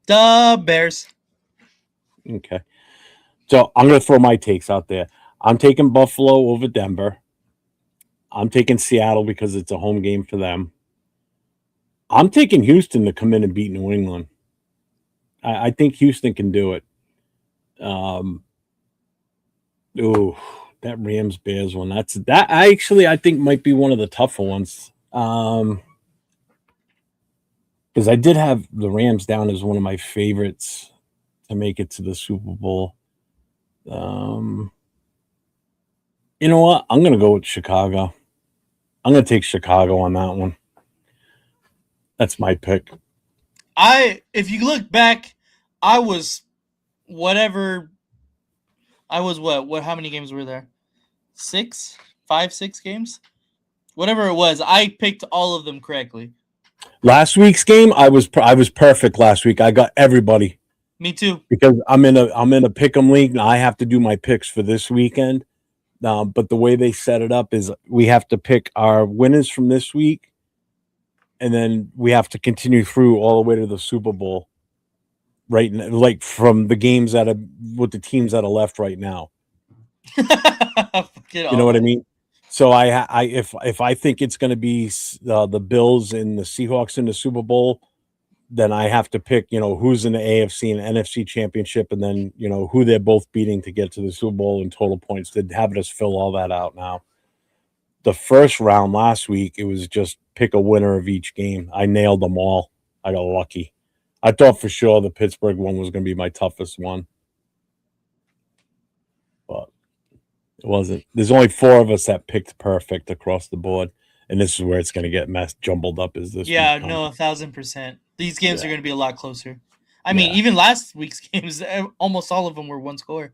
Speaker 3: The Bears.
Speaker 4: Okay. So I'm going to throw my takes out there. I'm taking Buffalo over Denver. I'm taking Seattle because it's a home game for them. I'm taking Houston to come in and beat New England. I think Houston can do it. That Rams Bears one. I think might be one of the tougher ones. because I did have the Rams down as one of my favorites to make it to the Super Bowl. You know what? I'm going to go with Chicago. I'm going to take Chicago on that one. That's my pick.
Speaker 3: If you look back, I was whatever. I was what? How many games were there? 6, 5, 6 games? Whatever it was, I picked all of them correctly.
Speaker 4: Last week's game, I was perfect last week. I got everybody.
Speaker 3: Me too.
Speaker 4: Because I'm in a pick'em league and I have to do my picks for this weekend. But the way they set it up is we have to pick our winners from this week, and then we have to continue through all the way to the Super Bowl. Right, like from the games that are with the teams that are left right now. You know what I mean? So if I think it's going to be the Bills and the Seahawks in the Super Bowl, then I have to pick, who's in the AFC and NFC championship, and then, who they're both beating to get to the Super Bowl in total points. To have us fill all that out now. The first round last week, it was just pick a winner of each game. I nailed them all. I got lucky. I thought for sure the Pittsburgh one was going to be my toughest one. But it wasn't. There's only 4 of us that picked perfect across the board. And this is where it's going to get jumbled up is this.
Speaker 3: Yeah, no, 1,000%. These games are going to be a lot closer. I mean, even last week's games, almost all of them were one score.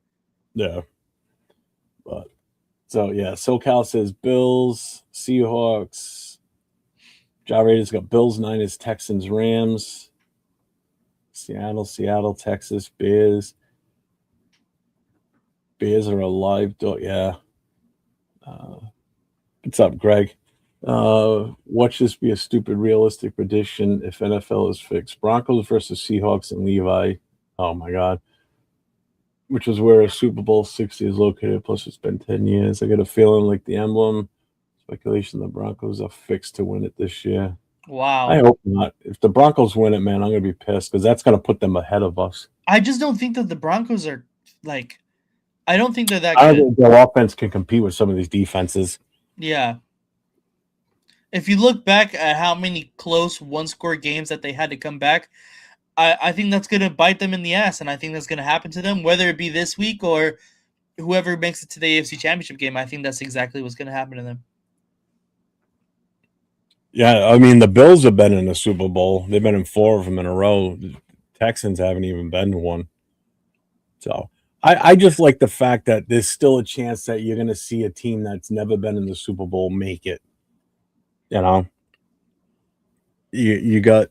Speaker 4: Yeah. But so, yeah, SoCal says Bills, Seahawks. Raiders got Bills, Niners, Texans, Rams. Seattle, Texas, Bears. Bears are alive. Yeah. What's up, Greg? Watch this be a stupid realistic prediction if NFL is fixed. Broncos versus Seahawks and Levi. Oh, my God. Which is where a Super Bowl 60 is located. Plus, it's been 10 years. I got a feeling like the emblem. Speculation the Broncos are fixed to win it this year.
Speaker 3: Wow.
Speaker 4: I hope not. If the Broncos win it, man, I'm going to be pissed because that's going to put them ahead of us.
Speaker 3: I just don't think that the Broncos are, I don't think they're that
Speaker 4: I
Speaker 3: good.
Speaker 4: don't think their offense can compete with some of these defenses.
Speaker 3: Yeah. If you look back at how many close one-score games that they had to come back, I think that's going to bite them in the ass, and I think that's going to happen to them, whether it be this week or whoever makes it to the AFC Championship game. I think that's exactly what's going to happen to them.
Speaker 4: Yeah, I mean, the Bills have been in the Super Bowl. They've been in 4 of them in a row. The Texans haven't even been to one. So I just like the fact that there's still a chance that you're going to see a team that's never been in the Super Bowl make it. You got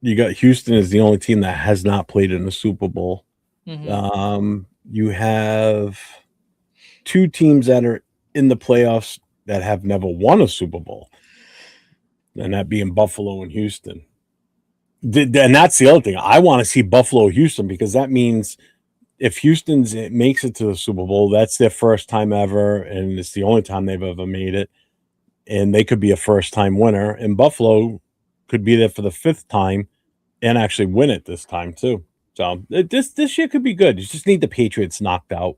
Speaker 4: Houston is the only team that has not played in the Super Bowl. Mm-hmm. You have 2 teams that are in the playoffs that have never won a Super Bowl, and that being Buffalo and Houston. And that's the other thing. I want to see Buffalo, Houston, because that means if Houston makes it to the Super Bowl, that's their first time ever, and it's the only time they've ever made it. And they could be a first-time winner. And Buffalo could be there for the 5th time and actually win it this time too. So this year could be good. You just need the Patriots knocked out.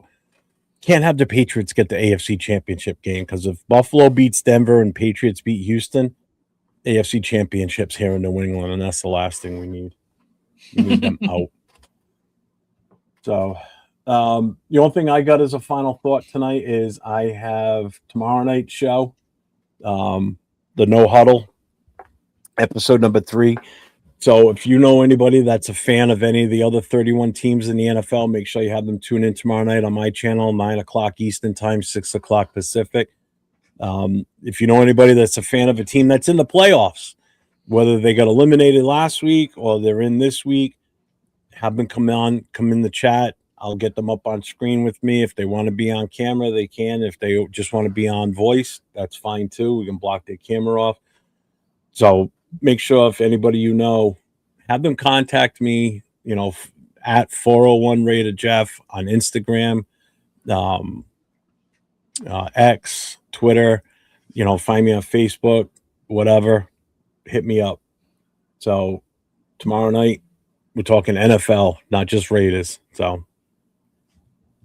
Speaker 4: Can't have the Patriots get the AFC Championship game, because if Buffalo beats Denver and Patriots beat Houston, AFC Championships here in New England, and that's the last thing we need. We need them out. So the only thing I got as a final thought tonight is I have tomorrow night's show, the No Huddle, episode number 3. So if you know anybody that's a fan of any of the other 31 teams in the NFL, make sure you have them tune in tomorrow night on my channel, 9 o'clock Eastern time, 6 o'clock Pacific. If you know anybody that's a fan of a team that's in the playoffs, whether they got eliminated last week or they're in this week, have them come in the chat. I'll get them up on screen with me. If they want to be on camera, they can. If they just want to be on voice, that's fine too. We can block their camera off. So make sure if anybody you know, have them contact me, at 401 Raider Jeff on Instagram, X, Twitter, find me on Facebook, whatever, hit me up. So tomorrow night, we're talking NFL, not just Raiders. So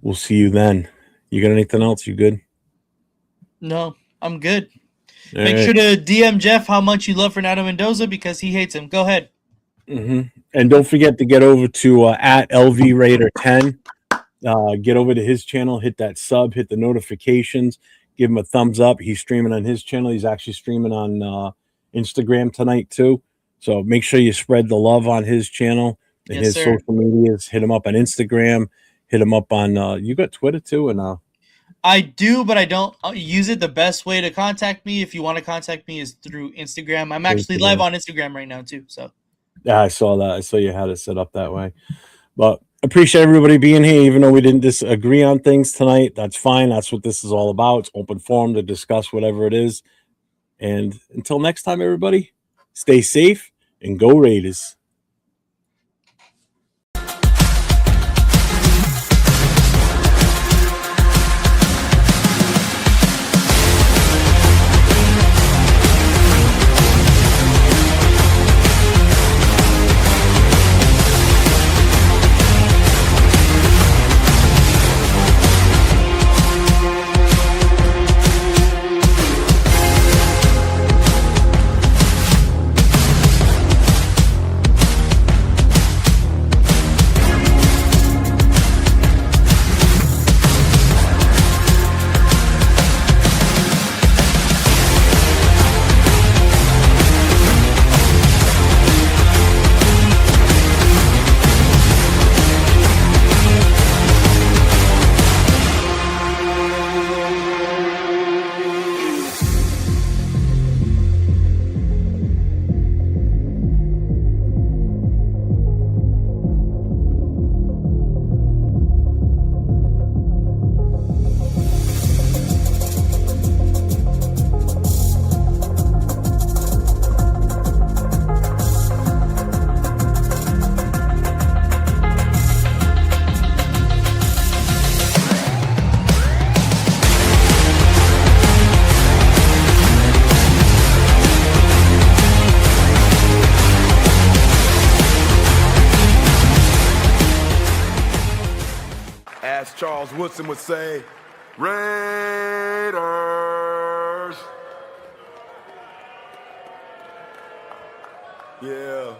Speaker 4: we'll see you then. You got anything else? You good?
Speaker 3: No, I'm good. Make sure to DM Jeff how much you love Fernando Mendoza because he hates him. Go ahead.
Speaker 4: And don't forget to get over to at LV Raider 10. Get over to his channel, hit that sub, hit the notifications, give him a thumbs up. He's streaming on his channel. He's actually streaming on Instagram tonight too. So make sure you spread the love on his channel and his social medias. Hit him up on Instagram. Hit him up on you got Twitter too, and
Speaker 3: I do, but I don't use it. The best way to contact me, if you want to contact me, is through Instagram. I'm actually live on Instagram right now too. So
Speaker 4: yeah, I saw that. I saw you had it set up that way. But appreciate everybody being here, even though we didn't disagree on things tonight. That's fine. That's what this is all about. It's open forum to discuss whatever it is. And until next time, everybody, stay safe and go Raiders.
Speaker 2: As Charles Woodson would say, Raiders. Yeah.